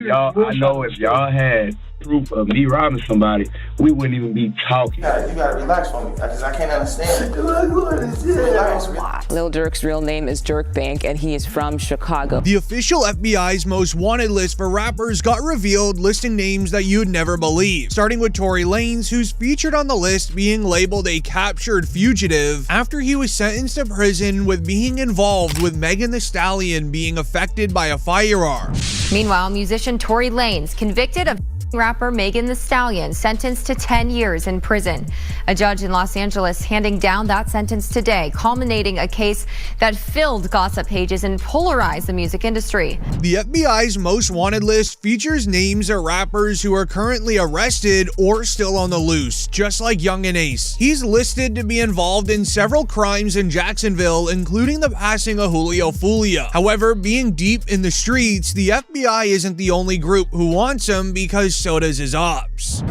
y'all, I know if y'all had proof of me robbing somebody, we wouldn't even be talking. You gotta relax for me, because I can't understand it. Relax. Lil Durk's real name is Dirk Bank, and he is from Chicago. The official FBI's most wanted list for rappers got revealed, listing names that you'd never believe. Starting with Tory Lanez, who's featured on the list being labeled a captured fugitive after he was sentenced to prison with being involved with Megan Thee Stallion being affected by a firearm. Meanwhile, musician Tory Lanez convicted of rapper Megan Thee Stallion sentenced to 10 years in prison. A judge in Los Angeles handing down that sentence today, culminating a case that filled gossip pages and polarized the music industry. The FBI's most wanted list features names of rappers who are currently arrested or still on the loose, just like Young and Ace. He's listed to be involved in several crimes in Jacksonville, including the passing of Julio Fulio. However, being deep in the streets, the FBI isn't the only group who wants him, because so does his ops. I'm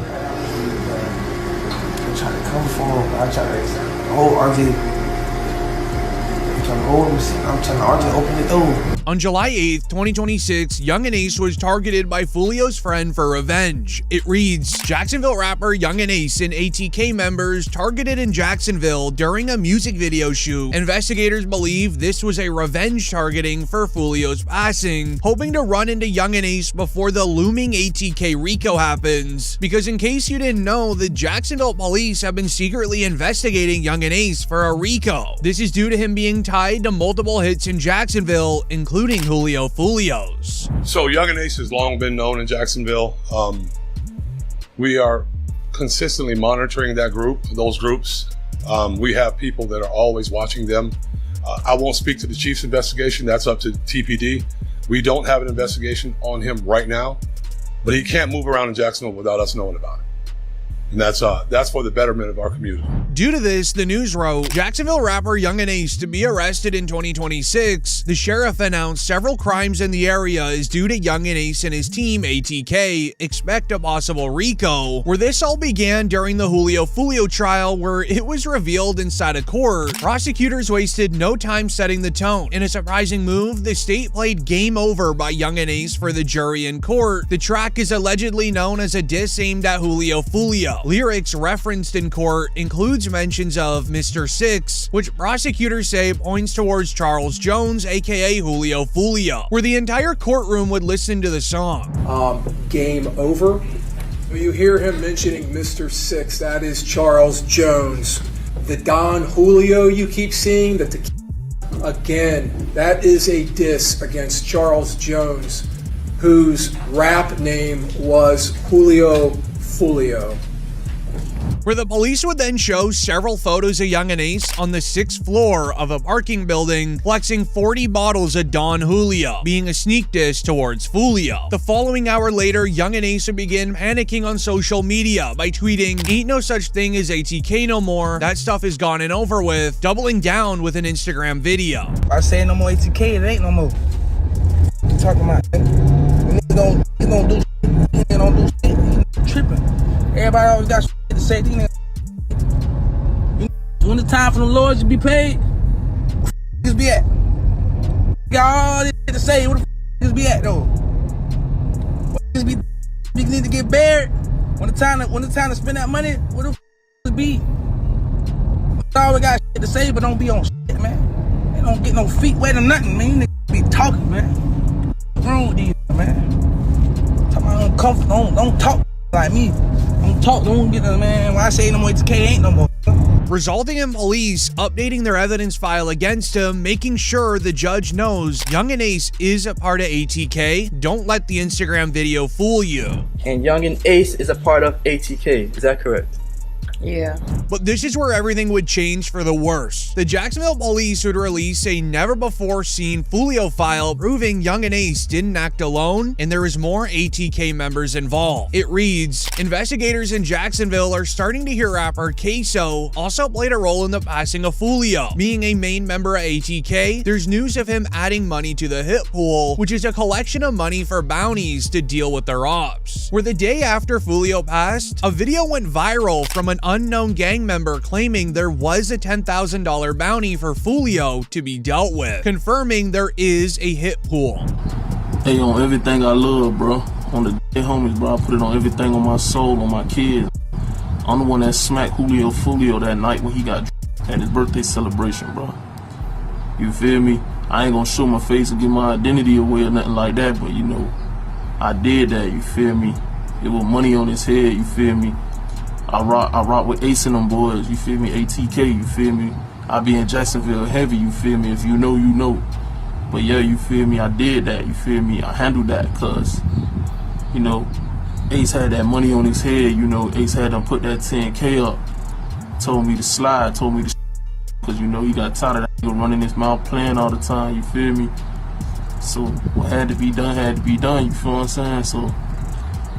trying to come for him. I'm trying to hold RJ. I'm trying to hold him. I'm trying to RJ open the door. On July 8th, 2026, Young and Ace was targeted by Fulio's friend for revenge. It reads, Jacksonville rapper Young and Ace and ATK members targeted in Jacksonville during a music video shoot. Investigators believe this was a revenge targeting for Fulio's passing, hoping to run into Young and Ace before the looming ATK RICO happens. Because in case you didn't know, the Jacksonville police have been secretly investigating Young and Ace for a RICO. This is due to him being tied to multiple hits in Jacksonville, including Julio Fulio's. So Young and Ace has long been known in Jacksonville. We are consistently monitoring those groups. We have people that are always watching them. I won't speak to the chief's investigation. That's up to TPD. We don't have an investigation on him right now, but he can't move around in Jacksonville without us knowing about it. And that's for the betterment of our community. Due to this, the news wrote, Jacksonville rapper Young and Ace to be arrested in 2026. The sheriff announced several crimes in the area is due to Young and Ace and his team, ATK. Expect a possible RICO, where this all began during the Julio Fulio trial, where it was revealed inside a court. Prosecutors wasted no time setting the tone. In a surprising move, the state played Game Over by Young and Ace for the jury in court. The track is allegedly known as a diss aimed at Julio Fulio. Lyrics referenced in court includes mentions of Mr. Six, which prosecutors say points towards Charles Jones, aka Julio Fulio, where the entire courtroom would listen to the song. Game Over. You hear him mentioning Mr. Six, that is Charles Jones. The Don Julio you keep seeing, again, that is a diss against Charles Jones, whose rap name was Julio Fulio. Where the police would then show several photos of Young and Ace on the 6th floor of a parking building, flexing 40 bottles of Don Julio, being a sneak diss towards Fulio. The following hour later, Young and Ace would begin panicking on social media by tweeting, "Ain't no such thing as ATK no more, that stuff is gone and over with," doubling down with an Instagram video. I say no more ATK, it ain't no more. What you talking about? Niggas don't do shit, don't do shit, tripping. Everybody always got shit to say. These niggas. When it's time for the lawyers to be paid, where the f*** be at? Got all this shit to say, where the f*** be at though? Where the f*** need to get buried? When the time to spend that money, where the f*** be? Always got shit to say, but don't be on shit, man. They don't get no feet wet or nothing, man. You niggas be talking, man. What's wrong with these, man? Talking about uncomfortable, don't talk like me. Don't get the man. When I say no more ATK, ain't no more. Resulting in police updating their evidence file against him, making sure the judge knows Young and Ace is a part of ATK. Don't let the Instagram video fool you. And Young and Ace is a part of ATK, is that correct? Yeah. But this is where everything would change for the worse. The Jacksonville police would release a never-before-seen Fulio file proving Young and Ace didn't act alone and there is more ATK members involved. It reads, investigators in Jacksonville are starting to hear rapper Queso also played a role in the passing of Fulio. Being a main member of ATK, there's news of him adding money to the hit pool, which is a collection of money for bounties to deal with their ops. Where the day after Fulio passed, a video went viral from an unknown gang member claiming there was a $10,000 bounty for Fulio to be dealt with, confirming there is a hit pool. Hey, on everything I love, bro. On the day homies, bro, I put it on everything on my soul, on my kids. I'm the one that smacked Fulio that night when he got at his birthday celebration, bro. You feel me? I ain't gonna show my face and give my identity away or nothing like that, but you know, I did that, you feel me? It was money on his head, you feel me? I rock with Ace and them boys, you feel me? ATK, you feel me? I be in Jacksonville heavy, you feel me? If you know, you know. But yeah, you feel me? I did that, you feel me? I handled that, cause, you know, Ace had that money on his head, you know, Ace had him put that 10K up, told me to slide, told me to cause you know he got tired of that nigga running his mouth playing all the time, you feel me? So what had to be done, you feel what I'm saying? So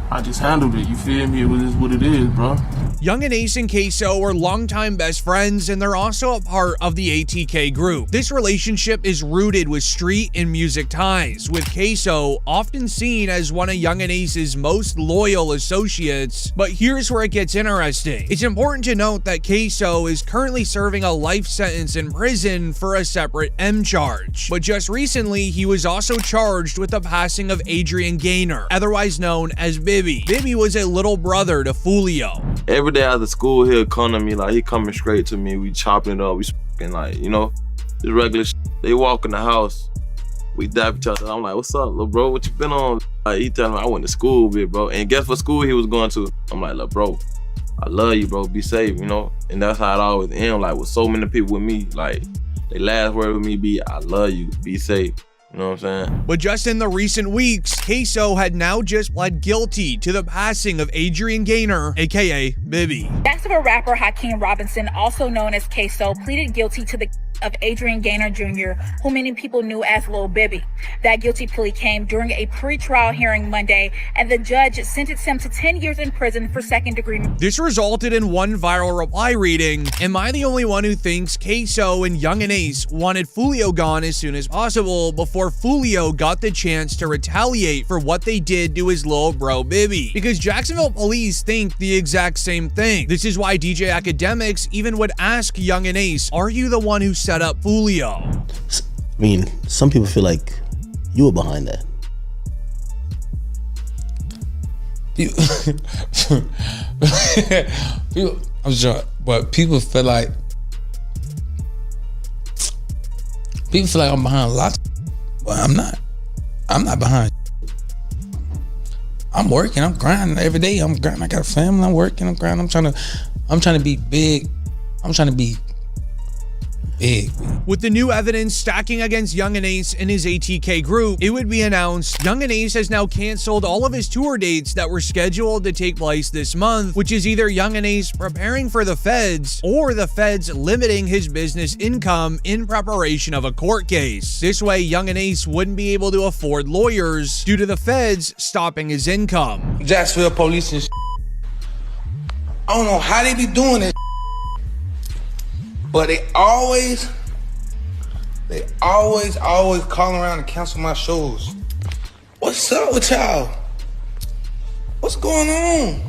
I just handled it, you feel me? It was what it is, bro. Young and Ace and Queso are longtime best friends, and they're also a part of the ATK group. This relationship is rooted with street and music ties, with Queso often seen as one of Young and Ace's most loyal associates. But here's where it gets interesting. It's important to note that Queso is currently serving a life sentence in prison for a separate M charge. But just recently, he was also charged with the passing of Adrian Gaynor, otherwise known as Bibby. Bibby was a little brother to Fulio. Every day after school, he'll come to me, like, he coming straight to me. We chopping it up, we speaking, like, you know, just regular shit. They walk in the house, we dap each other. I'm like, what's up, little bro? What you been on? Like, he telling me I went to school, bit, bro. And guess what school he was going to? I'm like, look, bro, I love you, bro. Be safe, you know? And that's how it always ends, like, with so many people with me. Like, they last word with me be, I love you, be safe. You know what I'm saying? But just in the recent weeks, Queso had now just pled guilty to the passing of Adrian Gaynor, aka Bibby. Jacksonville rapper Hakeem Robinson, also known as Queso, pleaded guilty to the of Adrian Gaynor Jr., who many people knew as Lil Bibby. That guilty plea came during a pre-trial hearing Monday, and the judge sentenced him to 10 years in prison for second-degree. This resulted in one viral reply reading, "Am I the only one who thinks Queso and Young and Ace wanted Fulio gone as soon as possible before Fulio got the chance to retaliate for what they did to his little bro Bibby?" Because Jacksonville police think the exact same thing. This is why DJ Academics even would ask Young and Ace, "Are you the one who set up Fulio?" I mean, some people feel like you were behind that. I'm sure, but people feel like I'm behind a lot. Well, I'm not. I'm not behind. I'm working. I'm grinding every day. I'm grinding. I got a family. I'm working. I'm grinding. I'm trying to be big. I'm trying to be big. With the new evidence stacking against Young and Ace and his ATK group, it would be announced Young and Ace has now canceled all of his tour dates that were scheduled to take place this month, which is either Young and Ace preparing for the feds or the feds limiting his business income in preparation of a court case. This way, Young and Ace wouldn't be able to afford lawyers due to the feds stopping his income. Jacksonville police and I don't know how they be doing this, but they always call around and cancel my shows. What's up with y'all? What's going on?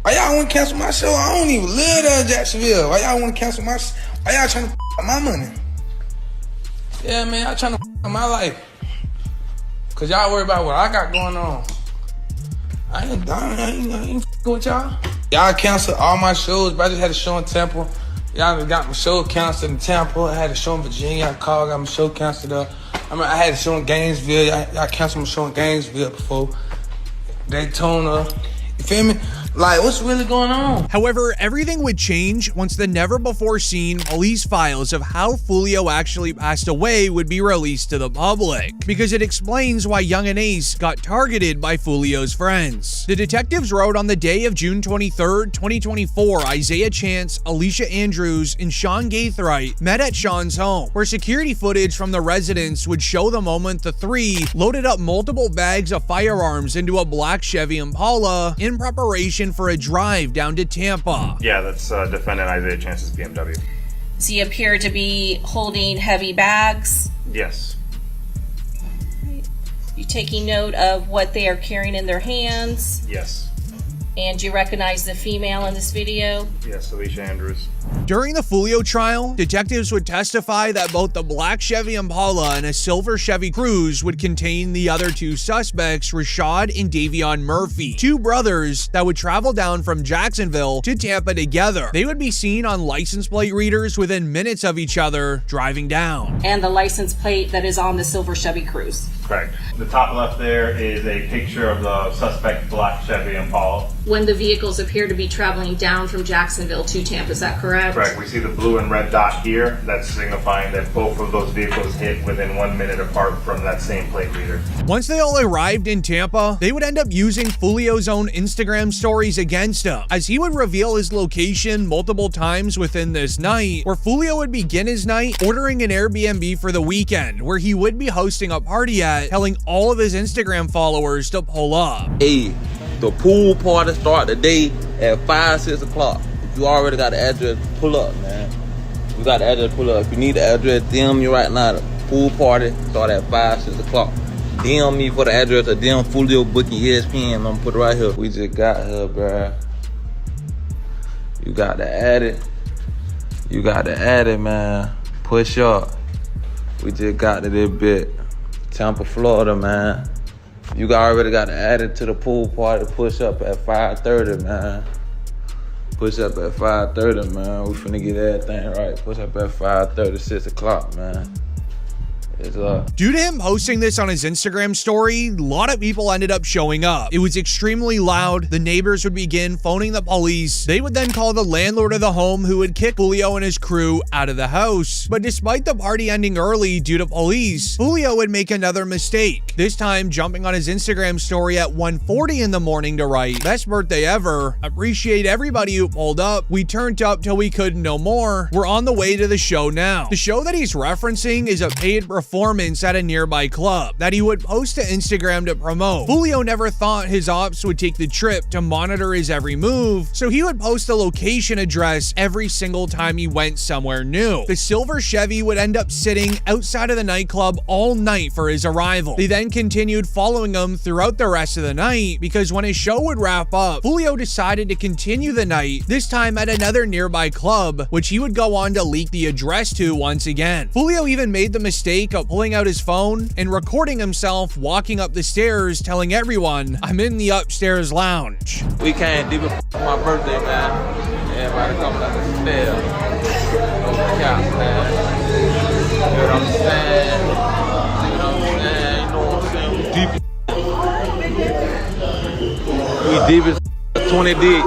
Why y'all want to cancel my show? I don't even live there in Jacksonville. Why y'all want to cancel my show? Why y'all trying to my money? Yeah, man, y'all trying to my life. Cause y'all worry about what I got going on. I ain't with y'all. Y'all canceled all my shows, but I just had a show in Temple. Y'all got my show canceled in Tampa. I had a show in Virginia. I called, got my show canceled up. I had a show in Gainesville. I canceled my show in Gainesville before. Daytona. You feel me? Like, what's really going on? However, everything would change once the never-before-seen police files of how Fulio actually passed away would be released to the public, because it explains why Young and Ace got targeted by Fulio's friends. The detectives wrote on the day of June 23rd, 2024, Isaiah Chance, Alicia Andrews, and Sean Gaithright met at Sean's home, where security footage from the residence would show the moment the three loaded up multiple bags of firearms into a black Chevy Impala in preparation for a drive down to Tampa. Yeah, that's defendant Isaiah Chance's BMW. Does he appear to be holding heavy bags? Yes. You taking note of what they are carrying in their hands? Yes. And do you recognize the female in this video? Yes, Alicia Andrews. During the Fulio trial, detectives would testify that both the black Chevy Impala and a silver Chevy Cruze would contain the other two suspects, Rashad and Davion Murphy, two brothers that would travel down from Jacksonville to Tampa together. They would be seen on license plate readers within minutes of each other driving down. And the license plate that is on the silver Chevy Cruze. Correct. The top left there is a picture of the suspect black Chevy Impala. When the vehicles appear to be traveling down from Jacksonville to Tampa, is that correct? Correct. We see the blue and red dot here. That's signifying that both of those vehicles hit within 1 minute apart from that same plate reader. Once they all arrived in Tampa, they would end up using Fulio's own Instagram stories against him, as he would reveal his location multiple times within this night, where Fulio would begin his night ordering an Airbnb for the weekend, where he would be hosting a party at, telling all of his Instagram followers to pull up. Hey, the pool party start today at 5, 6 o'clock. If you already got the address, pull up, man. You got the address, pull up. If you need the address, DM me right now. The pool party start at 5, 6 o'clock. DM me for the address or DM Fulio booking ESPN. I'm gonna put it right here. We just got here, bruh. You got to add it. You got to add it, man. Push up. We just got to this bit. Tampa, Florida, man. You already got to add it to the pool party. Push up at 5:30, man. Push up at 5:30, man. We finna get everything right. Push up at 5:30, 6 o'clock, man. Due to him posting this on his Instagram story, a lot of people ended up showing up. It was extremely loud. The neighbors would begin phoning the police. They would then call the landlord of the home, who would kick Fulio and his crew out of the house. But despite the party ending early due to police, Fulio would make another mistake, this time jumping on his Instagram story at 1:40 in the morning to write, "Best birthday ever. Appreciate everybody who pulled up. We turned up till we couldn't no more. We're on the way to the show now." The show that he's referencing is a paid performance at a nearby club that he would post to Instagram to promote. Fulio never thought his ops would take the trip to monitor his every move, so he would post the location address every single time he went somewhere new. The silver Chevy would end up sitting outside of the nightclub all night for his arrival. They then continued following him throughout the rest of the night, because when his show would wrap up, Fulio decided to continue the night, this time at another nearby club, which he would go on to leak the address to once again. Fulio even made the mistake of pulling out his phone and recording himself walking up the stairs, telling everyone, "I'm in the upstairs lounge." We came deep for my birthday, man. Everybody coming up the stairs. No cap, man. You know what I'm saying? You know what I'm saying? You know what I'm saying? We deep as 20 deep.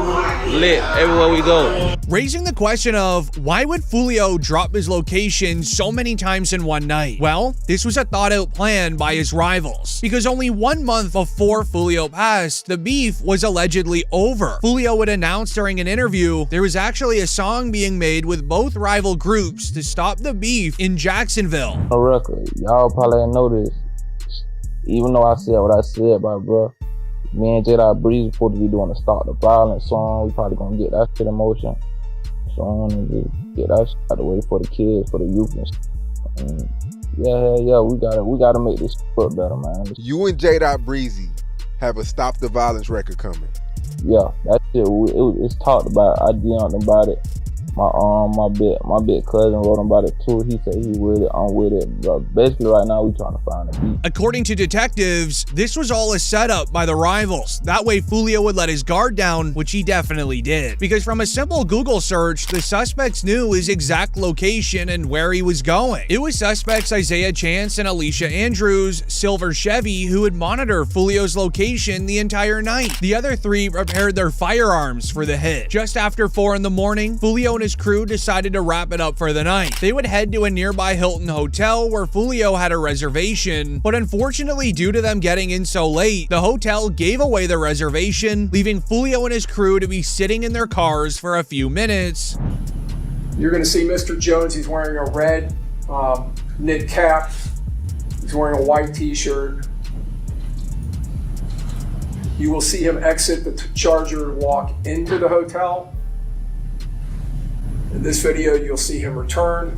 Lit everywhere we go. Raising the question of, why would Fulio drop his location so many times in one night? Well, this was a thought out plan by his rivals, because only 1 month before Fulio passed, the beef was allegedly over. Fulio would announce during an interview there was actually a song being made with both rival groups to stop the beef in Jacksonville. No record. Y'all probably didn't know this. Even though I said what I said, bro. Me and J.Dot Breeze supposed to be doing a Stop the Violence song. We probably gonna get that shit in motion. So I'm gonna just get that shit out of the way for the kids, for the youth and shit. And yeah, we gotta make this look better, man. You and J.Dot Breezy have a Stop the Violence record coming. Yeah, that shit, it's talked about. I DM'd him about it. My big cousin wrote him about it too. He said he with it, I'm with it. But basically right now we trying to find a beat. According to detectives, this was all a setup by the rivals. That way Fulio would let his guard down, which he definitely did. Because from a simple Google search, the suspects knew his exact location and where he was going. It was suspects Isaiah Chance and Alicia Andrews' silver Chevy who would monitor Fulio's location the entire night. The other three prepared their firearms for the hit. Just after 4 in the morning, Fulio and his crew decided to wrap it up for the night. They would head to a nearby Hilton hotel where Fulio had a reservation, but unfortunately, due to them getting in so late, the hotel gave away the reservation, leaving Fulio and his crew to be sitting in their cars for a few minutes. You're going to see Mr. Jones. He's wearing a red knit cap. He's wearing a white t-shirt. You will see him exit the Charger and walk into the hotel. In this video, you'll see him return.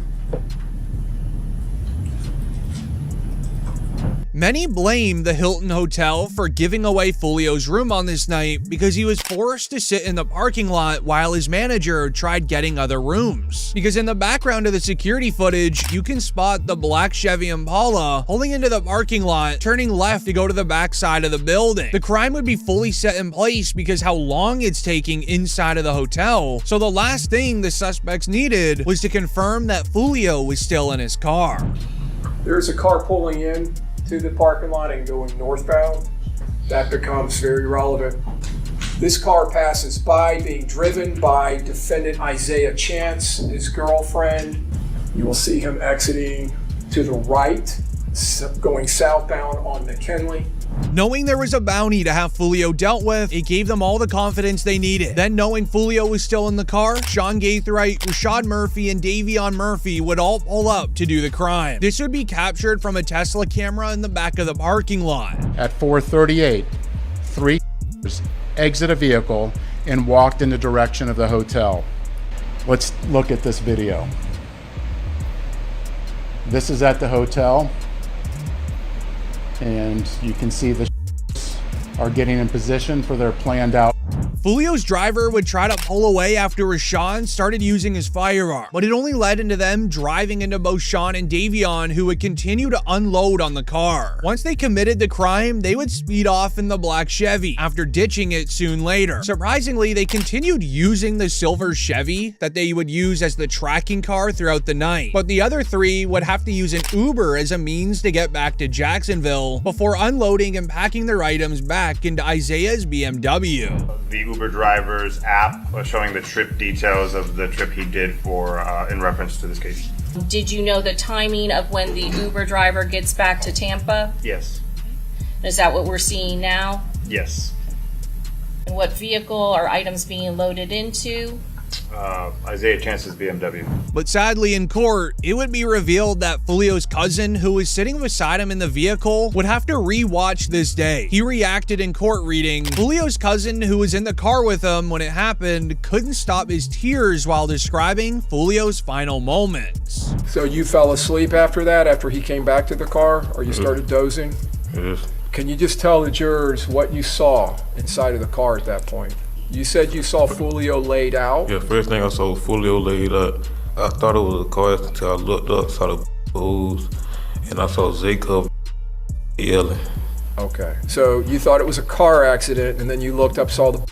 Many blame the Hilton Hotel for giving away Julio's room on this night because he was forced to sit in the parking lot while his manager tried getting other rooms. Because in the background of the security footage, you can spot the black Chevy Impala pulling into the parking lot, turning left to go to the back side of the building. The crime would be fully set in place because how long it's taking inside of the hotel. So the last thing the suspects needed was to confirm that Julio was still in his car. There's a car pulling in to the parking lot and going northbound. That becomes very relevant. This car passes by, being driven by defendant Isaiah Chance, his girlfriend. You will see him exiting to the right, going southbound on McKinley. Knowing there was a bounty to have Julio dealt with, it gave them all the confidence they needed. Then knowing Julio was still in the car, Sean Gaithright, Rashad Murphy, and Davion Murphy would all pull up to do the crime. This would be captured from a Tesla camera in the back of the parking lot. At 4:38, three exit a vehicle and walked in the direction of the hotel. Let's look at this video. This is at the hotel, and you can see the are getting in position for their planned out. Julio's driver would try to pull away after Rashawn started using his firearm, but it only led into them driving into both Sean and Davion, who would continue to unload on the car. Once they committed the crime, they would speed off in the black Chevy after ditching it soon later. Surprisingly, they continued using the silver Chevy that they would use as the tracking car throughout the night, but the other three would have to use an Uber as a means to get back to Jacksonville before unloading and packing their items back into Isaiah's BMW. The Uber driver's app showing the trip details of the trip he did for in reference to this case. Did you know the timing of when the Uber driver gets back to Tampa? Yes. Is that what we're seeing now? Yes. And what vehicle are items being loaded into? Isaiah Chance's BMW. But sadly in court, it would be revealed that Julio's cousin, who was sitting beside him in the vehicle, would have to re-watch this day. He reacted in court reading, Julio's cousin, who was in the car with him when it happened, couldn't stop his tears while describing Julio's final moments. So you fell asleep after that, after he came back to the car, or you started dozing? Yes. Can you just tell the jurors what you saw inside of the car at that point? You said you saw Julio laid out. Yeah, first thing I saw Julio laid out. I thought it was a car accident until I looked up, saw the booze, and I saw Jacob yelling. Okay, so you thought it was a car accident, and then you looked up, saw the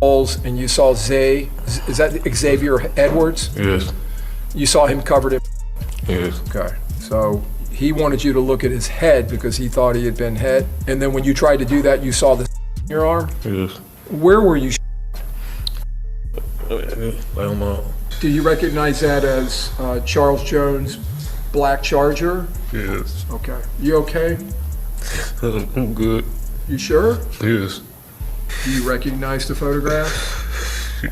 holes, and you saw Zay. Is that Xavier Edwards? Yes. You saw him covered in. Yes. Okay, so he wanted you to look at his head because he thought he had been hit, and then when you tried to do that, you saw the in your arm. Yes. Where were you? Do you recognize that as Charles Jones' black Charger? Yes. Okay. You okay? I'm good. You sure? Yes. Do you recognize the photograph?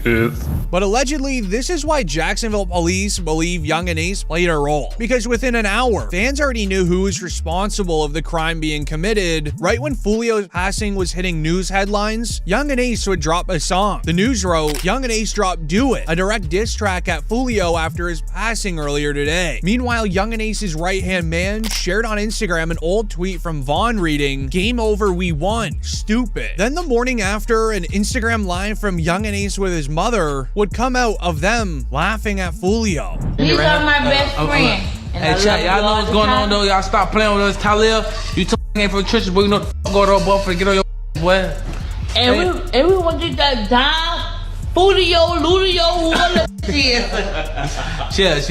Yes. But allegedly, this is why Jacksonville police believe Young and Ace played a role. Because within an hour, fans already knew who was responsible of the crime being committed. Right when Julio's passing was hitting news headlines, Young and Ace would drop a song. The news wrote, Young and Ace dropped Do It, a direct diss track at Julio after his passing earlier today. Meanwhile, Young and Ace's right-hand man shared on Instagram an old tweet from Vaughn reading, Game over, we won, stupid. Then the morning after, an Instagram live from Young and Ace with his mother would come out of them laughing at Julio. These are my best friend. Hey, chat, y'all know what's going on though. Y'all stop playing with us, Talib. You ain't for the churches, but you know what the going on, boy, for get on your boy. And we want to get that down. Fulio, Ludio, whatever. Cheers.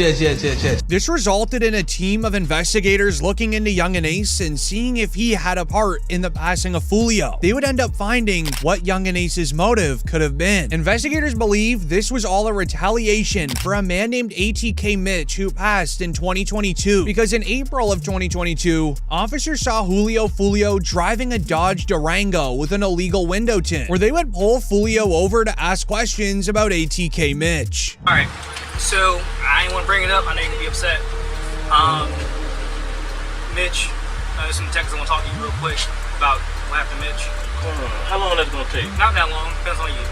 This resulted in a team of investigators looking into Young and Ace and seeing if he had a part in the passing of Julio. They would end up finding what Young and Ace's motive could have been. Investigators believe this was all a retaliation for a man named ATK Mitch who passed in 2022, because in April of 2022, officers saw Julio Fulio driving a Dodge Durango with an illegal window tint, where they would pull Fulio over to ask questions about ATK Mitch. All right, so I ain't want to bring it up. I know you're gonna be upset. Mitch, there's some texts I want to talk to you real quick about what happened to Mitch. How long that's gonna take? Not that long. Depends on you.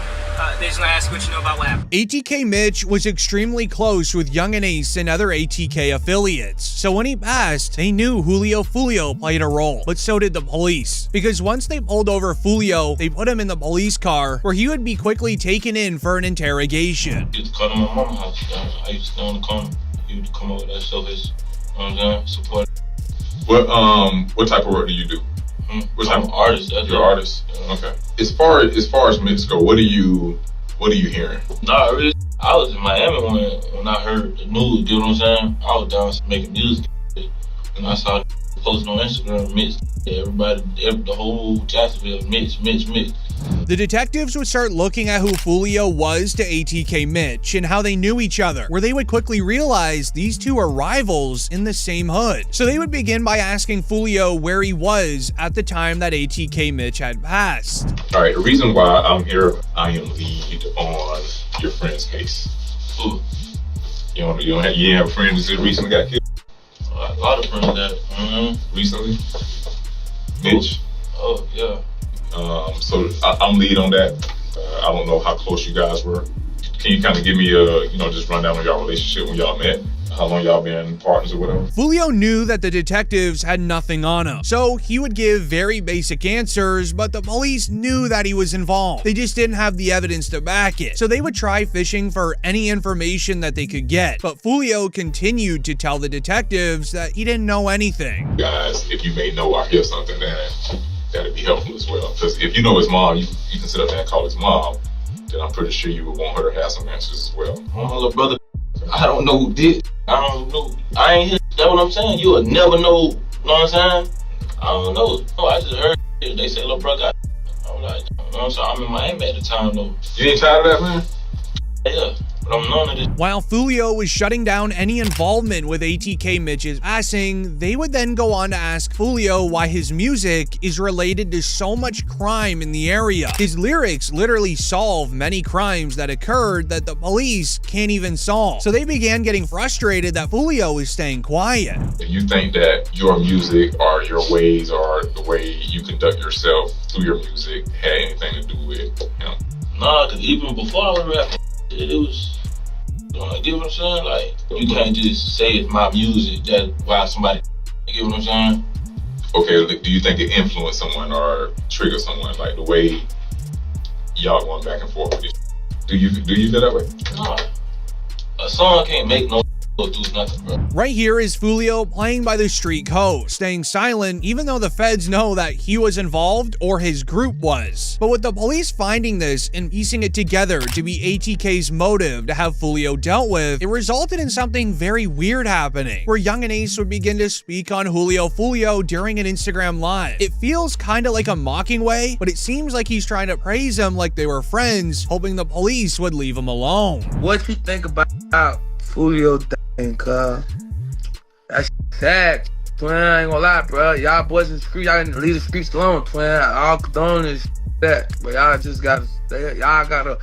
They just want to ask what you know about what happened. ATK Mitch was extremely close with Young and Ace and other ATK affiliates, so when he passed, they knew Julio Fulio played a role, but so did the police. Because once they pulled over Fulio, they put him in the police car, where he would be quickly taken in for an interrogation. I used to come to my mama's house. I used to stay on the corner. He would come over there, show his, support. What type of work do you do? What type I'm an artist. You're an artist. Okay. As far as mix go, what are you hearing? Nah, really, I was in Miami when I heard the news. You know what I'm saying? I was down making music, and I saw posting on Instagram, mix. The whole Jacksonville mix. The detectives would start looking at who Fulio was to ATK Mitch and how they knew each other, where they would quickly realize these two are rivals in the same hood. So they would begin by asking Fulio where he was at the time that ATK Mitch had passed. All right, the reason why I'm here, I am lead on your friend's case. Ooh. You have a friend who recently got killed? A lot of friends that recently. Mitch? Oh, yeah. So I'm lead on that. I don't know how close you guys were. Can you kind of give me just run down on y'all relationship when y'all met? How long y'all been partners or whatever? Fulio knew that the detectives had nothing on him, so he would give very basic answers, but the police knew that he was involved. They just didn't have the evidence to back it, so they would try fishing for any information that they could get. But Fulio continued to tell the detectives that he didn't know anything. Guys, if you may know or hear something, that'd be helpful as well. Because if you know his mom, you can sit up there and call his mom, then I'm pretty sure you would want her to have some answers as well. My little brother, I don't know who did. I don't know. I ain't here. That's what I'm saying. You will never know. You know what I'm saying? I don't know. No, I just heard it. They say little brother. I'm like, you know what I'm saying? I'm in Miami at the time though. You ain't tired of that, man? Yeah. But I'm none of this. While Fulio was shutting down any involvement with ATK Mitch's passing, they would then go on to ask Fulio why his music is related to so much crime in the area. His lyrics literally solve many crimes that occurred that the police can't even solve. So they began getting frustrated that Fulio is staying quiet. If you think that your music or your ways or the way you conduct yourself through your music had anything to do with him? Nah, because even before I was rapping, it was, you get what I'm saying? Like, you can't just say it's my music, that's why somebody, you get what I'm saying? Okay, do you think it influenced someone or triggered someone, like the way y'all going back and forth with it? Do you feel that way? Nah, a song can't make no do nothing, bro. Right here is Fulio playing by the street code, staying silent even though the feds know that he was involved or his group was. But with the police finding this and piecing it together to be ATK's motive to have Fulio dealt with, it resulted in something very weird happening, where Young and Ace would begin to speak on Julio Fulio during an Instagram live. It feels kinda like a mocking way, but it seems like he's trying to praise him like they were friends, hoping the police would leave him alone. What you think about Fulio dying, cuz? That's sad, twin. I ain't gonna lie, bro. Y'all boys in the street, y'all didn't leave the streets alone, twin. All condone is that, but y'all just gotta stay. Y'all gotta.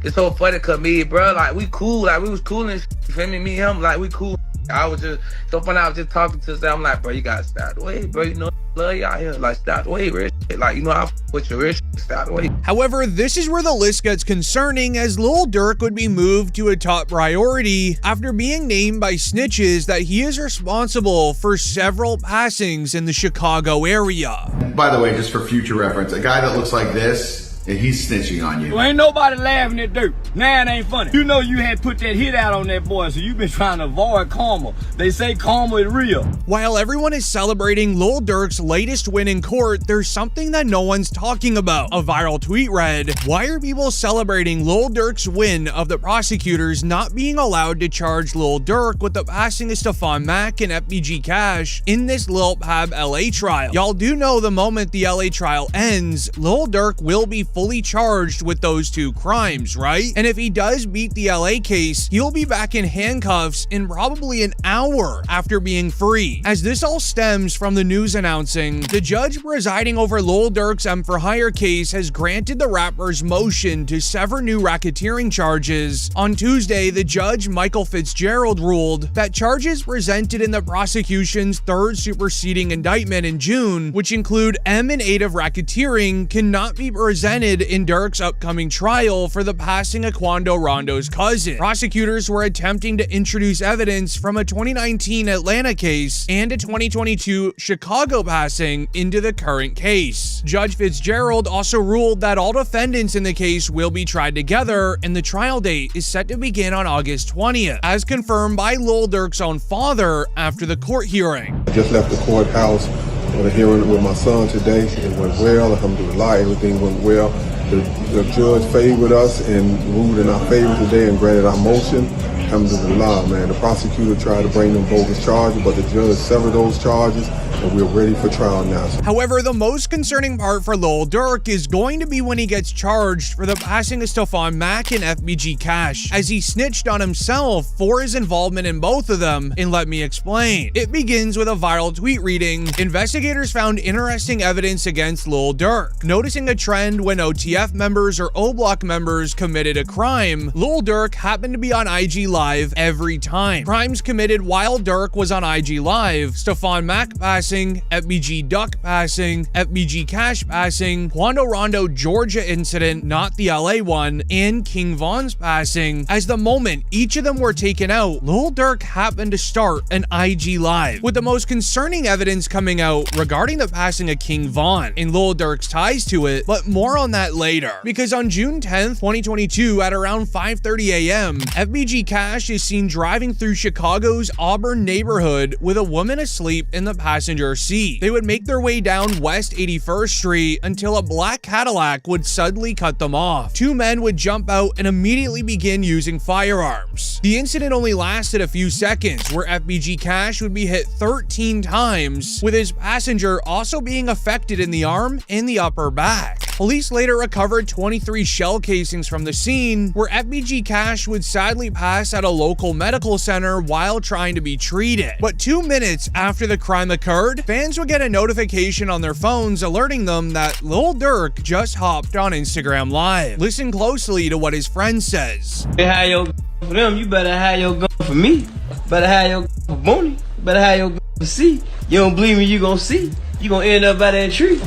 It's so funny, cause me, bro, like we cool, like we was cool and you feel me? Me and him, like we cool. I was just so funny. I was just talking to them. I'm like, bro, you gotta stop the way, bro. You know, love y'all here. Like, stop the way, real shit. Like, you know, I put your real shit. Stop the way. However, this is where the list gets concerning, as Lil Durk would be moved to a top priority after being named by snitches that he is responsible for several passings in the Chicago area. By the way, just for future reference, a guy that looks like this, he's snitching on you. Well, ain't nobody laughing at Dirt. Now it ain't funny. You know you had put that hit out on that boy, so you've been trying to avoid karma. They say karma is real. While everyone is celebrating Lil Durk's latest win in court, there's something that no one's talking about. A viral tweet read, "Why are people celebrating Lil Durk's win of the prosecutors not being allowed to charge Lil Durk with the passing of Stephon Mack and FBG Cash in this Lil Pab LA trial? Y'all do know the moment the LA trial ends, Lil Durk will be fully charged with those two crimes, right? And if he does beat the LA case, he'll be back in handcuffs in probably an hour after being free. As this all stems from the news announcing, the judge presiding over Lil Durk's M for Hire case has granted the rapper's motion to sever new racketeering charges. On Tuesday, the judge, Michael Fitzgerald, ruled that charges presented in the prosecution's third superseding indictment in June, which include M and 8 of racketeering, cannot be presented presented in Dirk's upcoming trial for the passing of Quando Rondo's cousin. Prosecutors were attempting to introduce evidence from a 2019 Atlanta case and a 2022 Chicago passing into the current case. Judge Fitzgerald also ruled that all defendants in the case will be tried together, and the trial date is set to begin on August 20th, as confirmed by Lil Durk's own father after the court hearing. I just left the courthouse on a hearing with my son today. It went well, alhamdulillah, everything went well. The judge favored us and ruled in our favor today and granted our motion. Alhamdulillah, man. The prosecutor tried to bring them bogus charges, but the judge severed those charges, and we're ready for trial now. However, the most concerning part for Lil Durk is going to be when he gets charged for the passing of Stephon Mack and FBG Cash, as he snitched on himself for his involvement in both of them, and let me explain. It begins with a viral tweet reading, "Investigators found interesting evidence against Lil Durk. Noticing a trend when OTF members or O-Block members committed a crime, Lil Durk happened to be on IG Live every time. Crimes committed while Durk was on IG Live: Stephon Mack passing, FBG Duck passing, FBG Cash passing, Quando Rondo Georgia incident, not the LA one, and King Von's passing. As the moment each of them were taken out, Lil Durk happened to start an IG Live, with the most concerning evidence coming out regarding the passing of King Von and Lil Durk's ties to it, but more on that later. Because on June 10th, 2022 at around 5:30 a.m., FBG Cash is seen driving through Chicago's Auburn neighborhood with a woman asleep in the passenger seat. They would make their way down West 81st Street until a black Cadillac would suddenly cut them off. Two men would jump out and immediately begin using firearms. The incident only lasted a few seconds, where FBG Cash would be hit 13 times, with his passenger also being affected in the arm and the upper back. Police later recovered 23 shell casings from the scene, where FBG Cash would sadly pass at a local medical center while trying to be treated. But 2 minutes after the crime occurred, fans would get a notification on their phones alerting them that Lil Durk just hopped on Instagram Live. Listen closely to what his friend says. They have your for them, you better have your gun for me. Better have your for Booney. Better have your gun for C. You don't believe me, you gonna see. You gonna end up by that tree.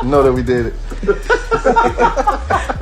Know that we did it.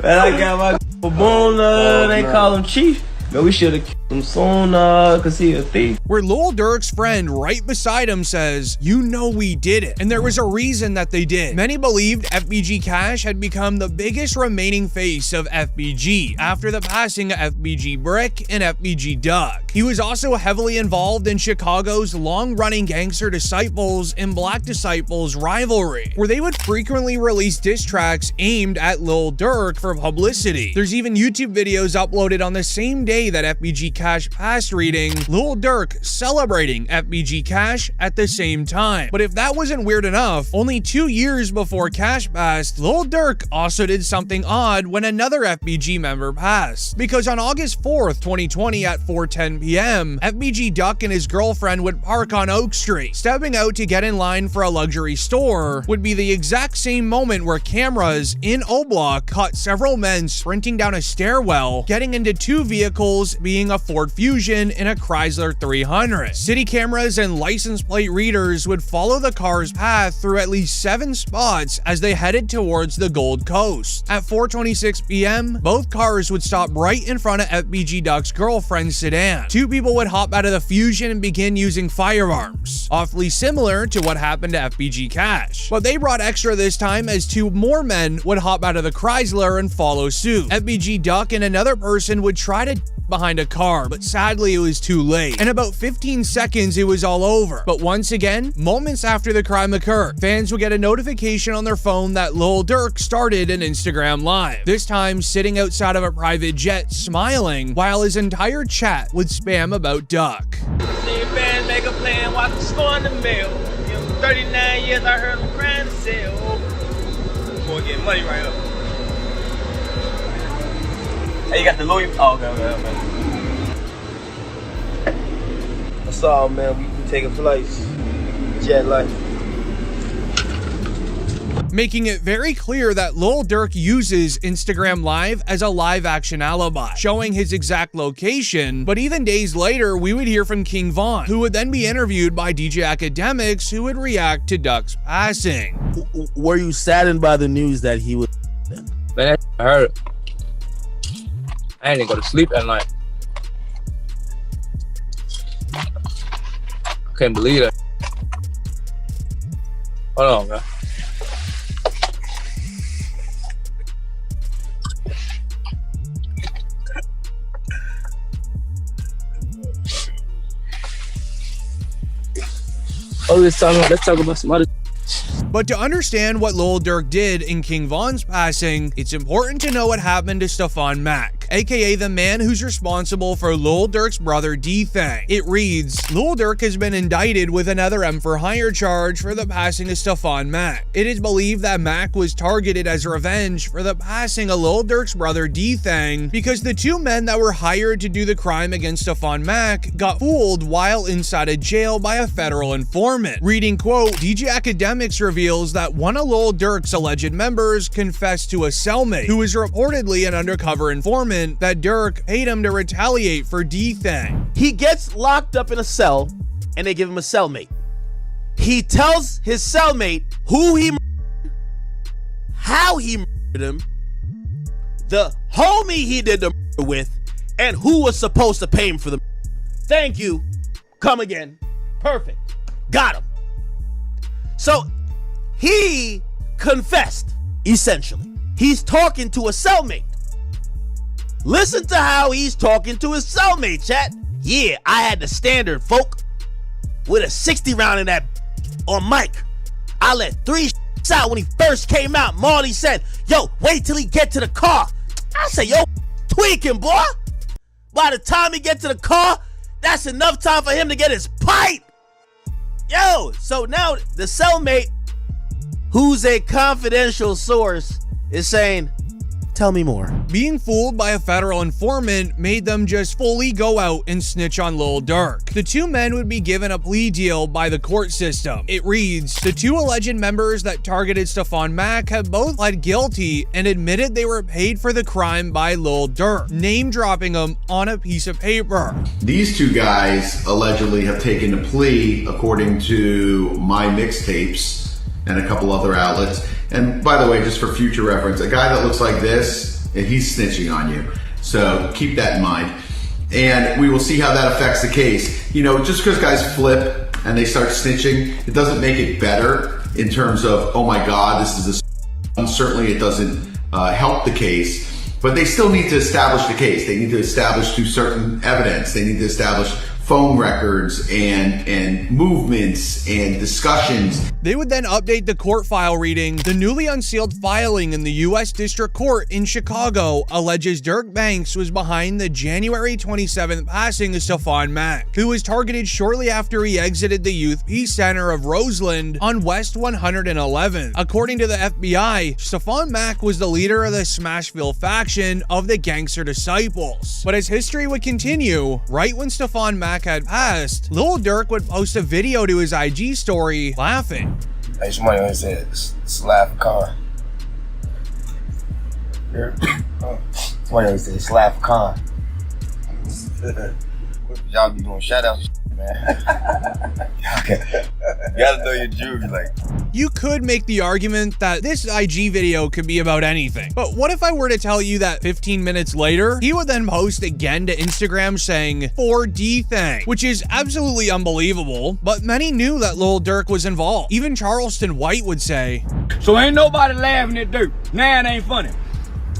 Man, I got my for Boone, they call him Chief. Man, we should have killed him soon, cause he a thief. Where Lil Durk's friend right beside him says, "You know we did it." And there was a reason that they did. Many believed FBG Cash had become the biggest remaining face of FBG after the passing of FBG Brick and FBG Duck. He was also heavily involved in Chicago's long-running Gangster Disciples and Black Disciples rivalry, where they would frequently release diss tracks aimed at Lil Durk for publicity. There's even YouTube videos uploaded on the same day that FBG Cash passed reading Lil Durk celebrating FBG Cash at the same time. But if that wasn't weird enough, only 2 years before Cash passed, Lil Durk also did something odd when another FBG member passed. Because on August 4th, 2020 at 4:10 p.m., FBG Duck and his girlfriend would park on Oak Street. Stepping out to get in line for a luxury store would be the exact same moment where cameras in O-Block caught several men sprinting down a stairwell, getting into two vehicles, being a Ford Fusion and a Chrysler 300. City cameras and license plate readers would follow the car's path through at least 7 spots as they headed towards the Gold Coast. At 4:26 p.m., both cars would stop right in front of FBG Duck's girlfriend's sedan. Two people would hop out of the Fusion and begin using firearms, awfully similar to what happened to FBG Cash. But they brought extra this time, as 2 more men would hop out of the Chrysler and follow suit. FBG Duck and another person would try to behind a car, but sadly it was too late. In about 15 seconds, it was all over. But once again, moments after the crime occurred, fans would get a notification on their phone that Lil Durk started an Instagram Live, this time sitting outside of a private jet smiling, while his entire chat would spam about Duck. See band make a plan, watch the score in the mail. 39 years I heard him crying to sell. Boy, get money right up. Hey, you got the Louis? Oh, okay. That's all, man. We taking flights. Jet life. making it very clear that Lil Durk uses Instagram Live as a live action alibi, showing his exact location. But even days later, we would hear from King Von, who would then be interviewed by DJ Academics, who would react to Duck's passing. Were you saddened by the news that he was? Man, I heard it. I ain't even go to sleep at night. I can't believe it. Hold on, man. Oh, let's talk about some other. But to understand what Lil Durk did in King Von's passing, it's important to know what happened to Stephon Mack, aka the man who's responsible for Lil Durk's brother D-Thang. It reads, Lil Durk has been indicted with another M for hire charge for the passing of Stephon Mack. It is believed that Mack was targeted as revenge for the passing of Lil Durk's brother D-Thang because the two men that were hired to do the crime against Stephon Mack got fooled while inside a jail by a federal informant. Reading quote, DJ Academics reveals that one of Lil Durk's alleged members confessed to a cellmate who was reportedly an undercover informant that Durk paid him to retaliate for D-Thang. He gets locked up in a cell and they give him a cellmate. He tells his cellmate who he murdered, how he murdered him, the homie he did the murder with, and who was supposed to pay him for the murder. Thank you. Come again. Perfect. Got him. So he confessed, essentially. He's talking to a cellmate. Listen to how he's talking to his cellmate, chat. Yeah, I had the standard, folk. With a 60 round in that on mic. I let 3 out when he first came out. Marley said, yo, wait till he get to the car. I say, yo, tweaking, boy. By the time he get to the car, that's enough time for him to get his pipe. Yo, so now the cellmate, who's a confidential source, is saying, tell me more. Being fooled by a federal informant made them just fully go out and snitch on Lil Durk. The two men would be given a plea deal by the court system. It reads, the two alleged members that targeted Stephon Mack have both pled guilty and admitted they were paid for the crime by Lil Durk, name dropping them on a piece of paper. These two guys allegedly have taken a plea, according to my mixtapes and a couple other outlets. And by the way, just for future reference, a guy that looks like this, he's snitching on you. So keep that in mind. And we will see how that affects the case. You know, just because guys flip and they start snitching, it doesn't make it better in terms of, oh my God, this is a... Certainly it doesn't help the case, but they still need to establish the case. They need to establish through certain evidence. They need to establish phone records and movements and discussions. They would then update the court file reading, the newly unsealed filing in the U.S. District Court in Chicago alleges Durk Banks was behind the January 27th passing of Stephon Mack, who was targeted shortly after he exited the Youth Peace Center of Roseland on West 111th. According to the FBI, Stephon Mack was the leader of the Smashville faction of the Gangster Disciples. But as history would continue, right when Stephon Mack had passed, Lil Durk would post a video to his IG story laughing. Hey, somebody always said, slap con. Somebody always said, slap con. Y'all be doing shout outs, man. You gotta know your jewelry, like. You could make the argument that this IG video could be about anything. But what if I were to tell you that 15 minutes later, he would then post again to Instagram saying, for D-Thang, which is absolutely unbelievable, but many knew that Lil Durk was involved. Even Charleston White would say, So ain't nobody laughing at Durk. Now it ain't funny.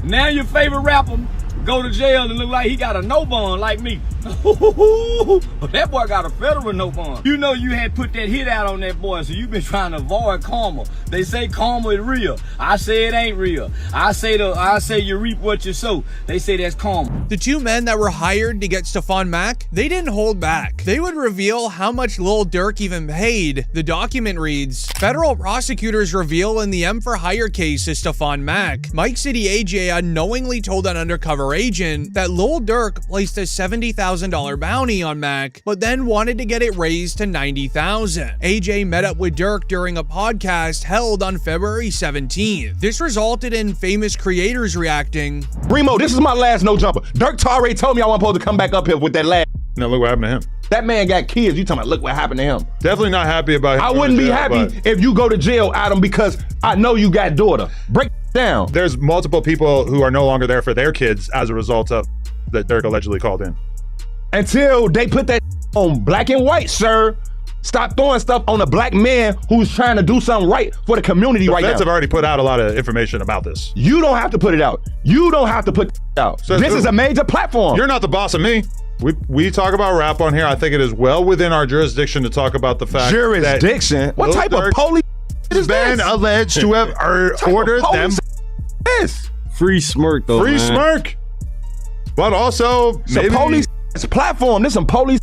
Now your favorite rapper go to jail and look like he got a no bond like me. That boy got a federal no bond. You know you had put that hit out on that boy, so you've been trying to avoid karma. They say karma is real. I say it ain't real. I say you reap what you sow. They say that's karma. The two men that were hired to get Stephon Mack, they didn't hold back. They would reveal how much Lil Durk even paid. The document reads, federal prosecutors reveal in the M for Hire case of Stephon Mack, Mike City AJ unknowingly told an undercover agent that Lil Durk placed a $70,000 $100,000 bounty on Mac, but then wanted to get it raised to $90,000. AJ met up with Dirk during a podcast held on February 17th. This resulted in famous creators reacting. Remo, this is my last no jumper. Dirk Torre told me I wasn't supposed to come back up here with that last. Now look what happened to him. That man got kids. You talking about look what happened to him. Definitely not happy about him. I wouldn't be happy if you go to jail, Adam, because I know you got daughter. Break down. There's multiple people who are no longer there for their kids as a result of that Dirk allegedly called in. Until they put that on black and white, sir. Stop throwing stuff on a black man who's trying to do something right for the community right now. The feds have already put out a lot of information about this. You don't have to put it out. You don't have to put it out. This is a major platform. You're not the boss of me. We talk about rap on here. I think it is well within our jurisdiction to talk about the fact jurisdiction? that what type of police is been this? alleged to have ordered them. This free smirk though. Free man. smirk. But also maybe police platform. This some police.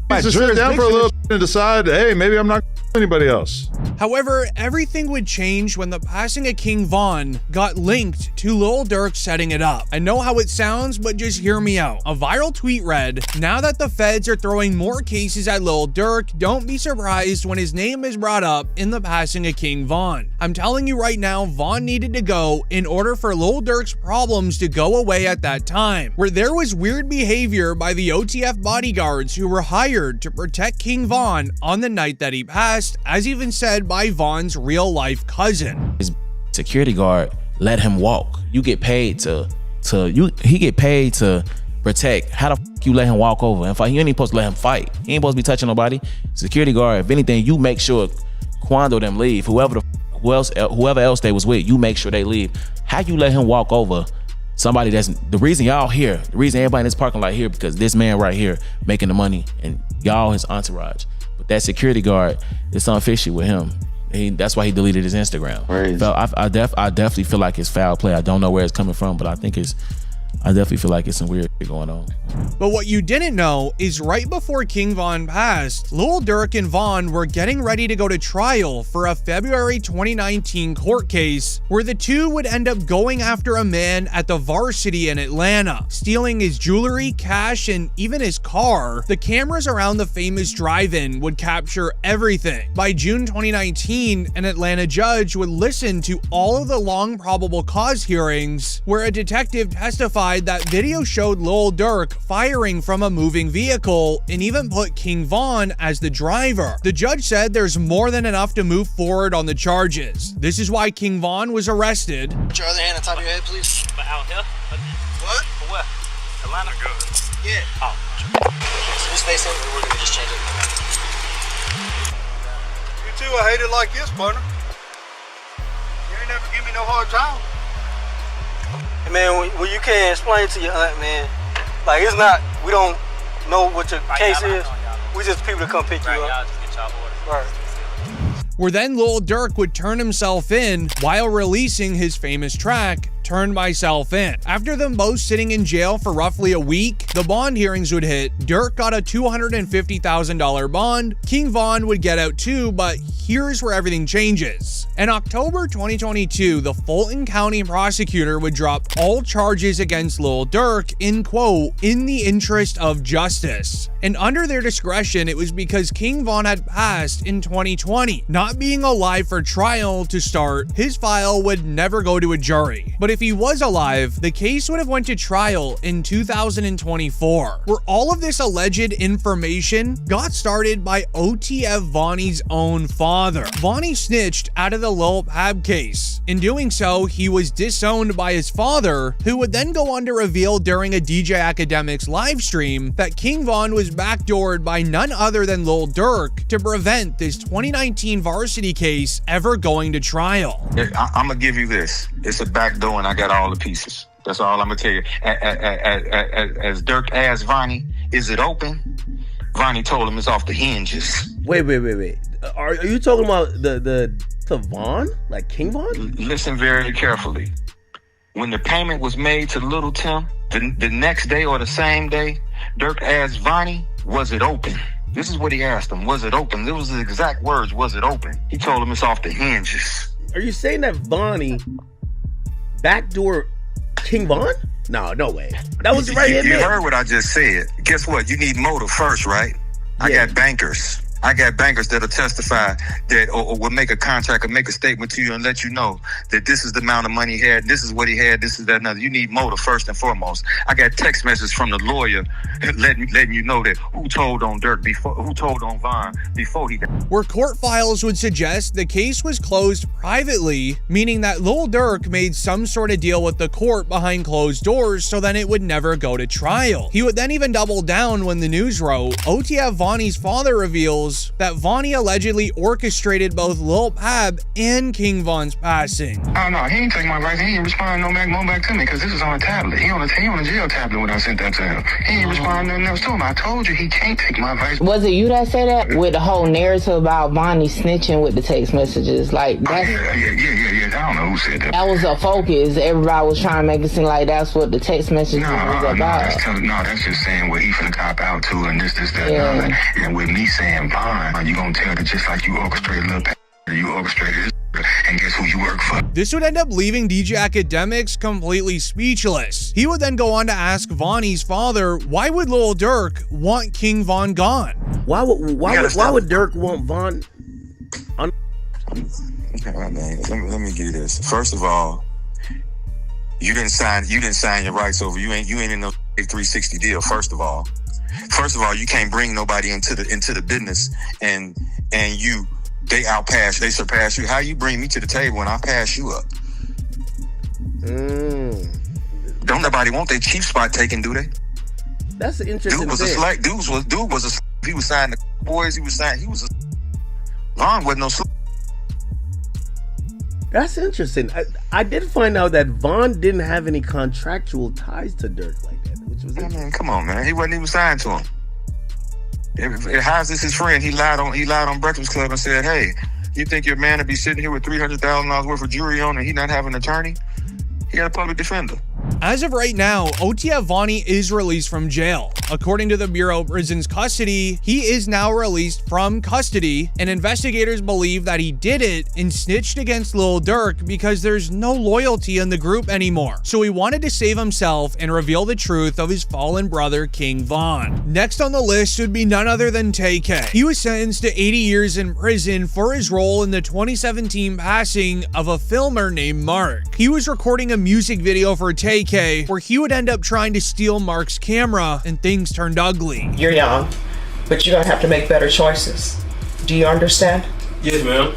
Just sit down for a little and decide, hey, maybe I'm not anybody else. However, everything would change when the passing of King Von got linked to Lil Durk setting it up. I know how it sounds, but just hear me out. A viral tweet read, "Now that the feds are throwing more cases at Lil Durk, don't be surprised when his name is brought up in the passing of King Von. I'm telling you right now, Von needed to go in order for Lil Durk's problems to go away at that time, where there was weird behavior by the OTF bodyguards who were hired to protect King Von on the night that he passed, as even said by Von's real-life cousin. His security guard let him walk. You get paid he get paid to protect. How the f you let him walk over? In fact, you ain't even supposed to let him fight. He ain't supposed to be touching nobody. Security guard, if anything, you make sure Quando them leave. Whoever else they was with, you make sure they leave. How you let him walk over somebody that's the reason y'all here, the reason everybody in this parking lot here, because this man right here making the money and y'all his entourage. But that security guard, it's something fishy with him. That's why he deleted his Instagram. I definitely feel like it's foul play. I don't know where it's coming from, but I definitely feel like it's some weird shit going on. But what you didn't know is right before King Von passed, Lil Durk and Von were getting ready to go to trial for a February 2019 court case where the two would end up going after a man at the Varsity in Atlanta, stealing his jewelry, cash, and even his car. The cameras around the famous drive-in would capture everything. By June 2019, an Atlanta judge would listen to all of the long probable cause hearings where a detective testified that video showed Lil Durk firing from a moving vehicle and even put King Von as the driver. The judge said there's more than enough to move forward on the charges. This is why King Von was arrested. Put your other hand on top of your head, please. Out here? What? For what? Atlanta? Yeah. Oh. So just stay safe, we're gonna just change it. You too, I hate it like this, partner. You ain't never give me no hard time. Hey man, when you can't explain to your aunt, man, like it's not, we don't know what your case is. We just people to come pick you up. Y'all just get y'all orders. Right. Where then Lil Durk would turn himself in while releasing his famous track, Turn Myself In. After them both sitting in jail for roughly a week, the bond hearings would hit. Durk got a $250,000 bond. King Von would get out too, but here's where everything changes. In October 2022, the Fulton County prosecutor would drop all charges against Lil Durk in quote, in the interest of justice. And under their discretion, it was because King Von had passed in 2020. Not being alive for trial to start, his file would never go to a jury. But if he was alive, the case would have went to trial in 2024, where all of this alleged information got started by OTF Vonnie's own father. Vonnie snitched out of the Lil Pab case. In doing so, he was disowned by his father, who would then go on to reveal during a DJ Academics live stream that King Von was backdoored by none other than Lil Durk to prevent this 2019 Varsity case ever going to trial. I'm gonna give you this. It's a backdoor and I got all the pieces. That's all I'm gonna tell you. As Durk asked Vonnie, is it open? Vonnie told him it's off the hinges. Wait. Are you talking about the Von? Like King Von? Listen very carefully. When the payment was made to Little Tim, the next day or the same day, Durk asked Vonnie, was it open? This is what he asked him. Was it open? It was the exact words, was it open? He told him it's off the hinges. Are you saying that Vonnie backdoor King Von? No way. That was right You here. heard what I just said. Guess what? You need motive first, right? I got bankers. I got bankers that'll testify that or will make a contract or make a statement to you and let you know that this is the amount of money he had, this is what he had, this is that another. You need motive first and foremost. I got text messages from the lawyer letting you know that who told on Dirk before, who told on Von before he died. Where court files would suggest the case was closed privately, meaning that Lil Durk made some sort of deal with the court behind closed doors so then it would never go to trial. He would then even double down when the news wrote, OTF Vonnie's father reveals that Vonnie allegedly orchestrated both Lil Pab and King Von's passing. Oh no, he ain't take my advice. He ain't respond no back to me because this is on a tablet. He on a jail tablet when I sent that to him. He ain't respond nothing else to him. I told you he can't take my advice. Was it you that said that with the whole narrative about Vonnie snitching with the text messages? Like that's Yeah. I don't know who said that. that was a focus. Everybody was trying to make it seem like that's what the text messages was about. That's just saying what he finna cop out to and this, that, and other. And with me saying Vaughn, you gonna tell that just like you orchestrated Lil Pab, you orchestrated this, and guess who you work for? This would end up leaving DJ Academics completely speechless. He would then go on to ask Vonnie's father, why would Lil Durk want King Von gone? Why would Dirk want Von? Let me give you this. First of all, you didn't sign your rights over. You ain't in no 360 deal. First of all, you can't bring nobody into the business and they surpass you. How you bring me to the table when I pass you up? Don't nobody want their chief spot taken, do they? That's an interesting Dude was thing. a slack. He was signing the boys. He was Vaughn wasn't no slack. That's interesting. I did find out that Von didn't have any contractual ties to Dirk like that, which was interesting. Come on, man. He wasn't even signed to him. How's this his friend? He lied on Breakfast Club and said, hey, you think your man would be sitting here with $300,000 worth of jewelry on and he not have an attorney? He got a public defender. As of right now, OTF Vonnie is released from jail. According to the Bureau of Prisons Custody, he is now released from custody, and investigators believe that he did it and snitched against Lil Durk because there's no loyalty in the group anymore. So he wanted to save himself and reveal the truth of his fallen brother, King Von. Next on the list would be none other than TK. He was sentenced to 80 years in prison for his role in the 2017 passing of a filmer named Mark. He was recording a music video for TK where he would end up trying to steal Mark's camera and things turned ugly. You're young, but you're gonna have to make better choices. Do you understand? Yes, ma'am.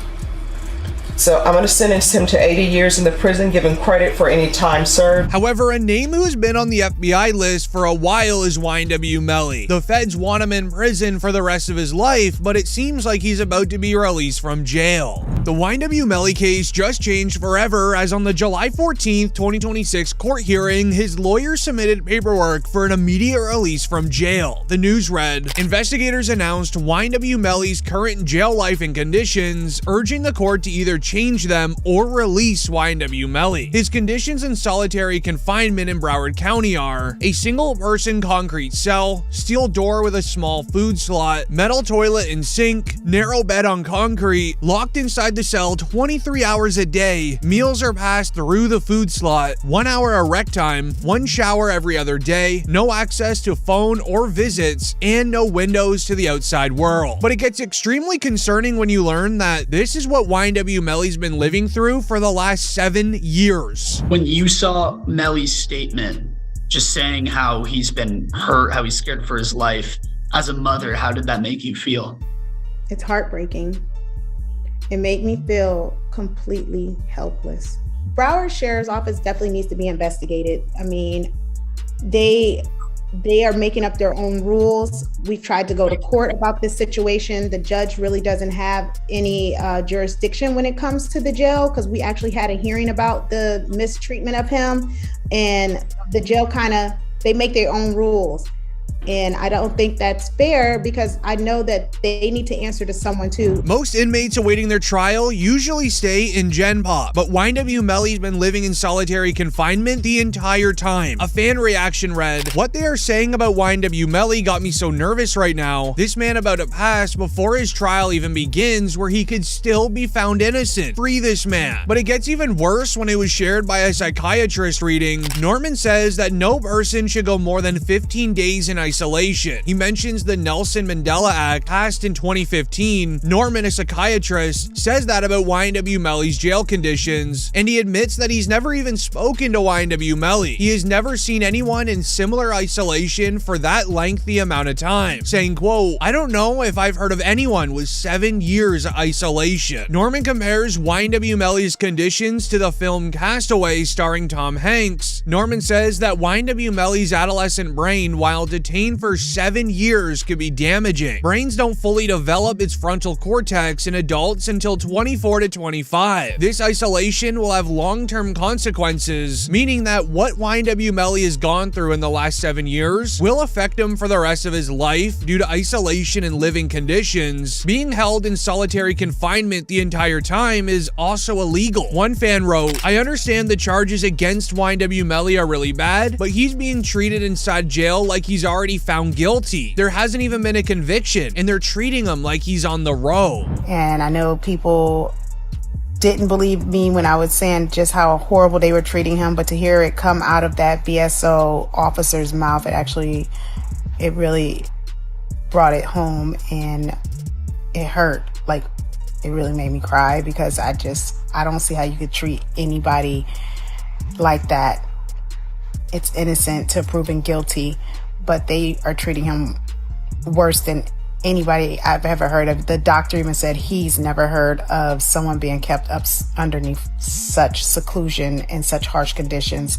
So I'm gonna sentence him to 80 years in the prison, give him credit for any time served. However, a name who's been on the FBI list for a while is YNW Melly. The feds want him in prison for the rest of his life, but it seems like he's about to be released from jail. The YNW Melly case just changed forever, as on the July 14th, 2026 court hearing, his lawyer submitted paperwork for an immediate release from jail. The news read, investigators announced YNW Melly's current jail life and conditions, urging the court to either change them or release YNW Melly. His conditions in solitary confinement in Broward County are a single-person concrete cell, steel door with a small food slot, metal toilet and sink, narrow bed on concrete, locked inside the cell 23 hours a day, meals are passed through the food slot, 1 hour erect time, 1 shower every other day, no access to phone or visits, and no windows to the outside world. But it gets extremely concerning when you learn that this is what YNW Melly's been living through for the last 7 years. When you saw Melly's statement, just saying how he's been hurt, how he's scared for his life, as a mother, how did that make you feel? It's heartbreaking. It made me feel completely helpless. Broward Sheriff's Office definitely needs to be investigated. I mean, they are making up their own rules. We've tried to go to court about this situation. The judge really doesn't have any jurisdiction when it comes to the jail, because we actually had a hearing about the mistreatment of him, and the jail they make their own rules. And I don't think that's fair because I know that they need to answer to someone too. Most inmates awaiting their trial usually stay in Gen Pop, but YNW Melly's been living in solitary confinement the entire time. A fan reaction read, "What they are saying about YNW Melly got me so nervous right now. This man about to pass before his trial even begins where he could still be found innocent. Free this man." But it gets even worse when it was shared by a psychiatrist reading, Norman says that no person should go more than 15 days in isolation. He mentions the Nelson Mandela Act passed in 2015. Norman, a psychiatrist, says that about YNW Melly's jail conditions, and he admits that he's never even spoken to YNW Melly. He has never seen anyone in similar isolation for that lengthy amount of time, saying, quote, "I don't know if I've heard of anyone with 7 years of isolation." Norman compares YNW Melly's conditions to the film Castaway starring Tom Hanks. Norman says that YNW Melly's adolescent brain, while detained for 7 years, could be damaging. Brains don't fully develop its frontal cortex in adults until 24 to 25. This isolation will have long-term consequences, meaning that what YNW Melly has gone through in the last 7 years will affect him for the rest of his life due to isolation and living conditions. Being held in solitary confinement the entire time is also illegal. One fan wrote, "I understand the charges against YNW Melly are really bad, but he's being treated inside jail like he's already found guilty. There hasn't even been a conviction, and they're treating him like he's on the row." And I know people didn't believe me when I was saying just how horrible they were treating him, but to hear it come out of that BSO officer's mouth, it really brought it home, and it hurt. Like, it really made me cry because I don't see how you could treat anybody like that. It's innocent to proven guilty, but they are treating him worse than anybody I've ever heard of. The doctor even said he's never heard of someone being kept up underneath such seclusion and such harsh conditions.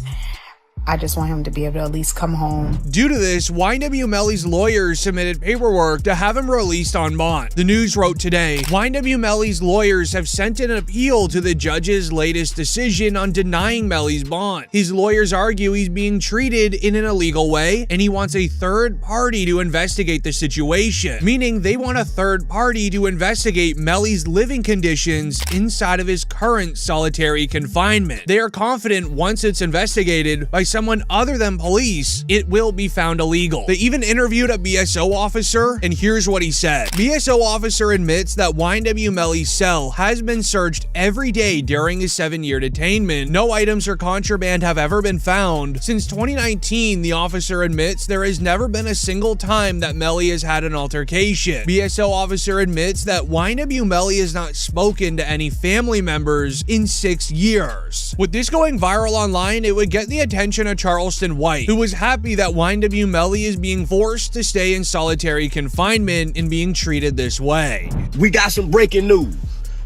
I just want him to be able to at least come home. Due to this, YNW Melly's lawyers submitted paperwork to have him released on bond. The News wrote today, YNW Melly's lawyers have sent an appeal to the judge's latest decision on denying Melly's bond. His lawyers argue he's being treated in an illegal way, and he wants a third party to investigate the situation, meaning they want a third party to investigate Melly's living conditions inside of his current solitary confinement. They are confident once it's investigated by someone other than police, it will be found illegal. They even interviewed a BSO officer, and here's what he said. BSO officer admits that YNW Melly's cell has been searched every day during his 7-year detainment. No items or contraband have ever been found. Since 2019, the officer admits there has never been a single time that Melly has had an altercation. BSO officer admits that YNW Melly has not spoken to any family members in 6 years. With this going viral online, it would get the attention of Charleston White, who was happy that YNW Melly is being forced to stay in solitary confinement and being treated this way. We got some breaking news.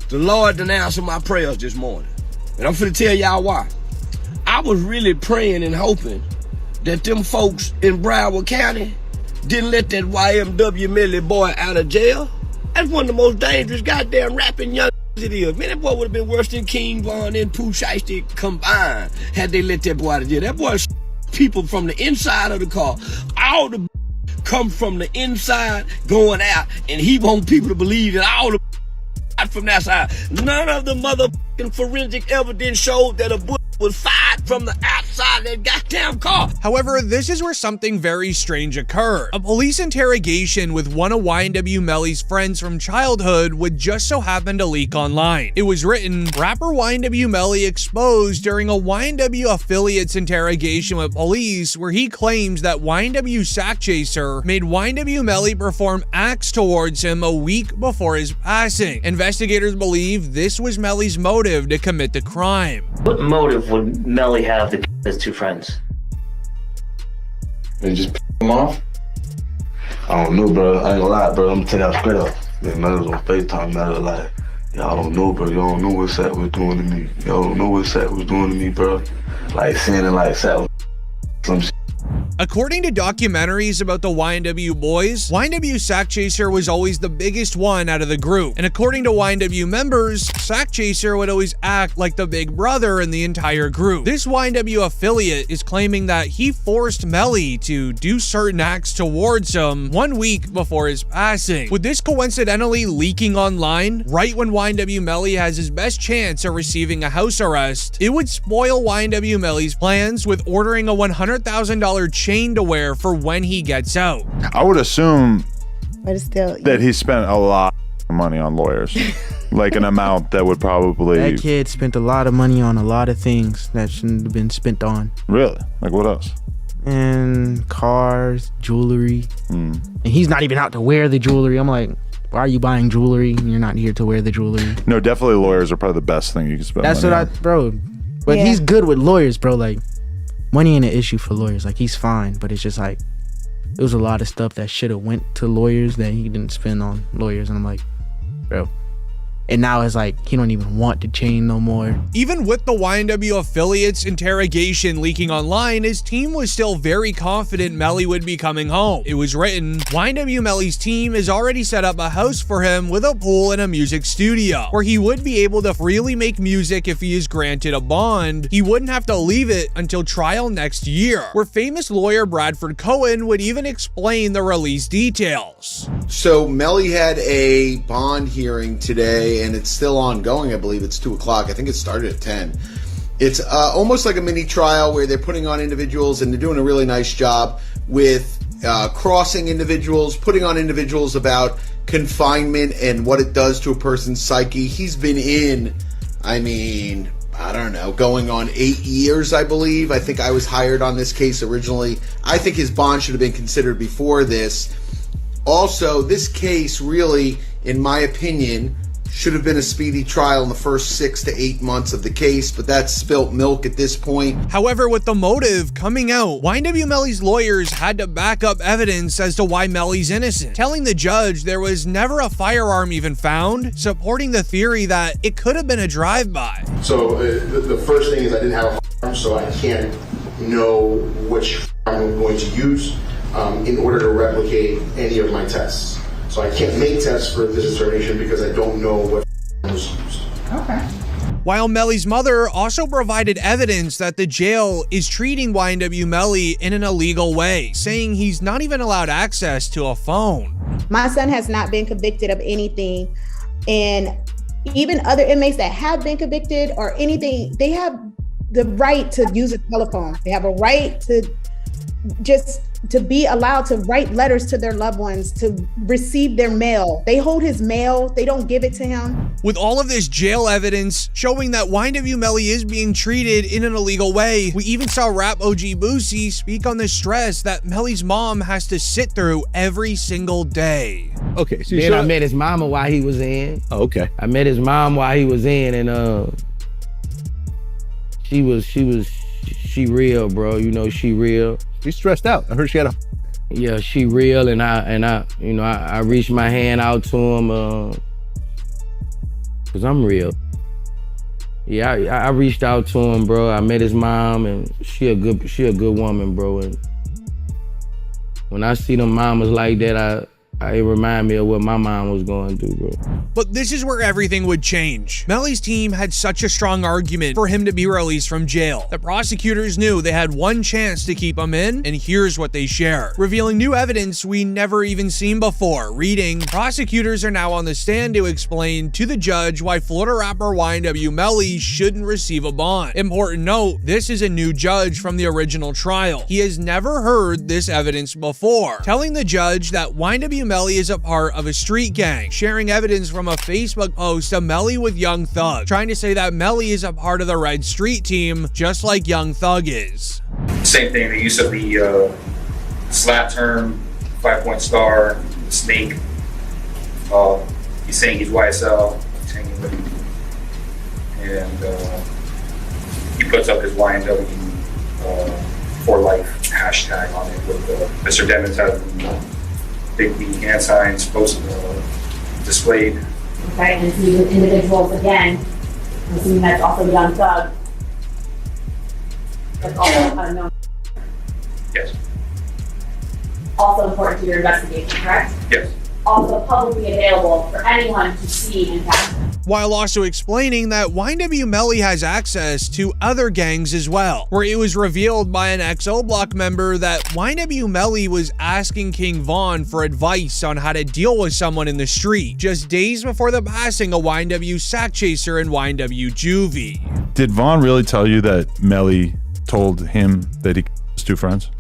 The Lord done answered my prayers this morning. And I'm finna tell y'all why. I was really praying and hoping that them folks in Broward County didn't let that YNW Melly boy out of jail. That's one of the most dangerous goddamn rapping young it is. Man, that boy would have been worse than King Von and Pooh Shiesty combined had they let that boy out of jail. That boy people from the inside of the car. All the come from the inside going out, and he want people to believe that all the from that side. None of the motherfucking forensic evidence showed that a bullet was fired from the outside of that goddamn car. However, this is where something very strange occurred. A police interrogation with one of YNW Melly's friends from childhood would just so happen to leak online. It was written, rapper YNW Melly exposed during a YNW affiliates interrogation with police where he claims that YNW Sack Chaser made YNW Melly perform acts towards him a week before his passing. Investigators believe this was Melly's motive to commit the crime. What motive would Melly have to kill his two friends? They just piss him off? I don't know, bro. I ain't gonna lie, bro. I'm gonna tell y'all straight up. Man, Melly was on FaceTime, Melly like, y'all don't know, bro. Y'all don't know what Sack was doing to me. Y'all don't know what Sack was doing to me, bro. Like, saying it like Sack was some shit. According to documentaries about the YNW boys, YNW Sack Chaser was always the biggest one out of the group. And according to YNW members, Sack Chaser would always act like the big brother in the entire group. This YNW affiliate is claiming that he forced Melly to do certain acts towards him 1 week before his passing. With this coincidentally leaking online, right when YNW Melly has his best chance of receiving a house arrest, it would spoil YNW Melly's plans with ordering a $100,000 chain to wear for when he gets out. I would assume But it's still that he spent a lot of money on lawyers. Like an amount that would probably... That kid spent a lot of money on a lot of things that shouldn't have been spent on. Really? Like what else? And cars, jewelry. And he's not even out to wear the jewelry. I'm like, why are you buying jewelry and you're not here to wear the jewelry? No, definitely lawyers are probably the best thing you can spend That's money what on. bro. But he's good with lawyers, bro. Like, money ain't an issue for lawyers. Like, he's fine, but it's just like, there was a lot of stuff that should have went to lawyers that he didn't spend on lawyers. And I'm like, bro. And now it's like, he don't even want the chain no more. Even with the YNW affiliate's interrogation leaking online, his team was still very confident Melly would be coming home. It was written, YNW Melly's team has already set up a house for him with a pool and a music studio, where he would be able to freely make music if he is granted a bond. He wouldn't have to leave it until trial next year, where famous lawyer Bradford Cohen would even explain the release details. So Melly had a bond hearing today, and it's still ongoing. I believe it's 2 o'clock. I think it started at 10. It's almost like a mini trial where they're putting on individuals, and they're doing a really nice job with crossing individuals, putting on individuals about confinement and what it does to a person's psyche. He's been in, I don't know, going on 8 years, I believe. I think I was hired on this case originally. I think his bond should have been considered before this. Also, this case really, in my opinion, should have been a speedy trial in the first 6 to 8 months of the case, but that's spilt milk at this point. However, with the motive coming out, YNW Melly's lawyers had to back up evidence as to why Melly's innocent, telling the judge there was never a firearm even found, supporting the theory that it could have been a drive-by. So the first thing is I didn't have a firearm, so I can't know which firearm I'm going to use in order to replicate any of my tests. So I can't make tests for this determination because I don't know what was used. Okay. While Melly's mother also provided evidence that the jail is treating YNW Melly in an illegal way, saying he's not even allowed access to a phone. My son has not been convicted of anything, and even other inmates that have been convicted or anything, they have the right to use a telephone. They have a right to just to be allowed to write letters to their loved ones, to receive their mail. They hold his mail, they don't give it to him. With all of this jail evidence showing that YNW Melly is being treated in an illegal way, we even saw rap OG Boosie speak on the stress that Melly's mom has to sit through every single day. Okay, so then I met his mama while he was in. Oh, okay. I met his mom while he was in, and she real, bro. You know, she real. She's stressed out. I heard she had a... Yeah, she real, and I reached my hand out to him, cause I'm real. Yeah, I reached out to him, bro. I met his mom, and she a good woman, bro. And when I see them mamas like that, it remind me of what my mom was going through, bro. But this is where everything would change. Melly's team had such a strong argument for him to be released from jail. The prosecutors knew they had one chance to keep him in, and here's what they share, revealing new evidence we never even seen before. Reading, prosecutors are now on the stand to explain to the judge why Florida rapper YNW Melly shouldn't receive a bond. Important note, this is a new judge from the original trial. He has never heard this evidence before, telling the judge that YNW Melly is a part of a street gang, sharing evidence from a Facebook post of Melly with Young Thug, trying to say that Melly is a part of the Red Street team, just like Young Thug is. Same thing, the use of the slap term, 5-point star, snake. He's saying he's YSL, he's hanging with him. And he puts up his YNW for life hashtag on it with Mr. Demons has big B hand signs displayed. Right, and see with individuals again, I'm assuming that's also Young Thug. That's also unknown. Yes. also important to your investigation, correct? Yes. Also publicly available for anyone to see and capture. While also explaining that YNW Melly has access to other gangs as well, where it was revealed by an XO Block member that YNW Melly was asking King Von for advice on how to deal with someone in the street, just days before the passing of YNW Sack Chaser and YNW Juvie. Did Vaughn really tell you that Melly told him that he was two friends?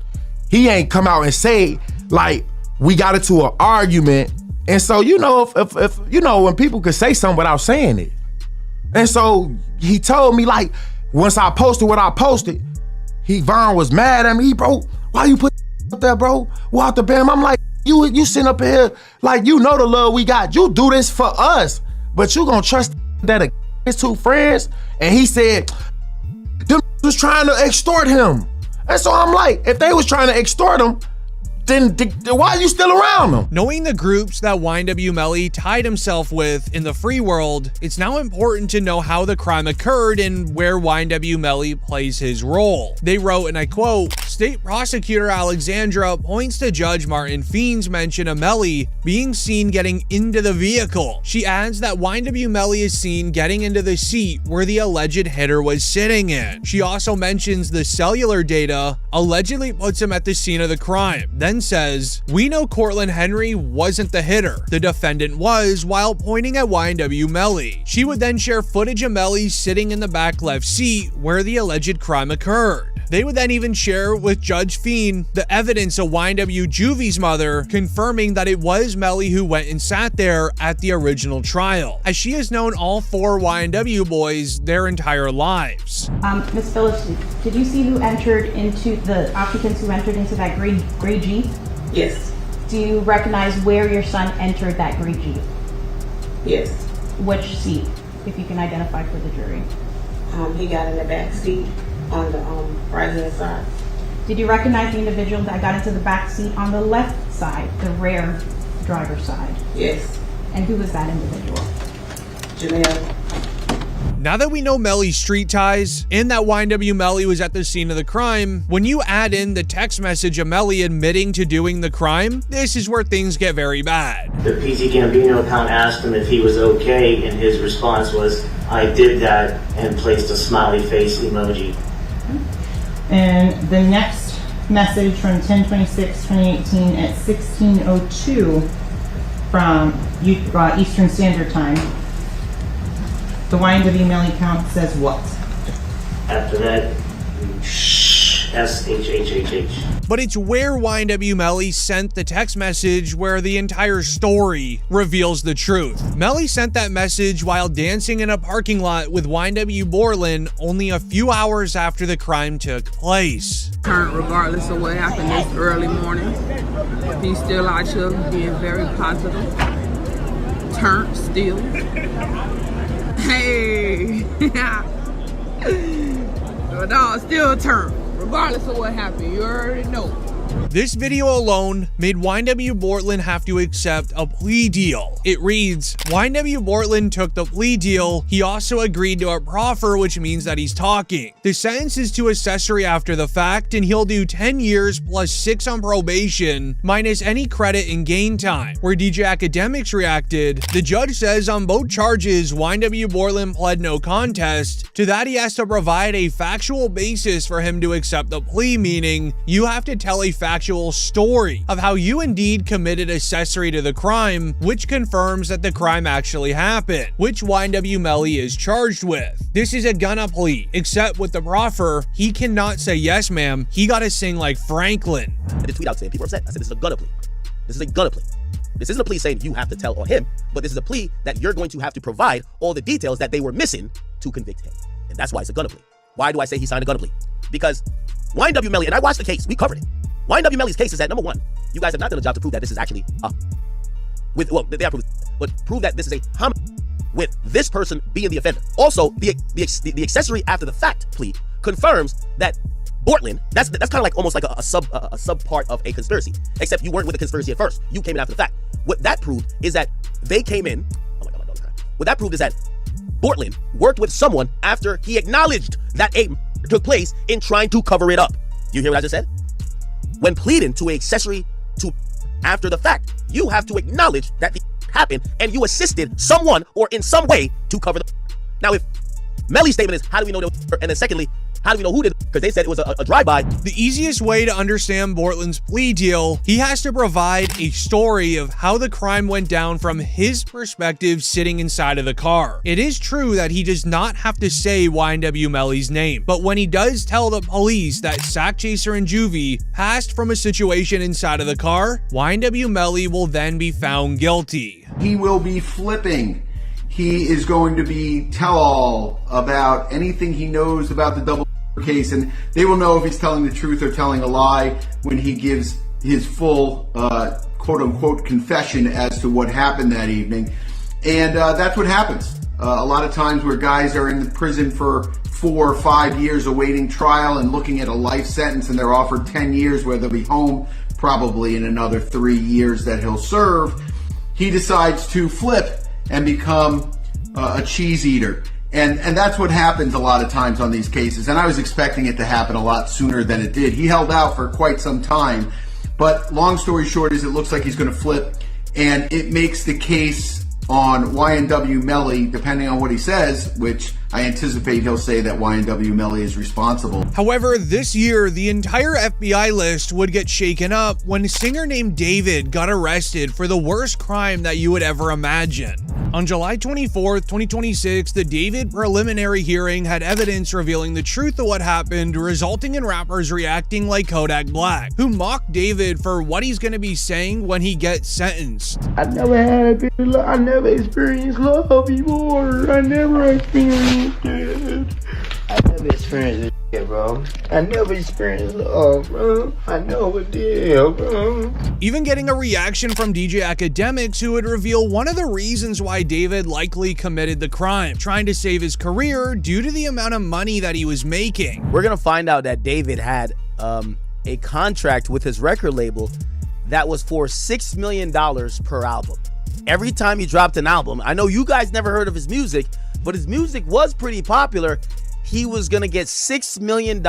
He ain't come out and say, like, we got into an argument. And so, you know, if you know, when people could say something without saying it. And so he told me, like, once I posted what I posted, Vaughn was mad at me. He, bro, why you put up there, bro? Walk the bam. I'm like, you sitting up here, like, you know the love we got. You do this for us, but you gonna trust that his two friends? And he said, them was trying to extort him. And so I'm like, if they was trying to extort him, then why are you still around them? Knowing the groups that YNW Melly tied himself with in the free world, it's now important to know how the crime occurred and where YNW Melly plays his role. They wrote, and I quote, State Prosecutor Alexandra points to Judge Martin Feen's mention of Melly being seen getting into the vehicle. She adds that YNW Melly is seen getting into the seat where the alleged hitter was sitting in. She also mentions the cellular data allegedly puts him at the scene of the crime. Then says, we know Cortland Henry wasn't the hitter. The defendant was, while pointing at YNW Melly. She would then share footage of Melly sitting in the back left seat where the alleged crime occurred. They would then even share with Judge Feen the evidence of YNW Juvie's mother, confirming that it was Melly who went and sat there at the original trial, as she has known all four YNW boys their entire lives. Ms. Phillips, did you see who entered into the occupants who entered into that gray Jeep? Yes. Do you recognize where your son entered that gray Jeep? Yes. Which seat, if you can identify for the jury? He got in the back seat on the right hand side. Did you recognize the individual that got into the back seat on the left side, the rear driver's side? Yes. And who was that individual? Janelle. Now that we know Melly's street ties and that YNW Melly was at the scene of the crime, when you add in the text message of Melly admitting to doing the crime, this is where things get very bad. The PT Gambino account asked him if he was okay, and his response was, I did that, and placed a smiley face emoji. And the next message from 10/26/2018 at 16:02 from Eastern Standard Time. The YNW Melly count says what? After that, SHHHH. But it's where YNW Melly sent the text message where the entire story reveals the truth. Melly sent that message while dancing in a parking lot with YNW Borland only a few hours after the crime took place. Regardless of what happened this early morning, he's still out here being very positive. Turned still. Hey, no, still turn. Regardless of what happened, you already know. This video alone made YNW Borland have to accept a plea deal. It reads, YNW Borland took the plea deal. He also agreed to a proffer, which means that he's talking. The sentence is to accessory after the fact, and he'll do 10 years plus 6 on probation, minus any credit and gain time. Where DJ Academics reacted, the judge says on both charges, YNW Borland pled no contest. To that, he has to provide a factual basis for him to accept the plea, meaning you have to tell a factual story of how you indeed committed accessory to the crime, which confirms that the crime actually happened, which YNW Melly is charged with. This is a gonna plea, except with the proffer, he cannot say yes ma'am, he gotta sing like Franklin. I did tweet out saying people are upset. I said this is a gonna plea. This is a gonna plea. This isn't a plea saying you have to tell on him, but this is a plea that you're going to have to provide all the details that they were missing to convict him. And that's why it's a gonna plea. Why do I say he signed a gonna plea? Because YNW Melly, and I watched the case, we covered it. YNW Melly's case is that, number one, you guys have not done a job to prove that this is actually they have proved, but prove that this is a homicide with this person being the offender. Also, the accessory after the fact plea confirms that Borland, that's kind of like almost like a sub part of a conspiracy, except you weren't with the conspiracy at first. You came in after the fact. What that proved is that they came in. Oh my God, my dog's crying. What that proved is that Borland worked with someone after he acknowledged that a took place in trying to cover it up. You hear what I just said? When pleading to an accessory to after the fact. You have to acknowledge that the happened and you assisted someone or in some way to cover the. Now, if Melly's statement is, how do we know that, and then secondly, how do we know who did it? Because they said it was a drive-by. The easiest way to understand Bortland's plea deal, he has to provide a story of how the crime went down from his perspective sitting inside of the car. It is true that he does not have to say YNW Melly's name, but when he does tell the police that Sack Chaser and Juvie passed from a situation inside of the car, YNW Melly will then be found guilty. He will be flipping. He is going to be tell-all about anything he knows about the double case, and they will know if he's telling the truth or telling a lie when he gives his full quote-unquote confession as to what happened that evening. And that's what happens. A lot of times where guys are in the prison for 4 or 5 years awaiting trial and looking at a life sentence, and they're offered 10 years where they'll be home probably in another 3 years that he'll serve, he decides to flip and become a cheese eater. And that's what happens a lot of times on these cases. And I was expecting it to happen a lot sooner than it did. He held out for quite some time. But long story short is it looks like he's going to flip. And it makes the case on YNW Melly, depending on what he says, which I anticipate he'll say that YNW Melly is responsible. However, this year, the entire FBI list would get shaken up when a singer named David got arrested for the worst crime that you would ever imagine. On July 24th, 2026, the David preliminary hearing had evidence revealing the truth of what happened, resulting in rappers reacting like Kodak Black, who mocked David for what he's going to be saying when he gets sentenced. I never experienced love before. I never experienced it. I never experienced it, bro. I never experienced love, bro. I know it did, bro. Even getting a reaction from DJ Academics, who would reveal one of the reasons why David likely committed the crime, trying to save his career due to the amount of money that he was making. We're gonna find out that David had a contract with his record label that was for $6 million per album. Every time he dropped an album, I know you guys never heard of his music, but his music was pretty popular. He was gonna get $6 million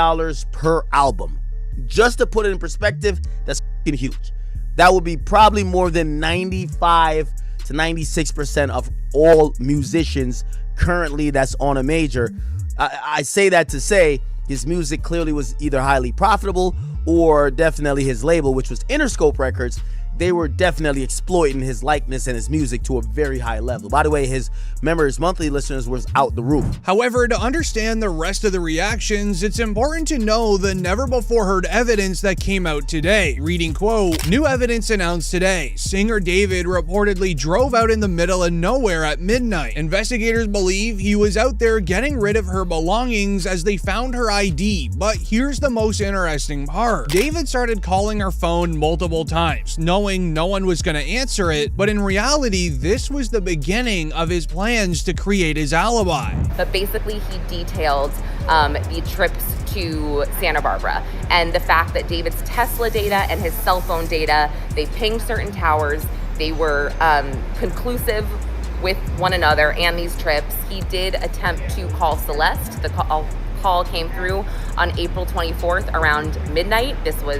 per album. Just to put it in perspective, that's fucking huge. That would be probably more than 95 to 96% of all musicians currently that's on a major. I say that to say his music clearly was either highly profitable or definitely his label, which was Interscope Records. They were definitely exploiting his likeness and his music to a very high level. By the way, his monthly listeners was out the roof. However, to understand the rest of the reactions, it's important to know the never before heard evidence that came out today. Reading quote, "New evidence announced today. Singer David reportedly drove out in the middle of nowhere at midnight. Investigators believe he was out there getting rid of her belongings as they found her ID. But here's the most interesting part. David started calling her phone multiple times, knowing no one was going to answer it, but in reality, this was the beginning of his plans to create his alibi." But basically, he detailed the trips to Santa Barbara and the fact that David's Tesla data and his cell phone data, they pinged certain towers. They were conclusive with one another and these trips. He did attempt to call Celeste. The call came through on April 24th around midnight. This was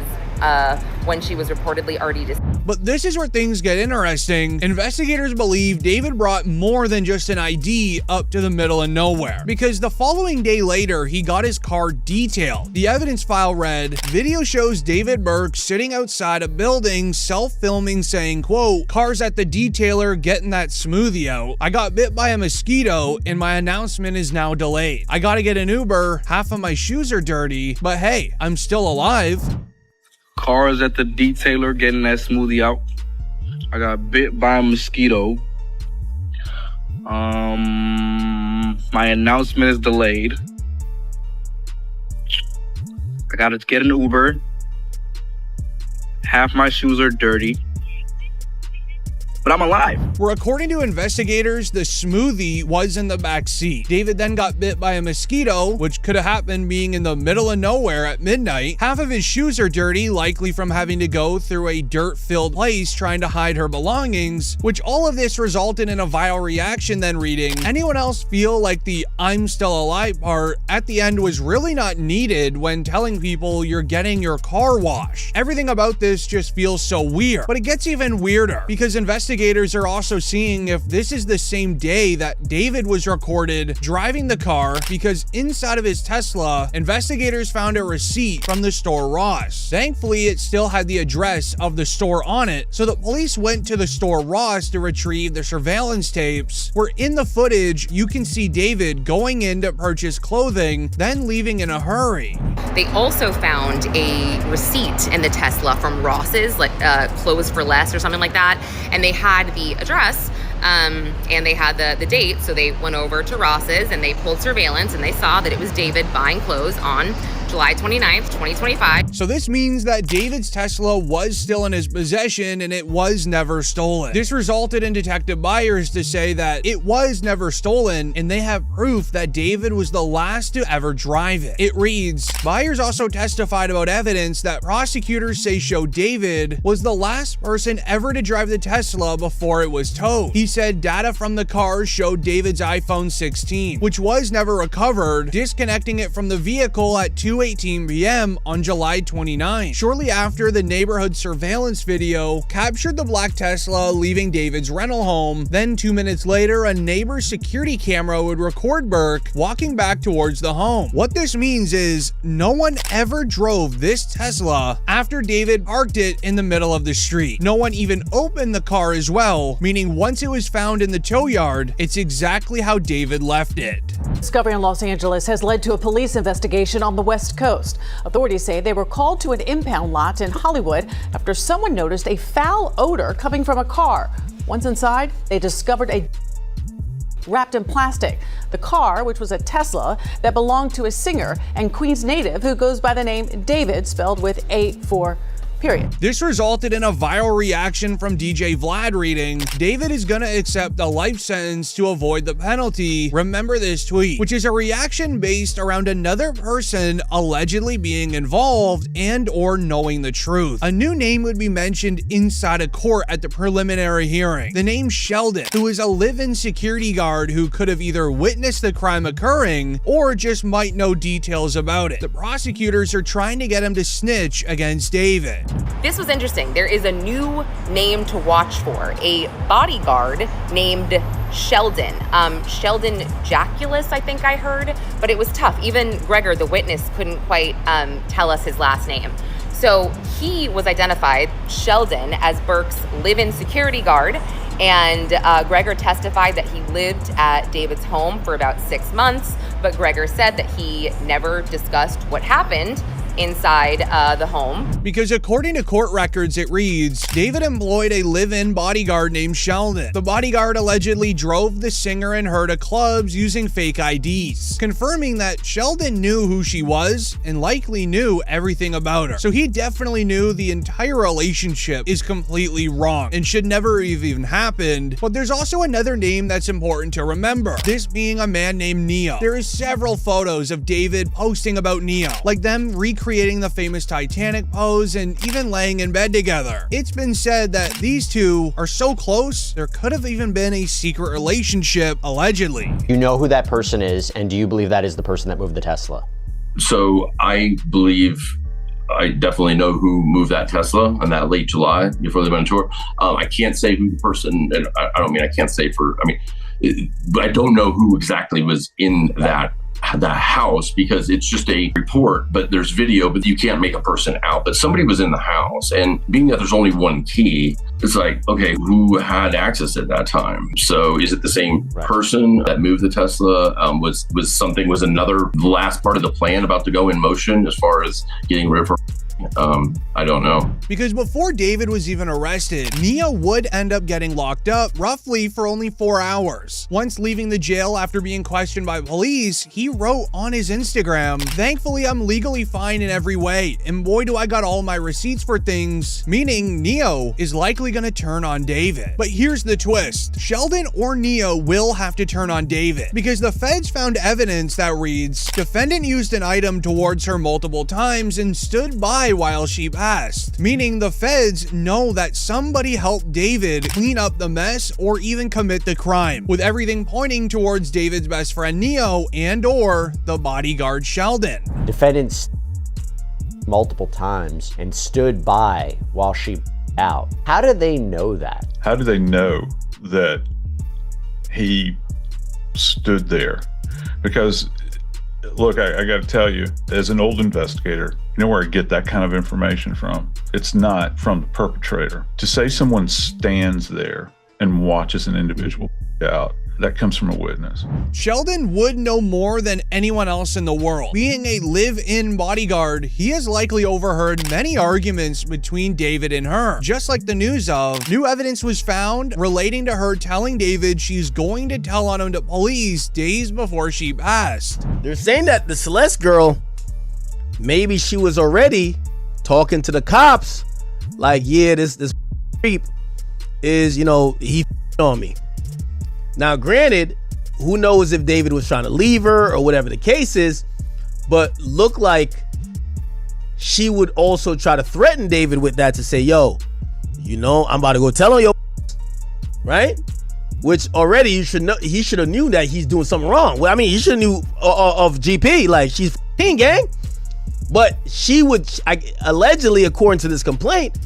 when she was reportedly already deceased. But this is where things get interesting. Investigators believe David brought more than just an ID up to the middle of nowhere, because the following day later, he got his car detailed. The evidence file read, "Video shows David Burke sitting outside a building, self-filming, saying, quote, 'Cars at the detailer getting that smoothie out. I got bit by a mosquito and my announcement is now delayed. I gotta get an Uber, half of my shoes are dirty, but hey, I'm still alive.'" Cars at the detailer getting that smoothie out. I got bit by a mosquito. My announcement is delayed. I gotta get an Uber. Half my shoes are dirty. but I'm alive. Where according to investigators, the smoothie was in the back seat. David then got bit by a mosquito, which could have happened being in the middle of nowhere at midnight. Half of his shoes are dirty, likely from having to go through a dirt-filled place trying to hide her belongings, which all of this resulted in a viral reaction then reading, anyone else feel like the "I'm still alive" part at the end was really not needed when telling people you're getting your car washed? Everything about this just feels so weird. But it gets even weirder because investigators are also seeing if this is the same day that David was recorded driving the car, because inside of his Tesla, investigators found a receipt from the store Ross. Thankfully, it still had the address of the store on it, so the police went to the store Ross to retrieve the surveillance tapes, where in the footage, you can see David going in to purchase clothing, then leaving in a hurry. They also found a receipt in the Tesla from Ross's, like clothes for less or something like that. And they had the address and they had the date. So they went over to Ross's and they pulled surveillance and they saw that it was David buying clothes on July 29th, 2025. So this means that David's Tesla was still in his possession and it was never stolen. This resulted in Detective Byers to say that it was never stolen and they have proof that David was the last to ever drive it. It reads, Byers also testified about evidence that prosecutors say showed David was the last person ever to drive the Tesla before it was towed. He said data from the car showed David's iPhone 16, which was never recovered, disconnecting it from the vehicle at 2:18 p.m. on July 29. Shortly after, the neighborhood surveillance video captured the black Tesla leaving David's rental home. Then 2 minutes later, a neighbor's security camera would record Burke walking back towards the home. What this means is no one ever drove this Tesla after David parked it in the middle of the street. No one even opened the car as well, meaning once it was found in the tow yard, it's exactly how David left it. Discovery in Los Angeles has led to a police investigation on the West Coast. Authorities say they were called to an impound lot in Hollywood after someone noticed a foul odor coming from a car. Once inside, they discovered a wrapped in plastic. The car, which was a Tesla that belonged to a singer and Queens native who goes by the name David, spelled with A4. Period. This resulted in a viral reaction from DJ Vlad reading, David is gonna accept a life sentence to avoid the penalty. Remember this tweet, which is a reaction based around another person allegedly being involved and or knowing the truth. A new name would be mentioned inside a court at the preliminary hearing. The name Sheldon, who is a live-in security guard who could have either witnessed the crime occurring or just might know details about it. The prosecutors are trying to get him to snitch against David. This was interesting. There is a new name to watch for, a bodyguard named Sheldon. Sheldon Jaculus, I think I heard, but it was tough. Even Gregor, the witness, couldn't quite tell us his last name. So he was identified, Sheldon, as Burke's live-in security guard, and Gregor testified that he lived at David's home for about 6 months, but Gregor said that he never discussed what happened inside the home. Because according to court records, it reads, David employed a live-in bodyguard named Sheldon. The bodyguard allegedly drove the singer and her to clubs using fake IDs, confirming that Sheldon knew who she was and likely knew everything about her. So he definitely knew the entire relationship is completely wrong and should never have even happened. But there's also another name that's important to remember, this being a man named Neo. There is several photos of David posting about Neo, like them recreating the famous Titanic pose and even laying in bed together. It's been said that these two are so close, there could have even been a secret relationship, allegedly. You know who that person is, and do you believe that is the person that moved the Tesla? So I believe I definitely know who moved that Tesla on that late July before they went on tour. I can't say who the person, and I don't mean I can't say for, but I don't know who exactly was in that house because it's just a report, but there's video, but you can't make a person out. But somebody was in the house, and being that there's only one key, it's like, okay, who had access at that time? So is it the same person that moved the Tesla? Was another last part of the plan about to go in motion as far as getting rid of her? I don't know. Because before David was even arrested, Neo would end up getting locked up roughly for only 4 hours. Once leaving the jail after being questioned by police, he wrote on his Instagram, "Thankfully, I'm legally fine in every way, and boy do I got all my receipts for things," meaning Neo is likely gonna turn on David. But here's the twist. Sheldon or Neo will have to turn on David, because the feds found evidence that reads, "Defendant used an item towards her multiple times and stood by while she passed," meaning the feds know that somebody helped David clean up the mess or even commit the crime, with everything pointing towards David's best friend Neo and or the bodyguard Sheldon. Defendants multiple times and stood by while she out. How do they know that? How do they know that he stood there? Because look, I got to tell you, as an old investigator, you know where I get that kind of information from? It's not from the perpetrator. To say someone stands there and watches an individual out, that comes from a witness. Sheldon would know more than anyone else in the world. Being a live-in bodyguard, he has likely overheard many arguments between David and her. Just like the news of, new evidence was found relating to her telling David she's going to tell on him to police days before she passed. They're saying that the Celeste girl, maybe she was already talking to the cops, like, yeah, this creep is, you know, he on me. Now, granted, who knows if David was trying to leave her or whatever the case is, but look like she would also try to threaten David with that, to say, yo, you know, I'm about to go tell on your, right? Which already you should know, he should have knew that he's doing something wrong. Well, I mean, he should have knew of GP, like, she's f***ing gang. But she would, allegedly, according to this complaint,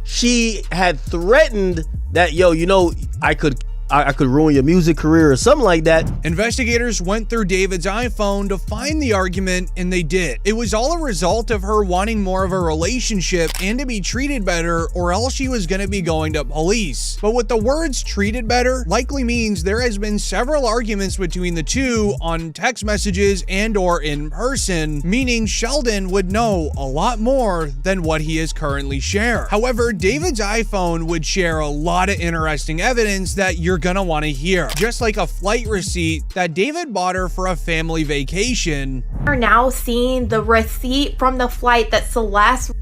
she had threatened that, yo, you know, I could ruin your music career or something like that. Investigators went through David's iPhone to find the argument, and they did. It was all a result of her wanting more of a relationship and to be treated better, or else she was going to be going to police. But with the words treated better likely means there has been several arguments between the two on text messages and or in person, meaning Sheldon would know a lot more than what he is currently sharing. However, David's iPhone would share a lot of interesting evidence that you're gonna want to hear, just like a flight receipt that David bought her for a family vacation. We're now seeing the receipt from the flight that Celeste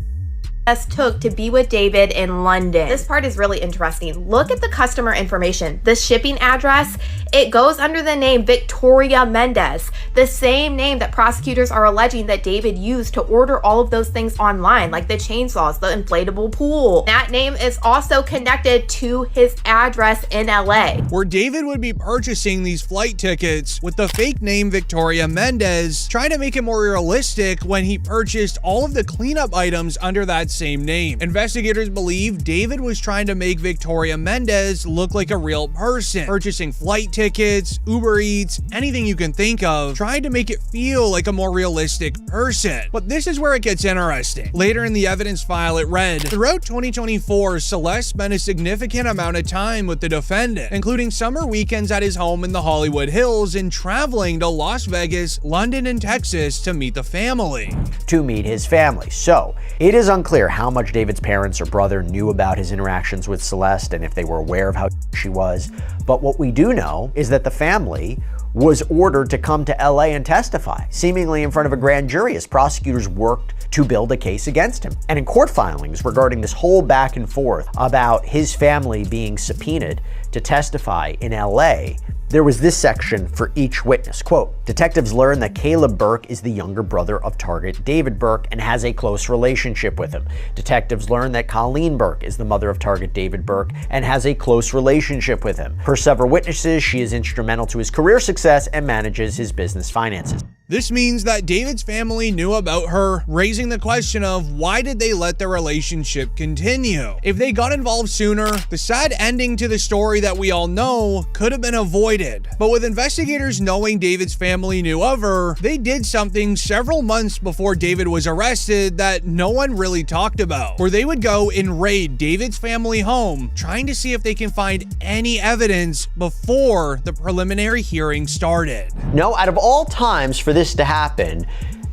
took to be with David in London. This part is really interesting. Look at the customer information. The shipping address, it goes under the name Victoria Mendez, the same name that prosecutors are alleging that David used to order all of those things online, like the chainsaws, the inflatable pool. That name is also connected to his address in LA, where David would be purchasing these flight tickets with the fake name Victoria Mendez, trying to make it more realistic when he purchased all of the cleanup items under that same name. Investigators believe David was trying to make Victoria Mendez look like a real person, purchasing flight tickets, Uber Eats, anything you can think of, trying to make it feel like a more realistic person. But this is where it gets interesting. Later in the evidence file, it read, throughout 2024, Celeste spent a significant amount of time with the defendant, including summer weekends at his home in the Hollywood Hills and traveling to Las Vegas, London, and Texas to meet the family. To meet his family. So, it is unclear how much David's parents or brother knew about his interactions with Celeste and if they were aware of how she was. But what we do know is that the family was ordered to come to LA and testify, seemingly in front of a grand jury, as prosecutors worked to build a case against him. And in court filings regarding this whole back and forth about his family being subpoenaed to testify in LA, there was this section for each witness. Quote, detectives learned that Caleb Burke is the younger brother of target David Burke and has a close relationship with him. Detectives learned that Colleen Burke is the mother of target David Burke and has a close relationship with him. Per several witnesses, she is instrumental to his career success and manages his business finances. This means that David's family knew about her, raising the question of why did they let their relationship continue? If they got involved sooner, the sad ending to the story that we all know could have been avoided. But with investigators knowing David's family knew of her, they did something several months before David was arrested that no one really talked about, where they would go and raid David's family home, trying to see if they can find any evidence before the preliminary hearing started. No, out of all times for this to happen,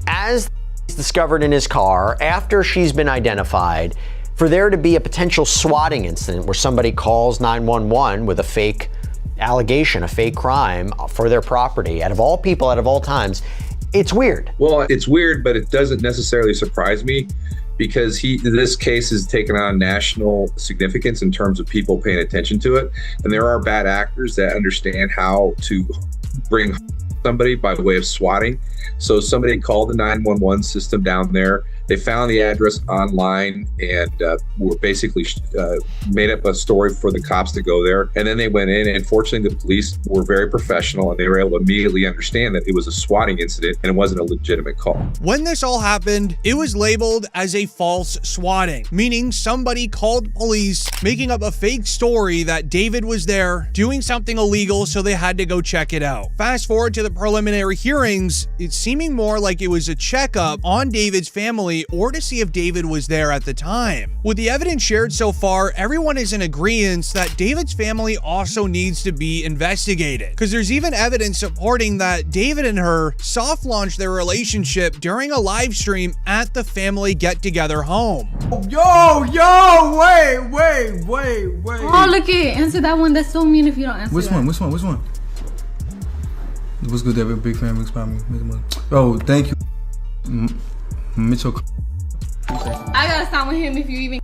as discovered in his car after she's been identified, for there to be a potential swatting incident where somebody calls 911 with a fake allegation, a fake crime for their property, out of all people, out of all times, it's weird. Well, it's weird, but it doesn't necessarily surprise me, because this case has taken on national significance in terms of people paying attention to it. And there are bad actors that understand how to bring somebody by way of swatting. So somebody called the 911 system down there. They found the address online and were basically made up a story for the cops to go there. And then they went in, and fortunately the police were very professional, and they were able to immediately understand that it was a swatting incident and it wasn't a legitimate call. When this all happened, it was labeled as a false swatting, meaning somebody called police making up a fake story that David was there doing something illegal, so they had to go check it out. Fast forward to the preliminary hearings, it's seeming more like it was a checkup on David's family or to see if David was there at the time. With the evidence shared so far, everyone is in agreement that David's family also needs to be investigated, because there's even evidence supporting that David and her soft launched their relationship during a live stream at the family get-together home. Yo, wait. Oh, look it. Answer that one. That's so mean if you don't answer Which that. one? What's good to have a big fan mix by me? Oh, thank you, Mitchell. I gotta stop with him if you even.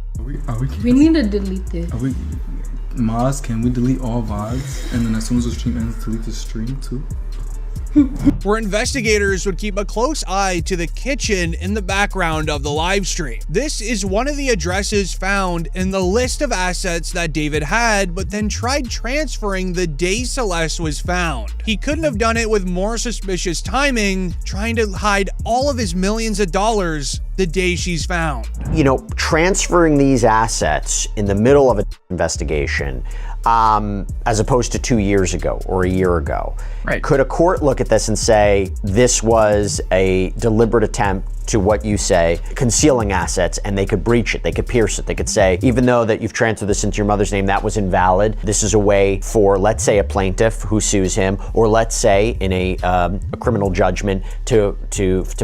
We need to delete this. Maz, can we delete all VODs? And then as soon as the stream ends, delete the stream too? Where investigators would keep a close eye to the kitchen in the background of the live stream. This is one of the addresses found in the list of assets that David had, but then tried transferring the day Celeste was found. He couldn't have done it with more suspicious timing, trying to hide all of his millions of dollars the day she's found. You know, transferring these assets in the middle of an investigation, as opposed to 2 years ago or a year ago. Right. Could a court look at this and say, this was a deliberate attempt to, what you say, concealing assets, and they could breach it, they could pierce it, they could say, even though that you've transferred this into your mother's name, that was invalid. This is a way for, let's say, a plaintiff who sues him, or let's say in a criminal judgment to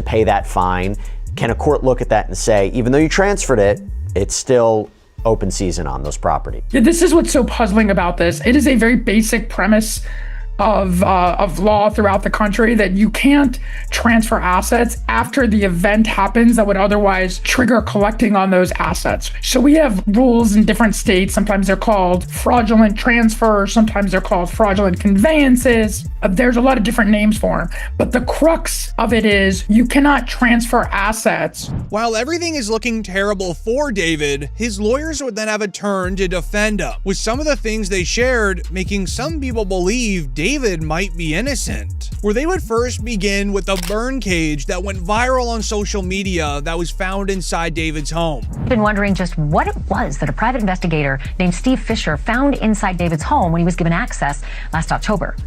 pay that fine. Can a court look at that and say, even though you transferred it, it's still open season on those properties? Yeah, this is what's so puzzling about this. It is a very basic premise of law throughout the country that you can't transfer assets after the event happens that would otherwise trigger collecting on those assets. So we have rules in different states. Sometimes they're called fraudulent transfers, sometimes they're called fraudulent conveyances. There's a lot of different names for them, but the crux of it is you cannot transfer assets. While everything is looking terrible for David, his lawyers would then have a turn to defend him, with some of the things they shared making some people believe David might be innocent. Where they would first begin with a burn cage that went viral on social media that was found inside David's home. I've been wondering just what it was that a private investigator named Steve Fisher found inside David's home when he was given access last October.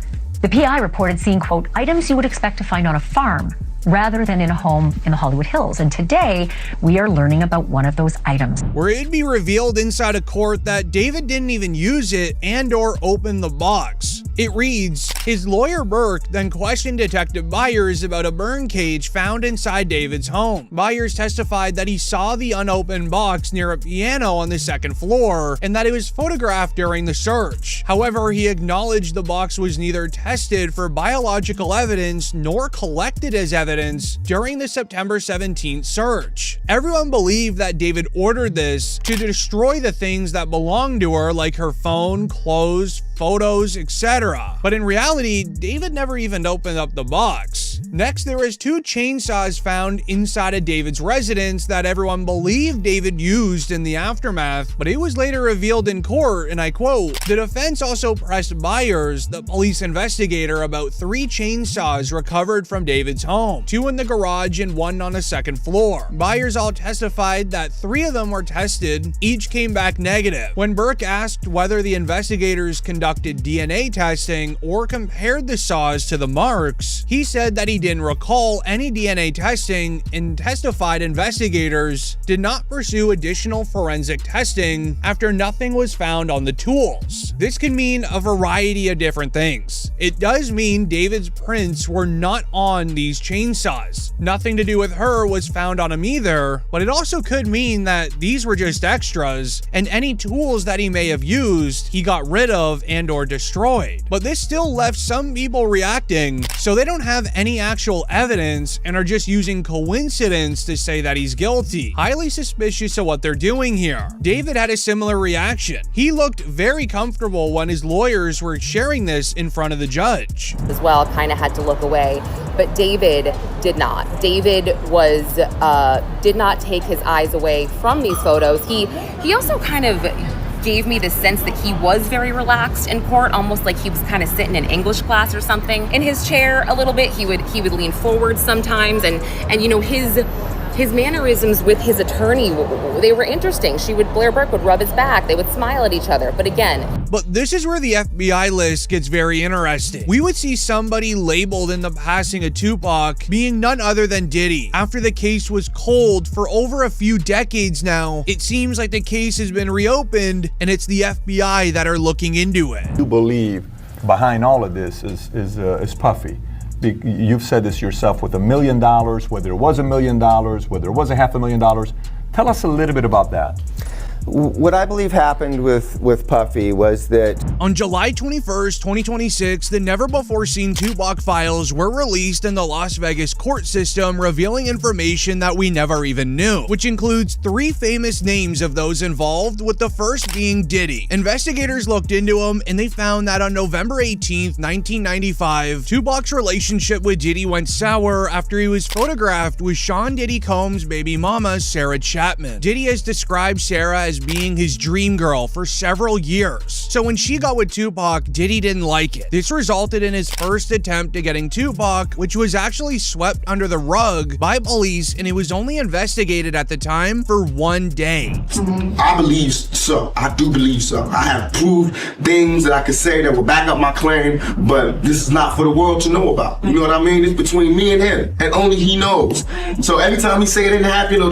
The PI reported seeing, quote, items you would expect to find on a farm rather than in a home in the Hollywood Hills. And today, we are learning about one of those items. Where it'd be revealed inside a court that David didn't even use it and or open the box. It reads, his lawyer Burke then questioned Detective Byers about a burn cage found inside David's home. Byers testified that he saw the unopened box near a piano on the second floor and that it was photographed during the search. However, he acknowledged the box was neither tested for biological evidence nor collected as evidence during the September 17th search. Everyone believed that David ordered this to destroy the things that belonged to her, like her phone, clothes, photos, etc. But in reality, David never even opened up the box. Next, there was 2 chainsaws found inside of David's residence that everyone believed David used in the aftermath, but it was later revealed in court, and I quote, the defense also pressed Byers, the police investigator, about 3 chainsaws recovered from David's home, 2 in the garage and 1 on the second floor. Byers all testified that 3 of them were tested, each came back negative. When Burke asked whether the investigators conducted DNA tests testing or compared the saws to the marks, he said that he didn't recall any DNA testing and testified investigators did not pursue additional forensic testing after nothing was found on the tools. This can mean a variety of different things. It does mean David's prints were not on these chainsaws. Nothing to do with her was found on him either, but it also could mean that these were just extras, and any tools that he may have used, he got rid of and or destroyed. But this still left some people reacting, so they don't have any actual evidence and are just using coincidence to say that he's guilty. Highly suspicious of what they're doing here. David had a similar reaction. He looked very comfortable when his lawyers were sharing this in front of the judge. As well, kind of had to look away, but David did not. David was did not take his eyes away from these photos. He also kind of gave me the sense that he was very relaxed in court, almost like he was kind of sitting in English class or something in his chair a little bit. He would lean forward sometimes, and you know, his mannerisms with his attorney, they were interesting. Blair Burke would rub his back, they would smile at each other, but again. But this is where the FBI list gets very interesting. We would see somebody labeled in the passing of Tupac being none other than Diddy. After the case was cold for over a few decades now, it seems like the case has been reopened and it's the FBI that are looking into it. You believe behind all of this is Puffy. You've said this yourself, with $1 million, whether it was $1 million, whether it was $500,000. Tell us a little bit about that. What I believe happened with Puffy was that on July 21st, 2026, the never-before-seen Tupac files were released in the Las Vegas court system, revealing information that we never even knew, which includes 3 famous names of those involved, with the first being Diddy. Investigators looked into him, and they found that on November 18th, 1995, Tupac's relationship with Diddy went sour after he was photographed with Sean Diddy Combs' baby mama, Sarah Chapman. Diddy has described Sarah as being his dream girl for several years. So when she got with Tupac, Diddy didn't like it. This resulted in his first attempt at getting Tupac, which was actually swept under the rug by police, and it was only investigated at the time for 1 day. I believe so. I do believe so. I have proved things that I could say that will back up my claim, but this is not for the world to know about. You know what I mean? It's between me and him, and only he knows. So every time he say it didn't happen, or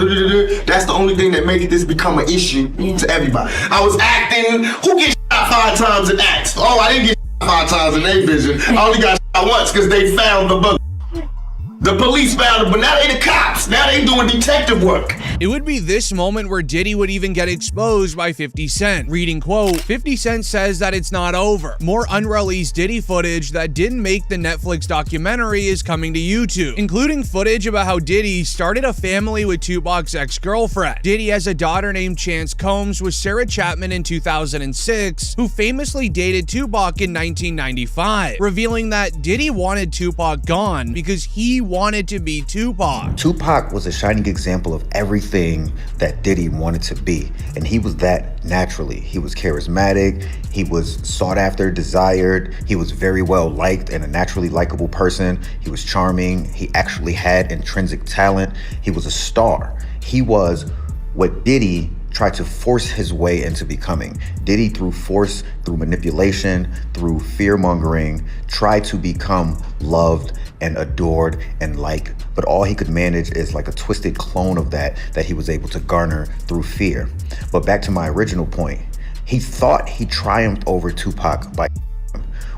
that's the only thing that makes this become an issue to everybody. I was acting. Who gets shot 5 times in acts? Oh, I didn't get shot 5 times in their vision. I only got shot once because they found the bug. The police found it, but now they the cops. Now they doing detective work. It would be this moment where Diddy would even get exposed by 50 Cent. Reading quote, 50 Cent says that it's not over. More unreleased Diddy footage that didn't make the Netflix documentary is coming to YouTube, including footage about how Diddy started a family with Tupac's ex-girlfriend. Diddy has a daughter named Chance Combs with Sarah Chapman in 2006, who famously dated Tupac in 1995, revealing that Diddy wanted Tupac gone because he wanted to be Tupac. Tupac was a shining example of everything that Diddy wanted to be, and he was that naturally. He was charismatic, he was sought after, desired, he was very well liked and a naturally likable person. He was charming, he actually had intrinsic talent, he was a star. He was what Diddy tried to force his way into becoming. Diddy, through force, through manipulation, through fear-mongering, tried to become loved and adored and liked, but all he could manage is like a twisted clone of that he was able to garner through fear. But back to my original point, he thought he triumphed over Tupac by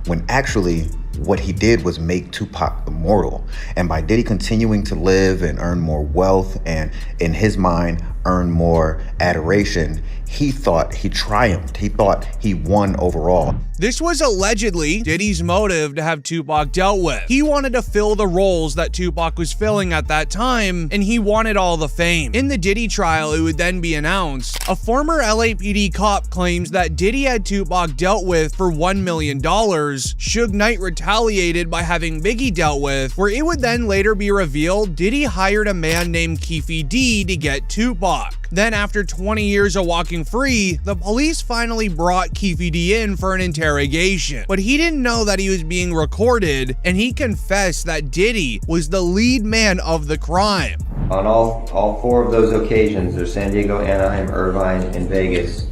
when actually what he did was make Tupac immortal. And by Diddy continuing to live and earn more wealth and, in his mind, earn more adoration, he thought he triumphed. He thought he won overall. This was allegedly Diddy's motive to have Tupac dealt with. He wanted to fill the roles that Tupac was filling at that time, and he wanted all the fame. In the Diddy trial, it would then be announced. A former LAPD cop claims that Diddy had Tupac dealt with for $1 million. Suge Knight retaliated by having Biggie dealt with, where it would then later be revealed Diddy hired a man named Keefe D to get Tupac. Then after 20 years of walking free, the police finally brought Keefe D in for an interrogation. But he didn't know that he was being recorded, and he confessed that Diddy was the lead man of the crime. On all 4 of those occasions, there's San Diego, Anaheim, Irvine, and Vegas,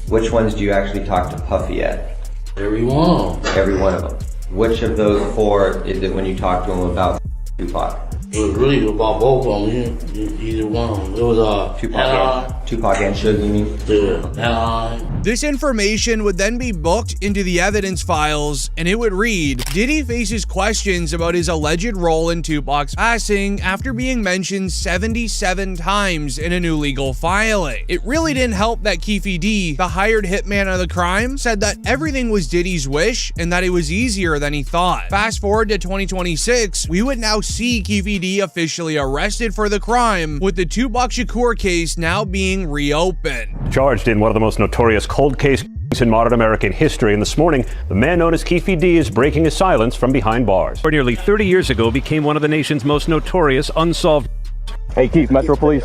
which ones do you actually talk to Puffy at? Every one of them. Which of those four is it when you talk to him about Tupac? It was really about both of them. Either one. It was Tupac and Suge, you mean? Yeah. This information would then be booked into the evidence files, and it would read, Diddy faces questions about his alleged role in Tupac's passing after being mentioned 77 times in a new legal filing. It really didn't help that Keefe D, the hired hitman of the crime, said that everything was Diddy's wish and that it was easier than he thought. Fast forward to 2026, we would now see Keefe D officially arrested for the crime, with the Tupac Shakur case now being reopened. Charged in one of the most notorious cold case in modern American history, and this morning, the man known as Keefe D is breaking his silence from behind bars. Nearly 30 years ago, became one of the nation's most notorious unsolved. Hey, Keith, Metro Police,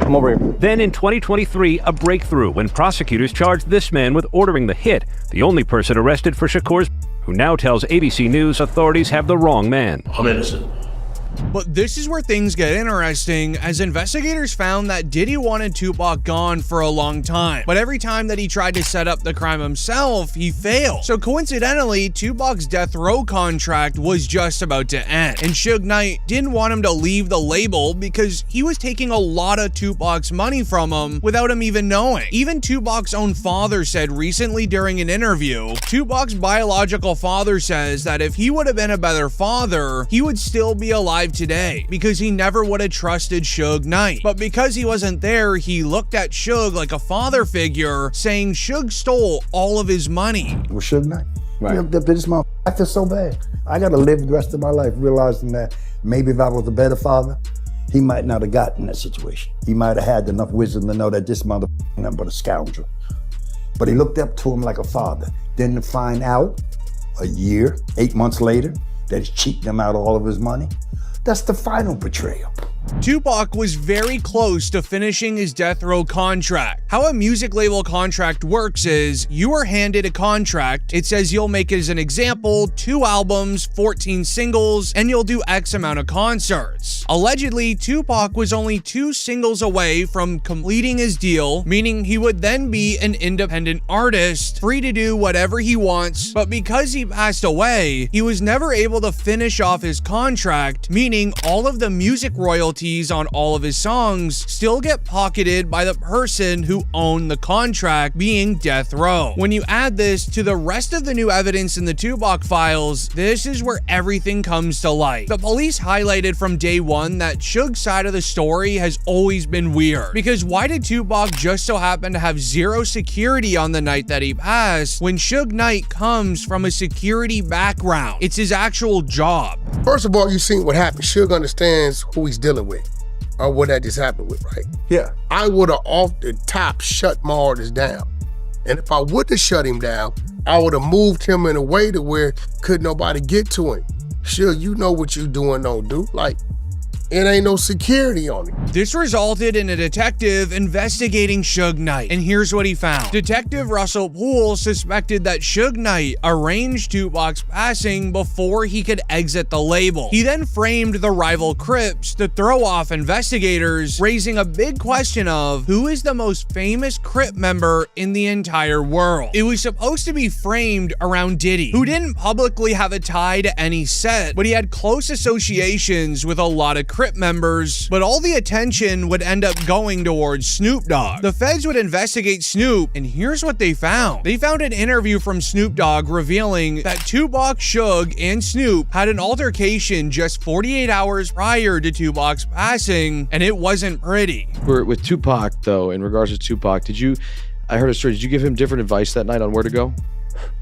come over here. Then in 2023, a breakthrough when prosecutors charged this man with ordering the hit, the only person arrested for Shakur's, who now tells ABC News authorities have the wrong man. I'm innocent. But this is where things get interesting, as investigators found that Diddy wanted Tupac gone for a long time, but every time that he tried to set up the crime himself, he failed. So coincidentally, Tupac's death row contract was just about to end, and Suge Knight didn't want him to leave the label because he was taking a lot of Tupac's money from him without him even knowing. Even Tupac's own father said recently during an interview, Tupac's biological father says that if he would have been a better father, he would still be alive today because he never would have trusted Suge Knight. But because he wasn't there, he looked at Suge like a father figure, saying Suge stole all of his money. With Suge Knight. Right. You know, this motherfucker, I feel so bad. I gotta live the rest of my life realizing that maybe if I was a better father, he might not have gotten that situation. He might have had enough wisdom to know that this motherfucker is nothing but a scoundrel. But he looked up to him like a father. Then to find out a year, 8 months later, that he's cheating him out of all of his money, that's the final betrayal. Tupac was very close to finishing his death row contract. How a music label contract works is you are handed a contract. It says you'll make, as an example, 2 albums, 14 singles, and you'll do X amount of concerts. Allegedly, Tupac was only 2 singles away from completing his deal, meaning he would then be an independent artist, free to do whatever he wants, but because he passed away, he was never able to finish off his contract, meaning all of the music royalties on all of his songs still get pocketed by the person who owned the contract, being death row. When you add this to the rest of the new evidence in the Tupac files, this is where everything comes to light. The police highlighted from day one that Suge's side of the story has always been weird, because why did Tupac just so happen to have 0 security on the night that he passed when Suge Knight comes from a security background? It's his actual job. First of all, you've seen what happened. Suge understands who he's dealing with, or what that just happened with, right? Yeah. I would have off the top shut my artist down. And if I would have shut him down, I would have moved him in a way to where could nobody get to him. Suge, you know what you doing, though, dude. Like, it ain't no security on it. This resulted in a detective investigating Suge Knight, and here's what he found. Detective Russell Poole suspected that Suge Knight arranged Tupac's passing before he could exit the label. He then framed the rival Crips to throw off investigators, raising a big question of who is the most famous Crip member in the entire world. It was supposed to be framed around Diddy, who didn't publicly have a tie to any set, but he had close associations with a lot of Crip members, but all the attention would end up going towards Snoop Dogg. The feds would investigate Snoop, and here's what they found. They found an interview from Snoop Dogg revealing that Tupac, Suge, and Snoop had an altercation just 48 hours prior to Tupac's passing, and it wasn't pretty. With Tupac, though, in regards to Tupac, I heard a story, did you give him different advice that night on where to go?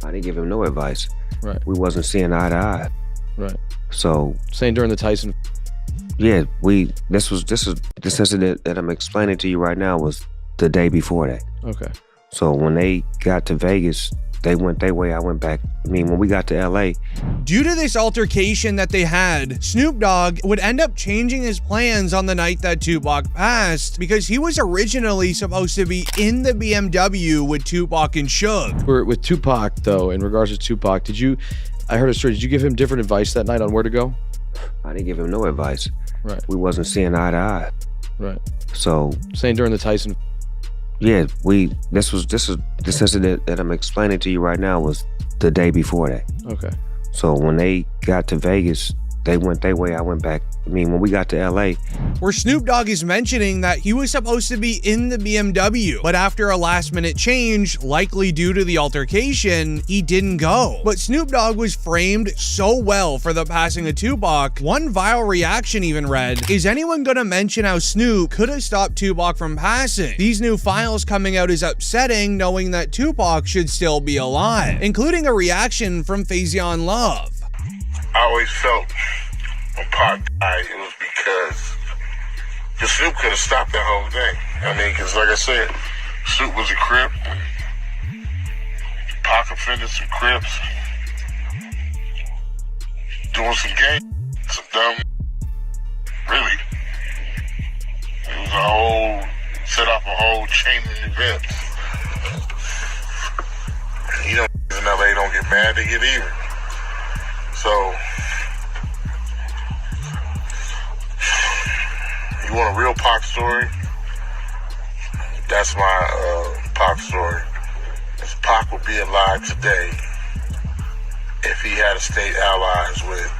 I didn't give him no advice. Right. We wasn't seeing eye to eye. Right. So saying during the Tyson. Yeah, this incident that I'm explaining to you right now was the day before that. Okay. So when they got to Vegas, they went their way, I went back. I mean, when we got to LA. Due to this altercation that they had, Snoop Dogg would end up changing his plans on the night that Tupac passed, because he was originally supposed to be in the BMW with Tupac and Suge. With Tupac, though, in regards to Tupac, I heard a story, did you give him different advice that night on where to go? I didn't give him no advice. Right. We wasn't seeing eye to eye. Right. So saying during the Tyson. Yeah, this incident that I'm explaining to you right now was the day before that. Okay. So when they got to Vegas, they went their way, I went back. I mean, when we got to LA, where Snoop Dogg is mentioning that he was supposed to be in the BMW, but after a last-minute change, likely due to the altercation, he didn't go. But Snoop Dogg was framed so well for the passing of Tupac, one viral reaction even read, "Is anyone gonna mention how Snoop could have stopped Tupac from passing? These new files coming out is upsetting, knowing that Tupac should still be alive," including a reaction from Faison Love. I always felt when Pac died, it was because Snoop could have stopped that whole thing. I mean, because like I said, Snoop was a Crip. Pac offended some Crips. Doing some game, some dumb. Really. It was set off a whole chain of events. You know, in LA don't get mad, they get even. So, you want a real Pac story? That's my Pac story. Pac would be alive today if he had stayed allies with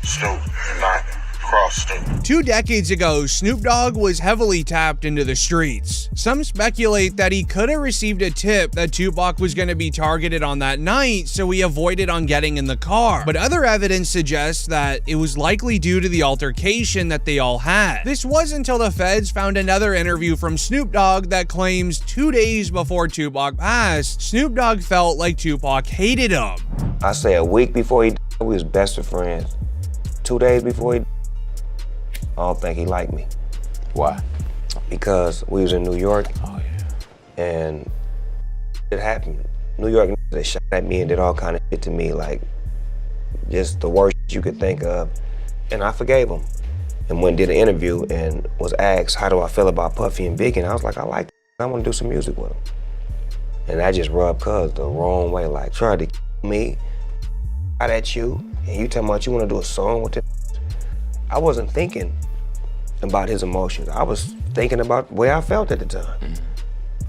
Snoop and not cross Snoop. 2 decades ago, Snoop Dogg was heavily tapped into the streets. Some speculate that he could have received a tip that Tupac was going to be targeted on that night, so he avoided on getting in the car. But other evidence suggests that it was likely due to the altercation that they all had. This was until the feds found another interview from Snoop Dogg that claims 2 days before Tupac passed, Snoop Dogg felt like Tupac hated him. I say a week before he died, we was best of friends. 2 days before he died, I don't think he liked me. Why? Because we was in New York. Oh, yeah. And it happened. New York, they shot at me and did all kind of shit to me, like just the worst you could think of. And I forgave them. And went and did an interview and was asked, how do I feel about Puffy and Biggie? And I was like, I like that. I want to do some music with them. And I just rubbed Cuz the wrong way, like tried to kill me, out at you, and you talking about you want to do a song with them. I wasn't thinking about his emotions. I was thinking about the way I felt at the time.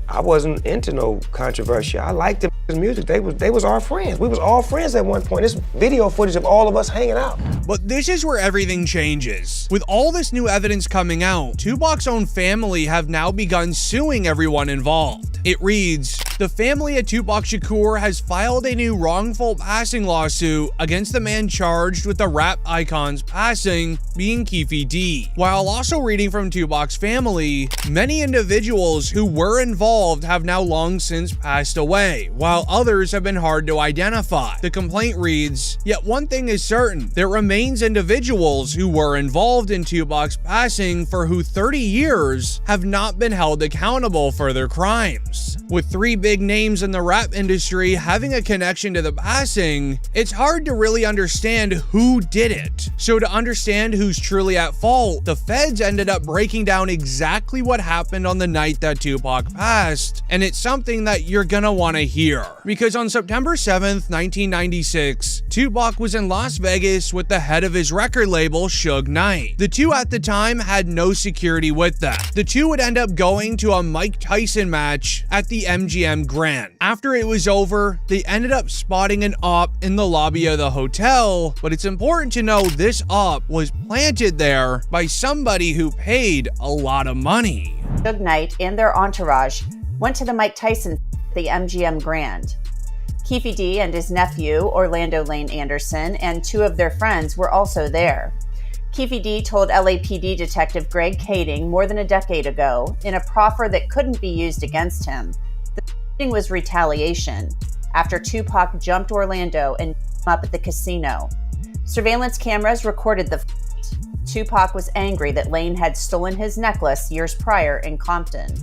I wasn't into no controversy. I liked his music. They was our friends. We was all friends at one point. There's video footage of all of us hanging out. But this is where everything changes. With all this new evidence coming out, Tupac's own family have now begun suing everyone involved. It reads, the family of Tupac Shakur has filed a new wrongful passing lawsuit against the man charged with the rap icon's passing, being Keffe D. While also reading from Tupac's family, many individuals who were involved have now long since passed away, while others have been hard to identify. The complaint reads, yet one thing is certain, there remains individuals who were involved in Tupac's passing for who 30 years have not been held accountable for their crimes. With 3 big names in the rap industry having a connection to the passing, it's hard to really understand who did it. So to understand who's truly at fault, the feds ended up breaking down exactly what happened on the night that Tupac passed, and it's something that you're gonna want to hear. Because on September 7th, 1996, Tupac was in Las Vegas with the head of his record label, Suge Knight. The two at the time had no security with them. The two would end up going to a Mike Tyson match at the MGM Grand. After it was over, they ended up spotting an op in the lobby of the hotel, but it's important to know this op was planted there by somebody who paid a lot of money. Suge Knight and their entourage went to the Mike Tyson at the MGM Grand. Keffe D and his nephew, Orlando Lane Anderson, and 2 of their friends were also there. Keffe D told LAPD Detective Greg Kading more than a decade ago, in a proffer that couldn't be used against him, the shooting was retaliation after Tupac jumped Orlando and up at the casino. Surveillance cameras recorded the fight. Tupac was angry that Lane had stolen his necklace years prior in Compton.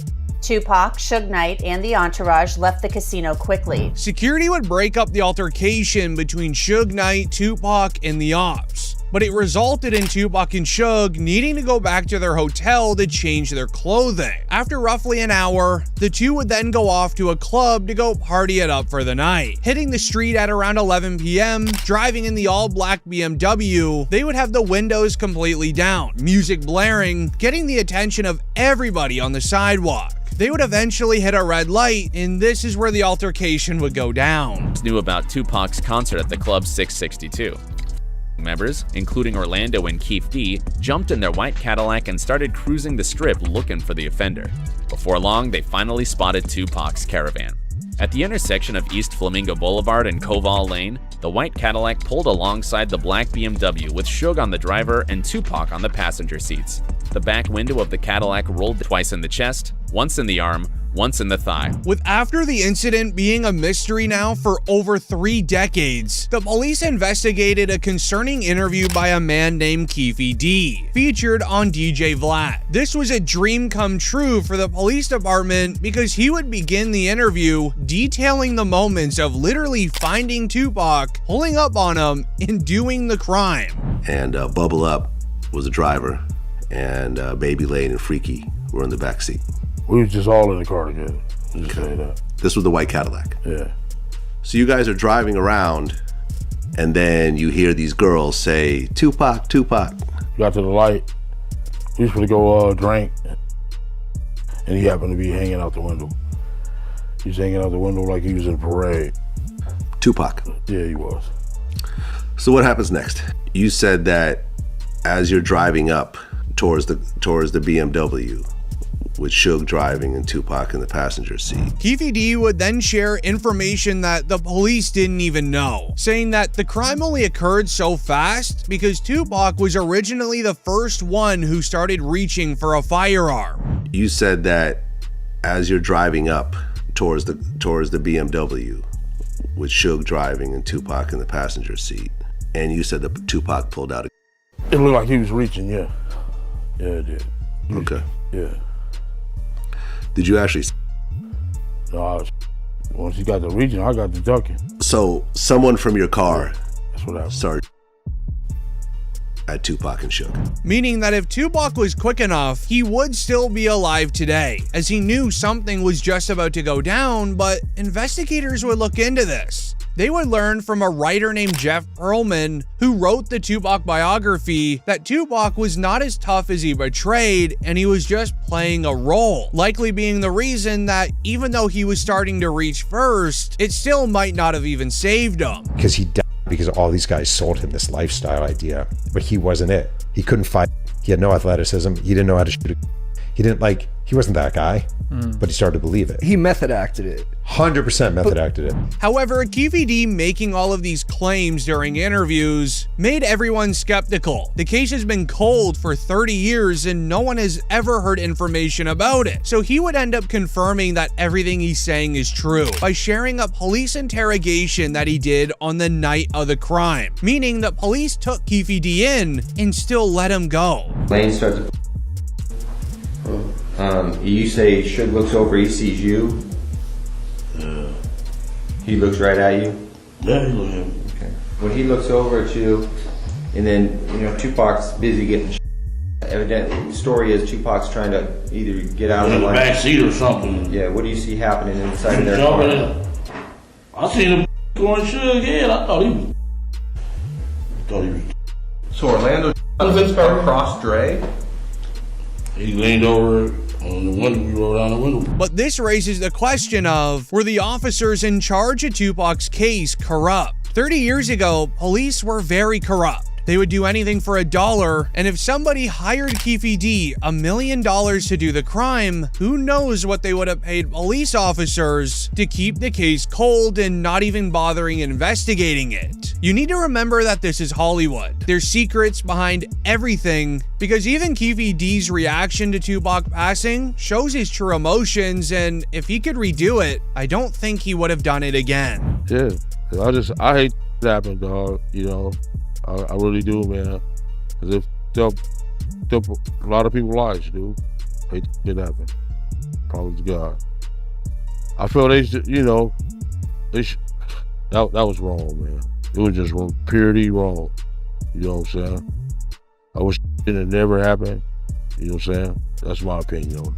Tupac, Suge Knight, and the entourage left the casino quickly. Security would break up the altercation between Suge Knight, Tupac, and the ops, but it resulted in Tupac and Suge needing to go back to their hotel to change their clothing. After roughly an hour, the two would then go off to a club to go party it up for the night. Hitting the street at around 11 p.m., driving in the all-black BMW, they would have the windows completely down, music blaring, getting the attention of everybody on the sidewalk. They would eventually hit a red light, and this is where the altercation would go down. Knew about Tupac's concert at the Club 662. Members, including Orlando and Keith D, jumped in their white Cadillac and started cruising the strip looking for the offender. Before long, they finally spotted Tupac's caravan. At the intersection of East Flamingo Boulevard and Koval Lane, the white Cadillac pulled alongside the black BMW with Suge on the driver and Tupac on the passenger seats. The back window of the Cadillac rolled twice in the chest, once in the arm, once in the thigh. With after the incident being a mystery now for over 3 decades, the police investigated a concerning interview by a man named Keith D, featured on DJ Vlad. This was a dream come true for the police department because he would begin the interview detailing the moments of literally finding Tupac, pulling up on him, and doing the crime. And Bubble Up was a driver, and Baby Lane and Freaky were in the back seat. We was just all in the car together. Just say that. This was the white Cadillac. Yeah. So you guys are driving around, and then you hear these girls say, "Tupac, Tupac." Got to the light. We was gonna go drink, and he happened to be hanging out the window. He's hanging out the window like he was in a parade. Tupac. Yeah, he was. So what happens next? You said that as you're driving up towards the BMW, with Suge driving and Tupac in the passenger seat. Keith D would then share information that the police didn't even know, saying that the crime only occurred so fast because Tupac was originally the first one who started reaching for a firearm. You said that as you're driving up towards the BMW, with Suge driving and Tupac in the passenger seat, and you said that Tupac pulled out a... It looked like he was reaching, yeah. Yeah, it did. Okay. Yeah. Did you actually? No, once he got the reaching, I got the ducking. So someone from your car That's what happened. started at Tupac and Suge. Meaning that if Tupac was quick enough, he would still be alive today, as he knew something was just about to go down, but investigators would look into this. They would learn from a writer named Jeff Pearlman, who wrote the Tupac biography, that Tupac was not as tough as he portrayed, and he was just playing a role, likely being the reason that even though he was starting to reach first, it still might not have even saved him. Because he died because all these guys sold him this lifestyle idea, but he wasn't it. He couldn't fight. He had no athleticism. He didn't know how to shoot. He wasn't that guy, but he started to believe it. He method acted it. 100% method acted it. However, Keith D making all of these claims during interviews made everyone skeptical. The case has been cold for 30 years and no one has ever heard information about it. So he would end up confirming that everything he's saying is true by sharing a police interrogation that he did on the night of the crime, meaning that police took Keith D in and still let him go. Lane starts. You say Suge looks over, he sees you. Yeah. He looks right at you. Yeah, he looked at me. Okay. When he looks over at you, and then Tupac's busy getting. Evidently, the story is Tupac's trying to either get out of the back seat or something. Yeah. What do you see happening inside of their Jumping car? in. I seen him going Suge head. I thought he was. So Orlando across Dre. He leaned over on the window. We rolled down the window. But this raises the question of, were the officers in charge of Tupac's case corrupt? 30 years ago, police were very corrupt. They would do anything for $1, and if somebody hired Keith D $1 million to do the crime, who knows what they would have paid police officers to keep the case cold and not even bothering investigating it. You need to remember that this is Hollywood. There's secrets behind everything, because even Keith D's reaction to Tupac passing shows his true emotions, and if he could redo it, I don't think he would have done it again. Yeah, I hate that happened, dog. I really do, man. Cause it took a lot of people's lives, dude. I hate that happened. Probably to God. I feel that was wrong, man. It was just purely wrong. You know what I'm saying? I wish it had never happened. You know what I'm saying? That's my opinion on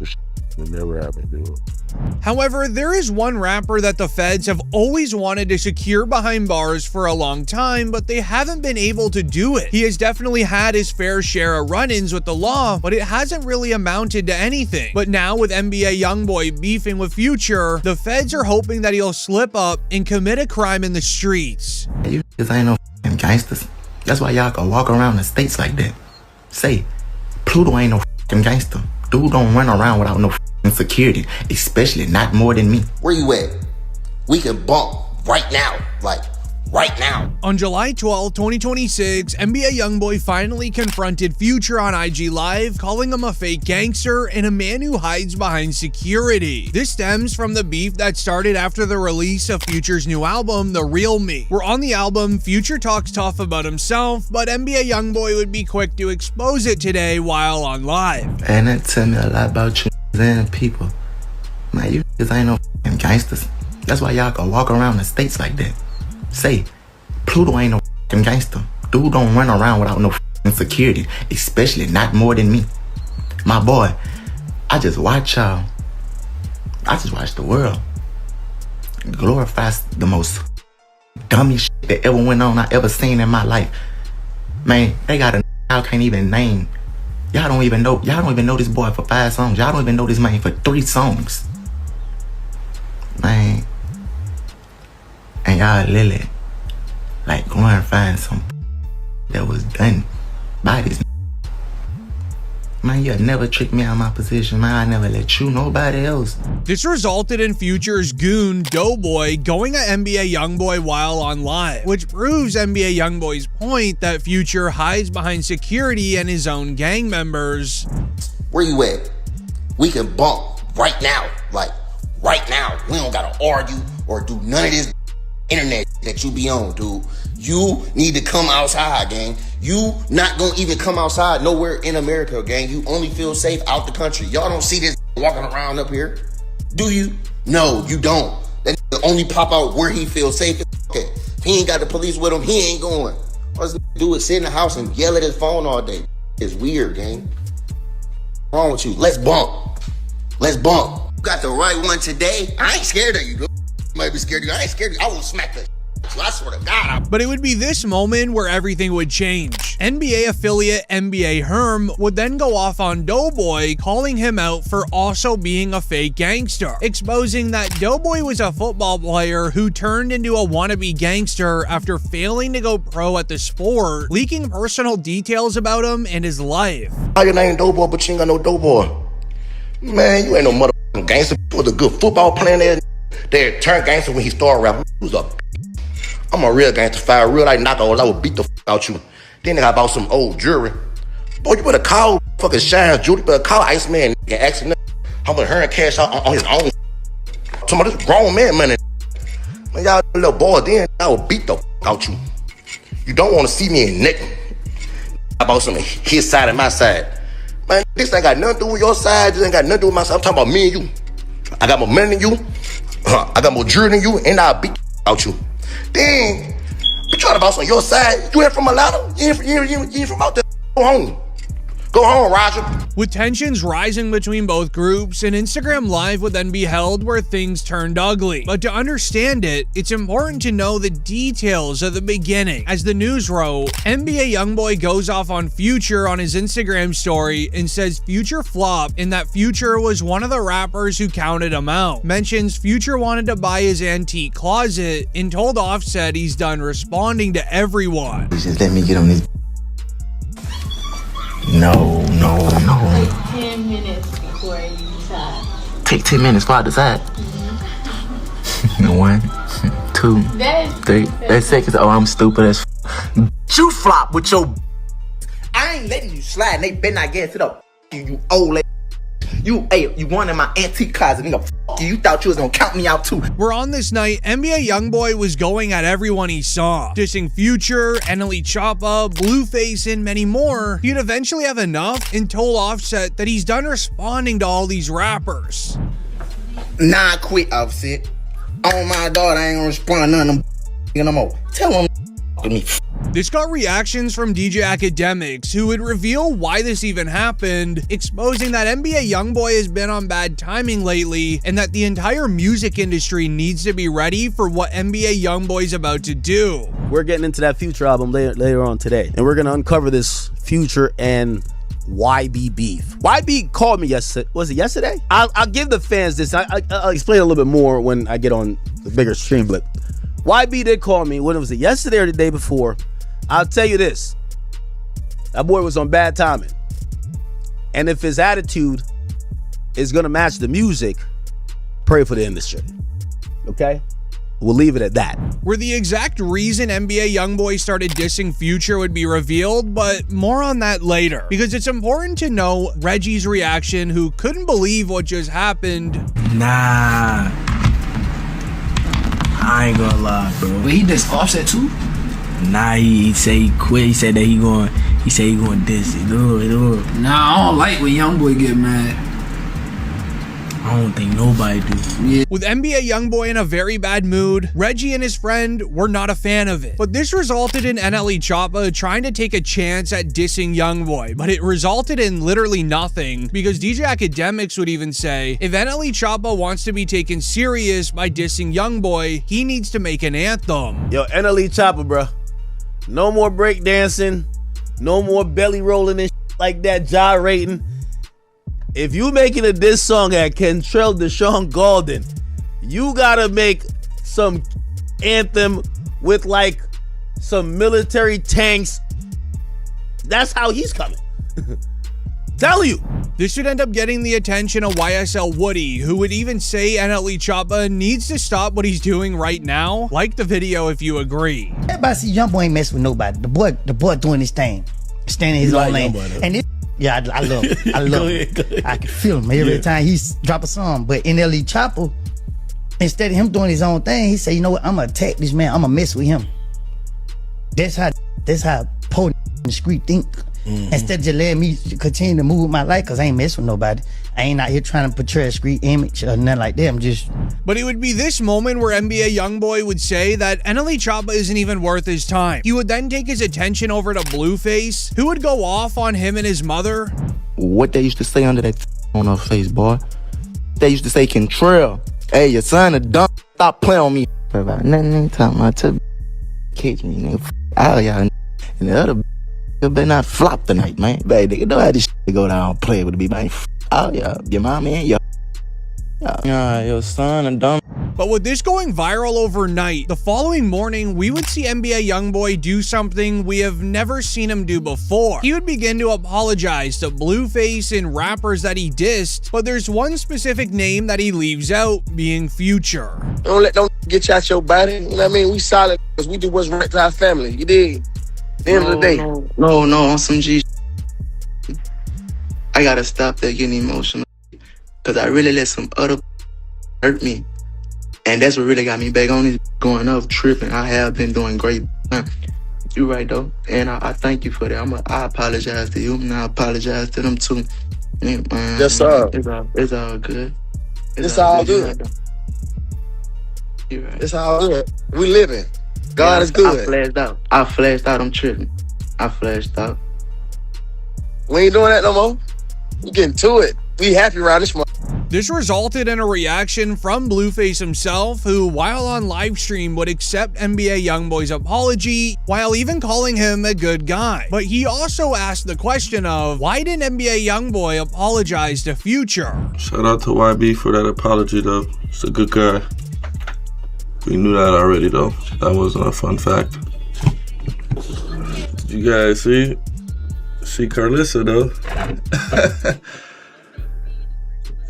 it. Would never happen, dude. However, there is one rapper that the feds have always wanted to secure behind bars for a long time, but they haven't been able to do it. He has definitely had his fair share of run-ins with the law, but it hasn't really amounted to anything. But now with NBA YoungBoy beefing with Future, the feds are hoping that he'll slip up and commit a crime in the streets. You niggas ain't no f***ing gangsters. That's why y'all can walk around the states like that. Say, Pluto ain't no f***ing gangster. Dude don't run around without no f***ing security, especially not more than me. Where you at? We can bump right now, like right now. On July 12, 2026, NBA YoungBoy finally confronted Future on IG Live, calling him a fake gangster and a man who hides behind security. This stems from the beef that started after the release of Future's new album, The Real Me, where on the album, Future talks tough about himself, but NBA YoungBoy would be quick to expose it today while on live. And that tell me a lot about you and people. Man, you niggas ain't no f***ing gangsters. That's why y'all can walk around the states like that. Say, Pluto ain't no f***ing gangster. Dude don't run around without no f***ing security, especially not more than me. My boy, I just watch y'all. I just watch the world glorify the most dumbest shit that ever went on I ever seen in my life. Man, they got a y'all can't even name. Y'all don't even know this boy for 5 songs. Y'all don't even know this man for 3 songs. Man. And y'all literally like go and find some that was done by this. Man, you'll never trick me out of my position, man. I never let you, nobody else. This resulted in Future's goon, Doughboy, going at NBA YoungBoy while on live, which proves NBA YoungBoy's point that Future hides behind security and his own gang members. Where you at? We can bump right now, like right now. We don't gotta argue or do none of this internet that you be on, dude. You need to come outside, gang. You not gonna even come outside nowhere in America, gang. You only feel safe out the country. Y'all don't see this walking around up here, do you? No, you don't. That nigga only pop out where he feels safe. Okay, if he ain't got the police with him, he ain't going. All this nigga do is sit in the house and yell at his phone all day. It's weird, gang. What's wrong with you? Let's bump. Let's bump. You got the right one today. I ain't scared of you, dude. You might be scared of you. I ain't scared of you. I will smack the so I swear to God. But it would be this moment where everything would change. NBA affiliate NBA Herm would then go off on Doughboy, calling him out for also being a fake gangster, exposing that Doughboy was a football player who turned into a wannabe gangster after failing to go pro at the sport, leaking personal details about him and his life. How your name Doughboy, but you ain't got no Doughboy? Man, you ain't no motherfucking gangster. You was a good football player there. They turned gangster when he started rapping. He was a I'm a real gangster, fire real like knockout. I would beat the f out you. Then I bought some old jewelry. Boy, you better call fucking Shine's jewelry. You better call Iceman and ask him how much her and cash out on his own. Some of this grown man money. Man, y'all little boy, then I will beat the f out you. You don't want to see me in neck. I bought some of his side and my side. Man, this ain't got nothing to do with your side. This ain't got nothing to do with my side. I'm talking about me and you. I got more money than you. I got more jewelry than you, and I'll beat the f out you. Dang, you trying to bounce on your side? You ain't from Atlanta? You ain't from out there? Go home. Go home, Roger. With tensions rising between both groups, an Instagram Live would then be held where things turned ugly. But to understand it, it's important to know the details of the beginning. As the news wrote, NBA YoungBoy goes off on Future on his Instagram story and says Future flopped and that Future was one of the rappers who counted him out. Mentions Future wanted to buy his antique closet and told Offset he's done responding to everyone. Just let me get on this. No. Take 10 minutes before you decide. Take 10 minutes before I decide. 1, 2, 3. That's seconds. Oh, I'm stupid as you flop with your. I ain't letting you slide. And they better not get it up. You old lady. You won in my antique closet, nigga. Fuck you. You thought you was gonna count me out too. Where on this night, NBA YoungBoy was going at everyone he saw, dissing Future, NLE Choppa, Blueface, and many more. He'd eventually have enough and told Offset that he's done responding to all these rappers. Nah, I quit, Offset. On my daughter, I ain't gonna respond to none of them no more. Tell them me. This got reactions from DJ Academics, who would reveal why this even happened, exposing that NBA YoungBoy has been on bad timing lately, and that the entire music industry needs to be ready for what NBA YoungBoy's about to do. We're getting into that Future album later on today, and we're gonna uncover this Future and YB beef. YB called me yesterday. Was it yesterday? I'll give the fans this. I'll explain a little bit more when I get on the bigger stream, but YB did call me. When was it, yesterday or the day before? I'll tell you this. That boy was on bad timing. And if his attitude is gonna match the music, pray for the industry. Okay? We'll leave it at that. Where the exact reason NBA YoungBoy started dissing Future would be revealed, but more on that later. Because it's important to know Reggie's reaction, who couldn't believe what just happened. Nah. I ain't gonna lie, bro. But he dissed Offset too? Nah, he said he quit. He said that he going diss it. Nah, I don't like when YoungBoy get mad. I don't think nobody do. Yeah. With NBA YoungBoy in a very bad mood, Reggie and his friend were not a fan of it. But this resulted in NLE Choppa trying to take a chance at dissing YoungBoy, but it resulted in literally nothing, because DJ Academics would even say, if NLE Choppa wants to be taken serious by dissing YoungBoy, he needs to make an anthem. Yo, NLE Choppa, bro. No more breakdancing, no more belly rolling and like that, gyrating. If you making a diss song at Kentrell Deshaun Golden, you gotta make some anthem with like some military tanks. That's how he's coming. Tell you. This should end up getting the attention of YSL Woody, who would even say NLE Choppa needs to stop what he's doing right now. Like the video if you agree. Everybody see YoungBoy ain't messing with nobody. The boy doing his thing, standing his own lane. And this, yeah, I love it. I love it. I can feel him every time he drop a song. But NLE Choppa, instead of him doing his own thing, he said, you know what, I'm gonna attack this man, I'm gonna mess with him. That's how poor in the street think. Instead of just letting me continue to move my life, cause I ain't messing with nobody. I ain't out here trying to portray a street image or nothing like that. I'm just. But it would be this moment where NBA YoungBoy would say that NLE Choppa isn't even worth his time. He would then take his attention over to Blueface, who would go off on him and his mother. What they used to say under that on her face, boy. They used to say, Kentrell, hey, your son a dumb. Stop playing on me. About nothing ain't talking about to catch me, nigga. All y'all. And the other you better not flop tonight, man. Baby, nigga, know how this shit go down play with me, man. Oh, yeah. Your mama and your... Yeah, your son and dumb. But with this going viral overnight, the following morning, we would see NBA YoungBoy do something we have never seen him do before. He would begin to apologize to Blueface and rappers that he dissed, but there's one specific name that he leaves out, being Future. Don't get you out your body. You know what I mean? We solid because we do what's right to our family. You dig? At the end of the day. No, on some G. I gotta stop that getting emotional. Cause I really let some other hurt me. And that's what really got me back on this going up, tripping. I have been doing great. You're right though. And I thank you for that. I apologize to you and I apologize to them too. Yes, sir. It's all good. It's all good. You're right. It's all good. We living. God is good. I flashed out. I'm tripping. I flashed out. We ain't doing that no more. We getting to it. We happy around this month. This resulted in a reaction from Blueface himself, who, while on live stream, would accept NBA YoungBoy's apology, while even calling him a good guy. But he also asked the question of, why didn't NBA YoungBoy apologize to Future? Shout out to YB for that apology, though. He's a good guy. We knew that already, though. That wasn't a fun fact. Did you guys see Carlissa, though?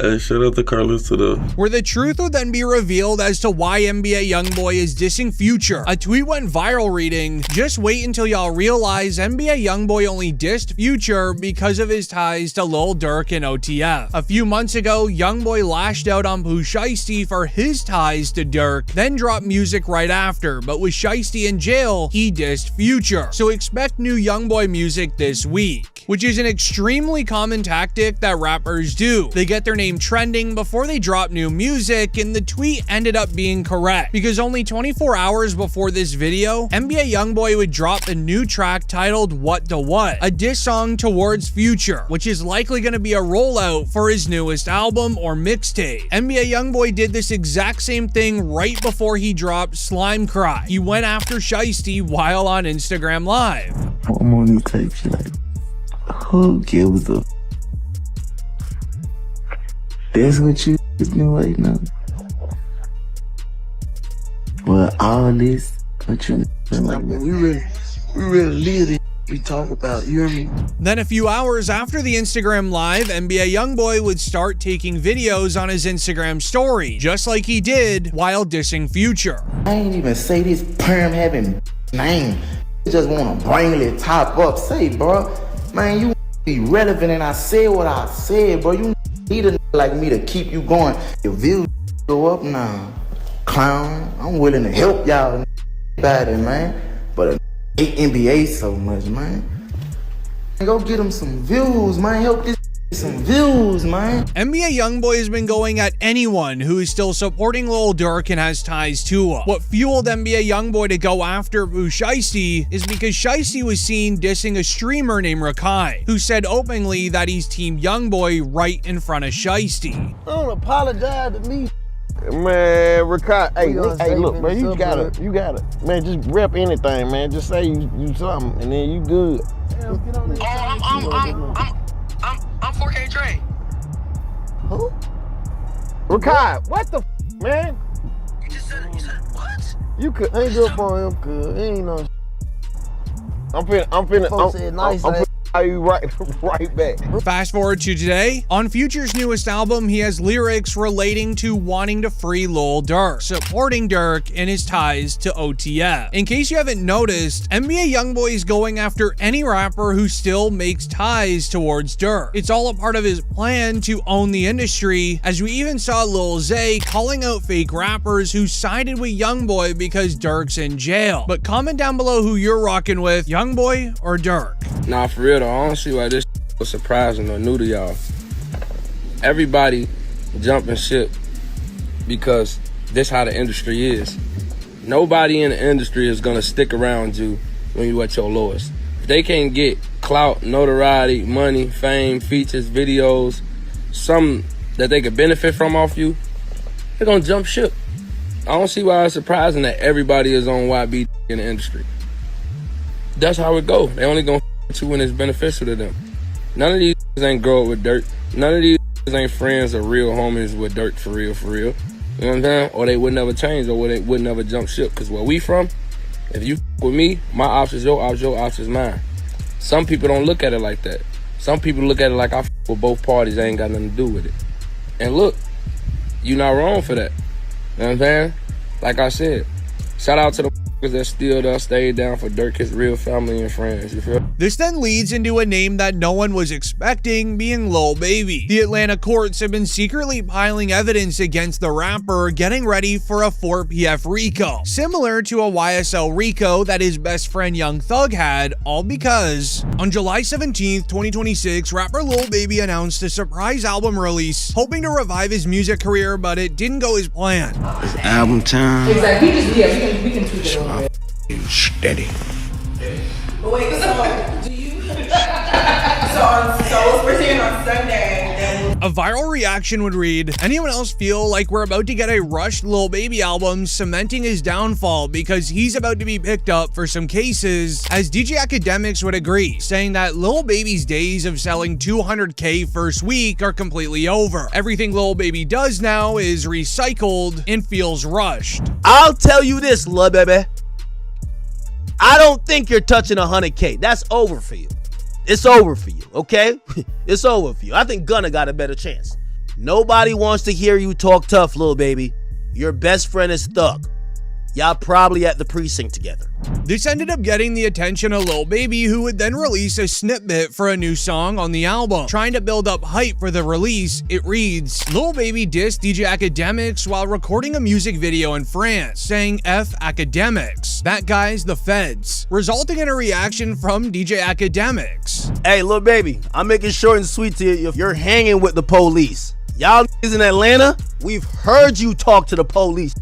Hey, shout out to Carlissa, though. Where the truth would then be revealed as to why NBA YoungBoy is dissing Future. A tweet went viral reading, just wait until y'all realize NBA YoungBoy only dissed Future because of his ties to Lil Durk and OTF. A few months ago, YoungBoy lashed out on Pooh Shiesty for his ties to Durk, then dropped music right after, but with Shiesty in jail, he dissed Future. So expect new YoungBoy music this week, which is an extremely common tactic that rappers do. They get their name name trending before they dropped new music, and the tweet ended up being correct because only 24 hours before this video, NBA YoungBoy would drop a new track titled What Da What, a diss song towards Future, which is likely going to be a rollout for his newest album or mixtape. NBA YoungBoy did this exact same thing right before he dropped Slime Cry. He went after Shiesty while on Instagram Live. I'm on these type shit like, who gives a that's what you been right now. Well, all this, what you like, we really live this we talk about, you hear me? Then a few hours after the Instagram Live, NBA YoungBoy would start taking videos on his Instagram story, just like he did while dissing Future. I ain't even say this perm having name. You just wanna bring it top up. Say, bro, man, you be relevant, and I said what I said, bro. You need a like me to keep you going. Your views go up now, clown. I'm willing to help y'all about it, man. But I hate NBA so much, man. Go get them some views, man. Help this some views, man. NBA YoungBoy has been going at anyone who is still supporting Lil Durk and has ties to him. What fueled NBA YoungBoy to go after Shiesty is because Shiesty was seen dissing a streamer named Rakai, who said openly that he's Team YoungBoy right in front of Shiesty. Don't apologize to me. Man, Rakai, hey, look, man, you gotta, man, just rep anything, man. Just say you something, and then you good. I'm 4K Dre. Who? Rakai, what the man? You said what? You could hang up on him, cuz he ain't no. I'm finna you right back. Fast forward to today. On Future's newest album, he has lyrics relating to wanting to free Lil Durk, supporting Durk and his ties to OTF. In case you haven't noticed, NBA YoungBoy is going after any rapper who still makes ties towards Durk. It's all a part of his plan to own the industry, as we even saw Lil Zay calling out fake rappers who sided with YoungBoy because Durk's in jail. But comment down below who you're rocking with, YoungBoy or Durk. Nah, for real though, I don't see why this was surprising or new to y'all. Everybody jumping ship because this how the industry is. Nobody in the industry is gonna stick around you when you at your lowest. If they can't get clout, notoriety, money, fame, features, videos, something that they could benefit from off you, they're gonna jump ship. I don't see why it's surprising that everybody is on YB in the industry. That's how it go. They only gonna you when it's beneficial to them. None of these ain't grow up with Dirt. None of these ain't friends or real homies with Dirt for real, for real. You know what I'm saying? Or they would never change, or they would never jump ship. Cause where we from, if you with me, my ops is your ops, your ops is mine. Some people don't look at it like that. Some people look at it like I with both parties, I ain't got nothing to do with it. And look, you not wrong for that. You know what I'm saying? Like I said, shout out to the that still there, stayed down for Dirk, his real family and friends, you feel? This then leads into a name that no one was expecting, being Lil Baby. The Atlanta courts have been secretly piling evidence against the rapper, getting ready for a 4PF RICO, similar to a YSL RICO that his best friend Young Thug had, all because on July 17th, 2026, rapper Lil Baby announced a surprise album release, hoping to revive his music career, but it didn't go as planned. It's album time. Exactly. We can tweak it a little bit. You steady. But wait, so do you? so we're seeing on Sunday. A viral reaction would read, anyone else feel like we're about to get a rushed Lil Baby album cementing his downfall because he's about to be picked up for some cases? As DJ Academics would agree, saying that Lil Baby's days of selling 200K first week are completely over. Everything Lil Baby does now is recycled and feels rushed. I'll tell you this, Lil Baby. I don't think you're touching 100K. That's over for you. It's over for you, okay? It's over for you. I think Gunna got a better chance. Nobody wants to hear you talk tough, Lil Baby. Your best friend is Thug. Y'all probably at the precinct together. This ended up getting the attention of Lil Baby, who would then release a snippet for a new song on the album. Trying to build up hype for the release, it reads, Lil Baby dissed DJ Academics while recording a music video in France, saying F Academics. That guy's the feds, resulting in a reaction from DJ Academics. Hey, Lil Baby, I'm making short and sweet to you. If you're hanging with the police, Y'all niggas in Atlanta, we've heard you talk to the police.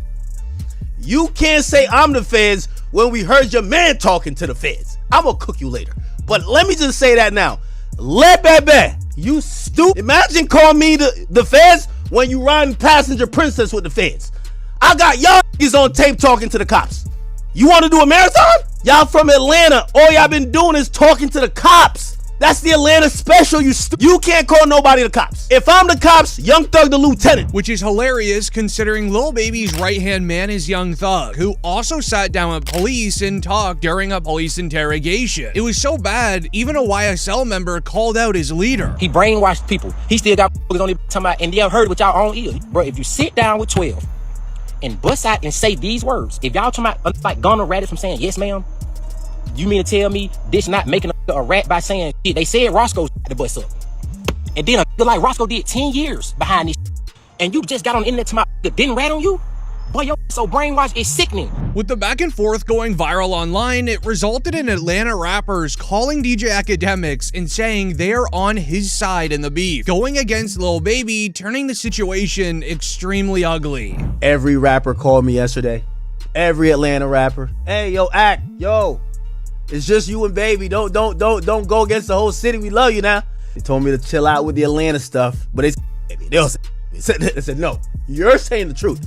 You can't say I'm the feds when we heard your man talking to the feds. I'm gonna cook you later. But let me just say that now. Let baby, you stupid. Imagine calling me the feds when you riding passenger princess with the feds. I got y'all niggas on tape talking to the cops. You want to do a marathon? Y'all from Atlanta. All y'all been doing is talking to the cops. That's the Atlanta special, you can't call nobody the cops. If I'm the cops, Young Thug the lieutenant. Which is hilarious considering Lil Baby's right-hand man is Young Thug, who also sat down with police and talked during a police interrogation. It was so bad, even a YSL member called out his leader. He brainwashed people. He still got on the talking about, and y'all heard with y'all own ears. Bro, if you sit down with 12 and bust out and say these words, if y'all talking about like Gunner Radis from saying yes ma'am, you mean to tell me this not making a rat by saying shit? They said Roscoe the bus up. And then a nigga like Roscoe did 10 years behind this shit. And you just got on the internet to my didn't rat on you? Boy, yo, so brainwashed is sickening. With the back and forth going viral online, it resulted in Atlanta rappers calling DJ Academics and saying they're on his side in the beef, going against Lil Baby, turning the situation extremely ugly. Every rapper called me yesterday. Every Atlanta rapper. Hey, yo, Act, yo. It's just you and Baby. Don't go against the whole city. We love you now. They told me to chill out with the Atlanta stuff, but they said no. You're saying the truth.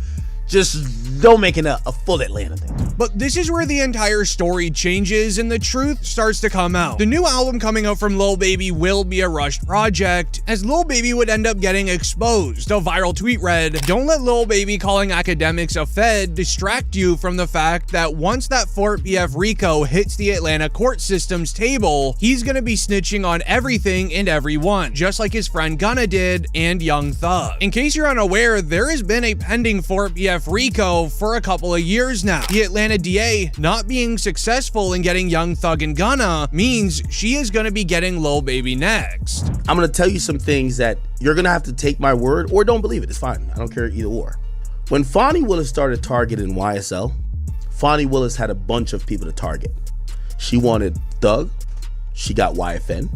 Just don't make it a full Atlanta thing. But this is where the entire story changes and the truth starts to come out. The new album coming out from Lil Baby will be a rushed project, as Lil Baby would end up getting exposed. A viral tweet read, "Don't let Lil Baby calling Academics a Fed distract you from the fact that once that Fort PF RICO hits the Atlanta court system's table, he's gonna be snitching on everything and everyone, just like his friend Gunna did and Young Thug." In case you're unaware, there has been a pending Fort PF RICO for a couple of years now. The Atlanta DA not being successful in getting Young Thug and Gunna means she is going to be getting Lil Baby next. I'm going to tell you some things that you're going to have to take my word or don't believe it. It's fine. I don't care either or. When Fonnie Willis started targeting YSL, Fonnie Willis had a bunch of people to target. She wanted Thug. She got YFN.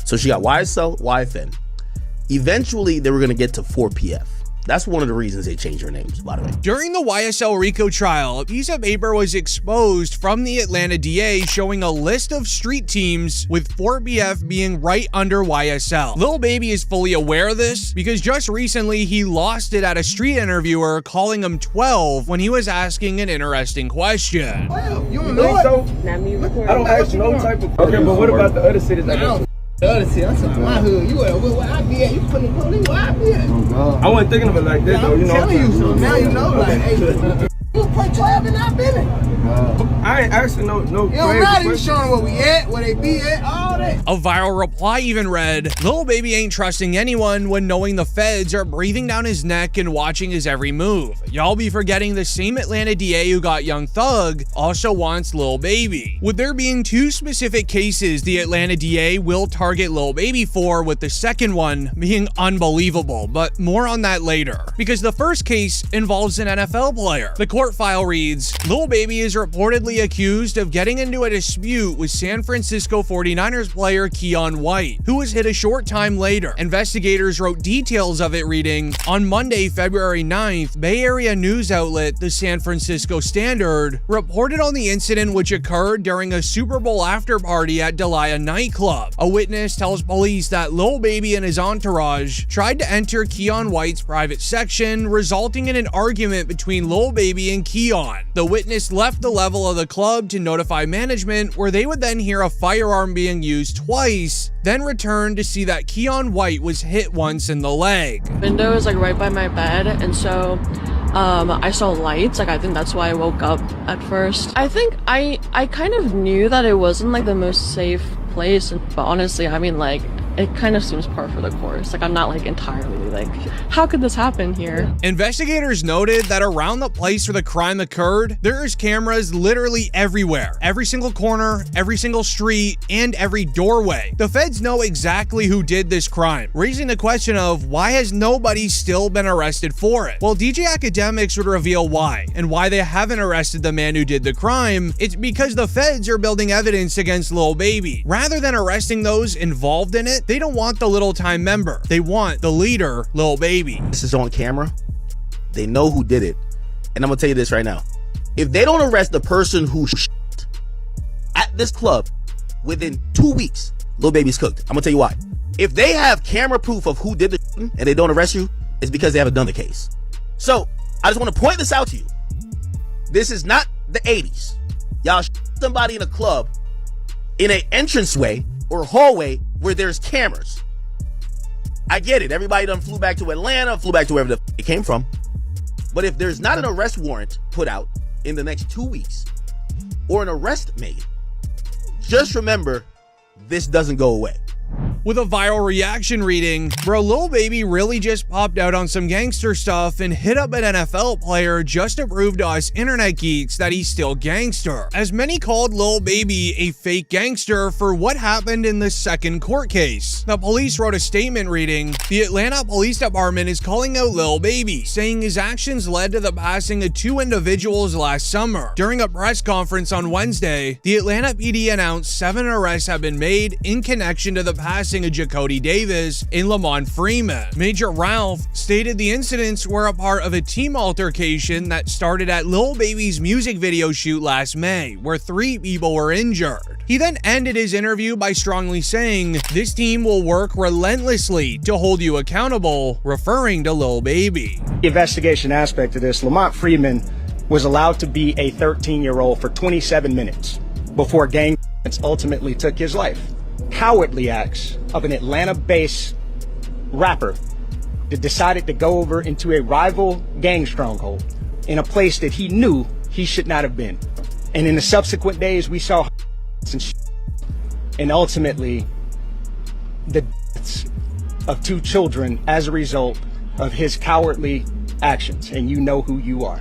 So she got YSL, YFN. Eventually, they were going to get to 4PF. That's one of the reasons they changed their names, by the way. During the YSL RICO trial, a piece of paper was exposed from the Atlanta DA showing a list of street teams with 4BF being right under YSL. Lil Baby is fully aware of this because just recently he lost it at a street interviewer calling him 12 when he was asking an interesting question. You don't think so? I don't ask no type of. Okay, but what about the other cities? The other city, I'm talking my hood. You where I be at? You putting the police where I be at? I wasn't thinking of it like that though. You know. I'm telling you so now you know. Like, hey, you play 12 and I've been in. I ain't asking no. You don't matter. You showing where we at, where they be at, all that. A viral reply even read, "Lil Baby ain't trusting anyone when knowing the feds are breathing down his neck and watching his every move. Y'all be forgetting the same Atlanta DA who got Young Thug also wants Lil Baby." With there being two specific cases the Atlanta DA will target Lil Baby for, with the second one being unbelievable, but more on that later. Because the first case involves an NFL player. The court file reads, Lil Baby is reportedly accused of getting into a dispute with San Francisco 49ers player Keon White, who was hit a short time later. Investigators wrote details of it reading, on Monday, February 9th, Bay Area news outlet The San Francisco Standard reported on the incident which occurred during a Super Bowl after party at Delia nightclub. A witness tells police that Lil Baby and his entourage tried to enter Keon White's private section, resulting in an argument between Lil Baby and Keon. The witness left the level of the club to notify management, where they would then hear a firearm being used twice, then return to see that Keon White was hit once in the leg. Window is like right by my bed, and so I saw lights. Like, I think that's why I woke up at first. I think I kind of knew that it wasn't like the most safe place, but honestly, I mean, like, it kind of seems par for the course. Like, I'm not like entirely like, how could this happen here? Investigators noted that around the place where the crime occurred, there's cameras literally everywhere. Every single corner, every single street, and every doorway. The feds know exactly who did this crime, raising the question of why has nobody still been arrested for it? Well, DJ Academics would reveal why, and why they haven't arrested the man who did the crime. It's because the feds are building evidence against Lil Baby. Rather than arresting those involved in it, They don't want the little time member. They want the leader, Lil Baby. This is on camera. They know who did it. And I'm gonna tell you this right now. If they don't arrest the person who at this club within 2 weeks, Lil Baby's cooked. I'm gonna tell you why. If they have camera proof of who did the shooting and they don't arrest you, it's because they haven't done the case. So I just want to point this out to you. This is not the 80s. Y'all somebody in a club in an entranceway or hallway where there's cameras. I get it. Everybody done flew back to Atlanta, flew back to wherever it came from. But if there's not an arrest warrant put out in the next 2 weeks or an arrest made, just remember, this doesn't go away. With a viral reaction reading, bro, Lil Baby really just popped out on some gangster stuff and hit up an NFL player just to prove to us internet geeks that he's still gangster, as many called Lil Baby a fake gangster for what happened in the second court case. The police wrote a statement reading, "The Atlanta Police Department is calling out Lil Baby, saying his actions led to the passing of 2 individuals last summer. During a press conference on Wednesday, the Atlanta PD announced 7 arrests have been made in connection to the passing of Jacody Davis and Lamont Freeman. Major Ralph stated the incidents were a part of a team altercation that started at Lil Baby's music video shoot last May, where 3 people were injured." He then ended his interview by strongly saying, "This team will work relentlessly to hold you accountable," referring to Lil Baby. The investigation aspect of this, Lamont Freeman was allowed to be a 13-year-old for 27 minutes before gang ultimately took his life. Cowardly acts of an Atlanta-based rapper that decided to go over into a rival gang stronghold in a place that he knew he should not have been. And in the subsequent days, we saw and ultimately the deaths of 2 children as a result of his cowardly actions. And you know who you are.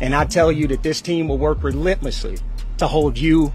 And I tell you that this team will work relentlessly to hold you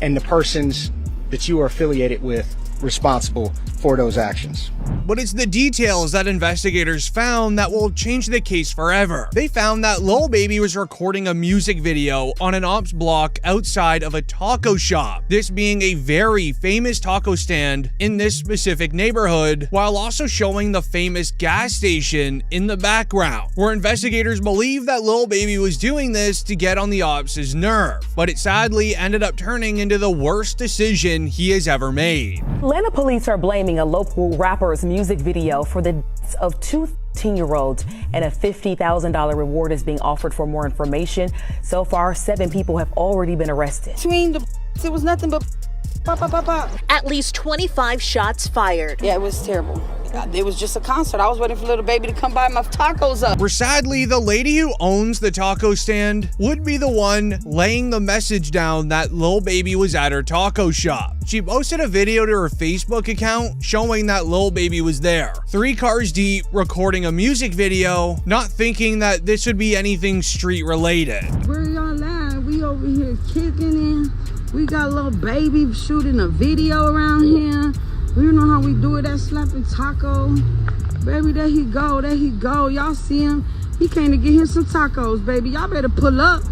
and the persons that you are affiliated with responsible for those actions. But it's the details that investigators found that will change the case forever. They found that Lil Baby was recording a music video on an ops block outside of a taco shop, this being a very famous taco stand in this specific neighborhood, while also showing the famous gas station in the background, where investigators believe that Lil Baby was doing this to get on the ops' nerve, but it sadly ended up turning into the worst decision he has ever made. Atlanta police are blaming a local rapper's music video for the deaths of 2 13-year-olds, and a $50,000 reward is being offered for more information. So far, 7 people have already been arrested. It was nothing but At least 25 shots fired. Yeah, it was terrible. It was just a concert. I was waiting for little baby to come buy my tacos up. Where sadly, the lady who owns the taco stand would be the one laying the message down that Lil Baby was at her taco shop. She posted a video to her Facebook account showing that Lil Baby was there, 3 cars deep, recording a music video, not thinking that this would be anything street related. Where y'all at? We over here kicking in. We got Lil Baby shooting a video around here. You know how we do it, that slapping taco. Baby, there he go, there he go. Y'all see him? He came to get him some tacos, baby. Y'all better pull up,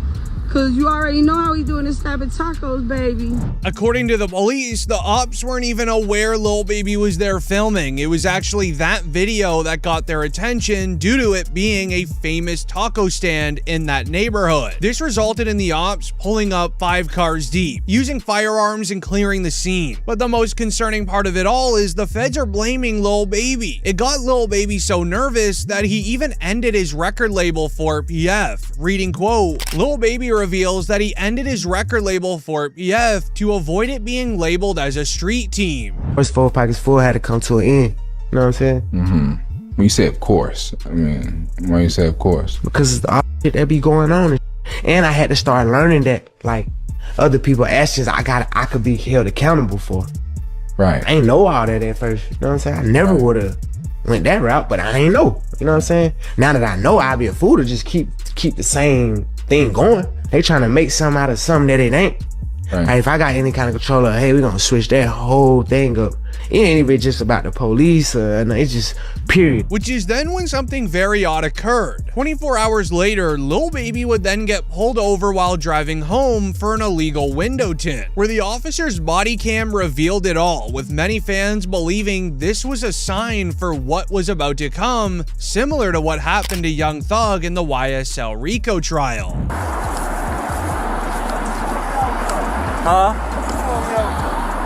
cause you already know how he doing this slapping tacos, baby. According to the police, the ops weren't even aware Lil Baby was there filming. It was actually that video that got their attention due to it being a famous taco stand in that neighborhood. This resulted in the ops pulling up 5 cars deep, using firearms and clearing the scene. But the most concerning part of it all is the feds are blaming Lil Baby. It got Lil Baby so nervous that he even ended his record label Fort PF. Reading quote, Lil Baby reveals that he ended his record label Fort PF to avoid it being labeled as a street team. First 4 pockets full had to come to an end. You know what I'm saying? Mm-hmm. When you say of course, I mean, why you say of course? Because it's the shit that be going on. And I had to start learning that, like, other people's actions I could be held accountable for. Right. I ain't know all that at first. You know what I'm saying? I never would have went that route, but I ain't know. You know what I'm saying? Now that I know, I'd be a fool to just keep the same thing going. They trying to make something out of something that it ain't. Right. Like, if I got any kind of control of, hey, we're gonna switch that whole thing up. It ain't even just about the police, it's just period. Which is then when something very odd occurred. 24 hours later, Lil Baby would then get pulled over while driving home for an illegal window tint, where the officer's body cam revealed it all, with many fans believing this was a sign for what was about to come, similar to what happened to Young Thug in the YSL Rico trial. Huh?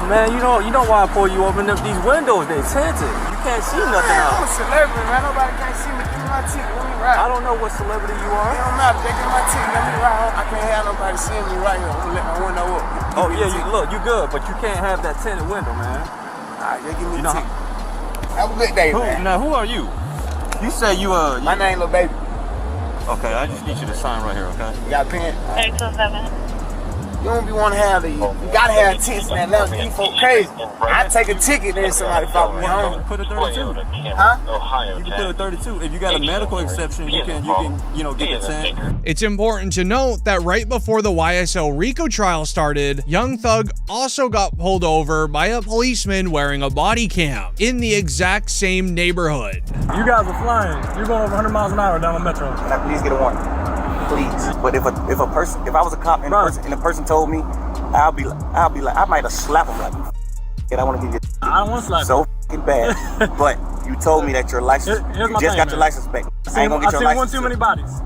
Man, you know why I pull you over? These windows, they tinted. You can't see nothing out. I'm a celebrity, man. Nobody can't see me. Give me my ticket. Let me ride. I don't know what celebrity you are. It don't matter. They give me my ticket. Let me ride. I can't have nobody seeing me right here. I'm gonna let my window up. Oh yeah, you good, but you can't have that tinted window, man. Alright, they give me the ticket. Have a good day, man. Now, who are you? You say you My name Lil Baby. Okay, I just need you to sign right here, okay? You got a pen? 827. You don't be want to have these. You gotta have tints in Atlanta. These folk crazy. I take a ticket, then somebody follow me home. Put a 32. Huh? You can put a 32. If you got a medical exception, you can get the tint. It's important to note that right before the YSL Rico trial started, Young Thug also got pulled over by a policeman wearing a body cam in the exact same neighborhood. You guys are flying. You're going over 100 miles an hour down the metro. Can I please get a warrant? Please. But if I was a cop and the person told me, I'll be like, I might have slapped him like, I want to give you. I don't want to slap so fucking bad. But you told me that your license, you just got your license back. I ain't gonna get your license. I've seen one too many bodies.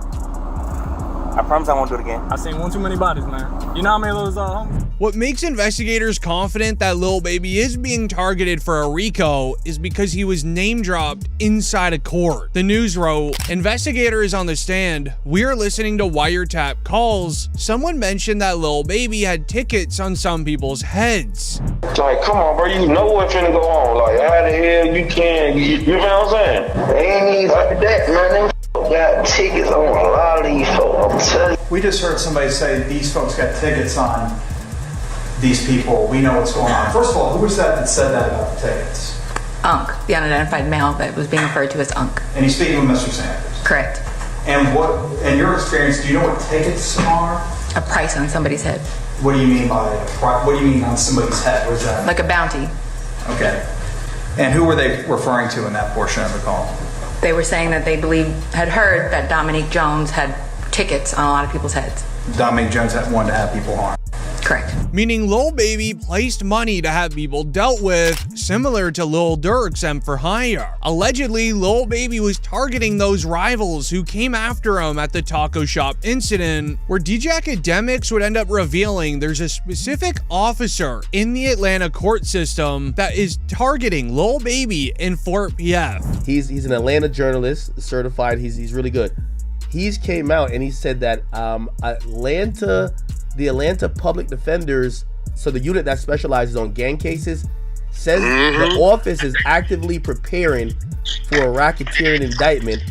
I promise I won't do it again. I've seen one too many bodies, man. You know how many of those homies? What makes investigators confident that Lil Baby is being targeted for a RICO is because he was name-dropped inside a court. The news wrote, investigators on the stand, we're listening to wiretap calls. Someone mentioned that Lil Baby had tickets on some people's heads. Like, come on, bro, you know what's finna go on. Like, how the hell you can, you know what I'm saying? They ain't even like that, man. Them got tickets on a lot of these folks, I'm telling you. We just heard somebody say these folks got tickets on these people. We know what's going on. First of all, who was that said that about the tickets? Unk, the unidentified male that was being referred to as Unk. And he's speaking with Mr. Sanders? Correct. And what, in your experience, do you know what tickets are? A price on somebody's head. What do you mean by what do you mean on somebody's head? What is that? Like a bounty. Okay. And who were they referring to in that portion of the call? They were saying that they had heard that Dominique Jones had tickets on a lot of people's heads. Dominique Jones wanted to have people harmed. Correct. Meaning Lil Baby placed money to have people dealt with, similar to Lil Durk's M for Hire. Allegedly, Lil Baby was targeting those rivals who came after him at the taco shop incident, where DJ Academics would end up revealing there's a specific officer in the Atlanta court system that is targeting Lil Baby in Fort PF. He's an Atlanta journalist, certified. He's really good. He's came out and he said that the Atlanta Public Defenders, so the unit that specializes on gang cases, says the office is actively preparing for a racketeering indictment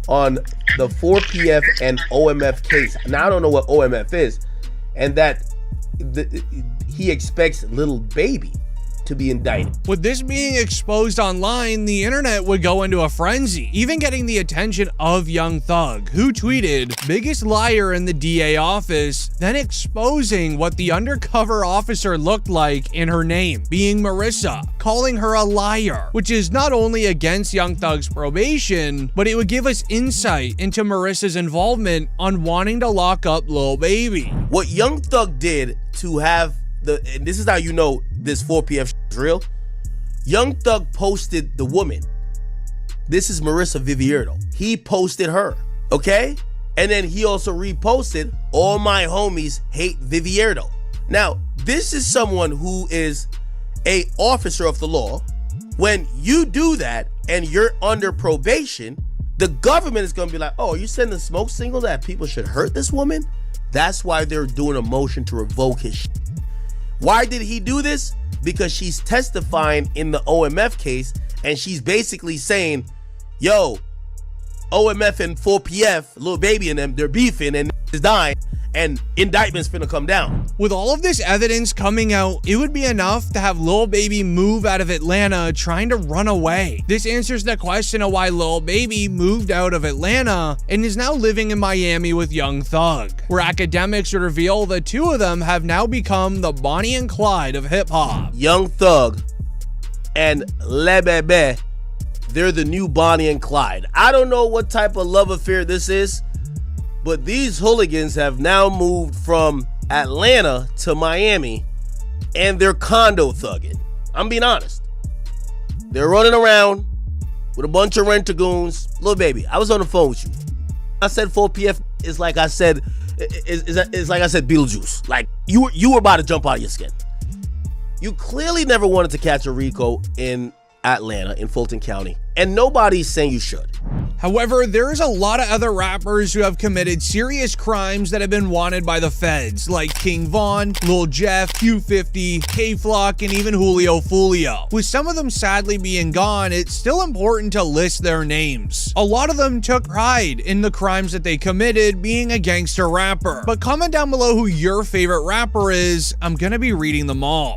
on the 4PF and OMF case. Now, I don't know what OMF is, and that he expects Lil Baby to be indicted. With this being exposed online, the internet would go into a frenzy, even getting the attention of Young Thug, who tweeted, biggest liar in the DA office, then exposing what the undercover officer looked like in her name, being Marissa, calling her a liar, which is not only against Young Thug's probation, but it would give us insight into Marissa's involvement on wanting to lock up Lil Baby. What Young Thug did to have and this is how you know this 4PF is real. Young Thug posted the woman. This is Marissa Vivierdo. He posted her, okay? And then he also reposted, all my homies hate Vivierdo. Now, this is someone who is a officer of the law. When you do that and you're under probation, the government is gonna be like, oh, you sending a smoke signal that people should hurt this woman? That's why they're doing a motion to revoke his shit. Why did he do this? Because she's testifying in the OMF case and she's basically saying, yo, OMF and 4PF, Lil Baby and them, they're beefing and is dying and indictments finna come down. With all of this evidence coming out, it would be enough to have Lil Baby move out of Atlanta trying to run away. This answers the question of why Lil Baby moved out of Atlanta and is now living in Miami with Young Thug, where academics would reveal the two of them have now become the Bonnie and Clyde of hip-hop. Young Thug and Le Bebe, they're the new Bonnie and Clyde. I don't know what type of love affair this is, but these hooligans have now moved from Atlanta to Miami, and they're condo thugging. I'm being honest. They're running around with a bunch of rent-a-goons. Lil Baby, I was on the phone with you. I said 4PF is like I said, is like I said Beetlejuice. Like you were about to jump out of your skin. You clearly never wanted to catch a Rico in Atlanta, in Fulton County, and nobody's saying you should. However, there's a lot of other rappers who have committed serious crimes that have been wanted by the feds, like King Von, Lil Jeff, Q50, K-Flock, and even Julio Fulio. With some of them sadly being gone, it's still important to list their names. A lot of them took pride in the crimes that they committed, being a gangster rapper. But comment down below who your favorite rapper is. I'm gonna be reading them all.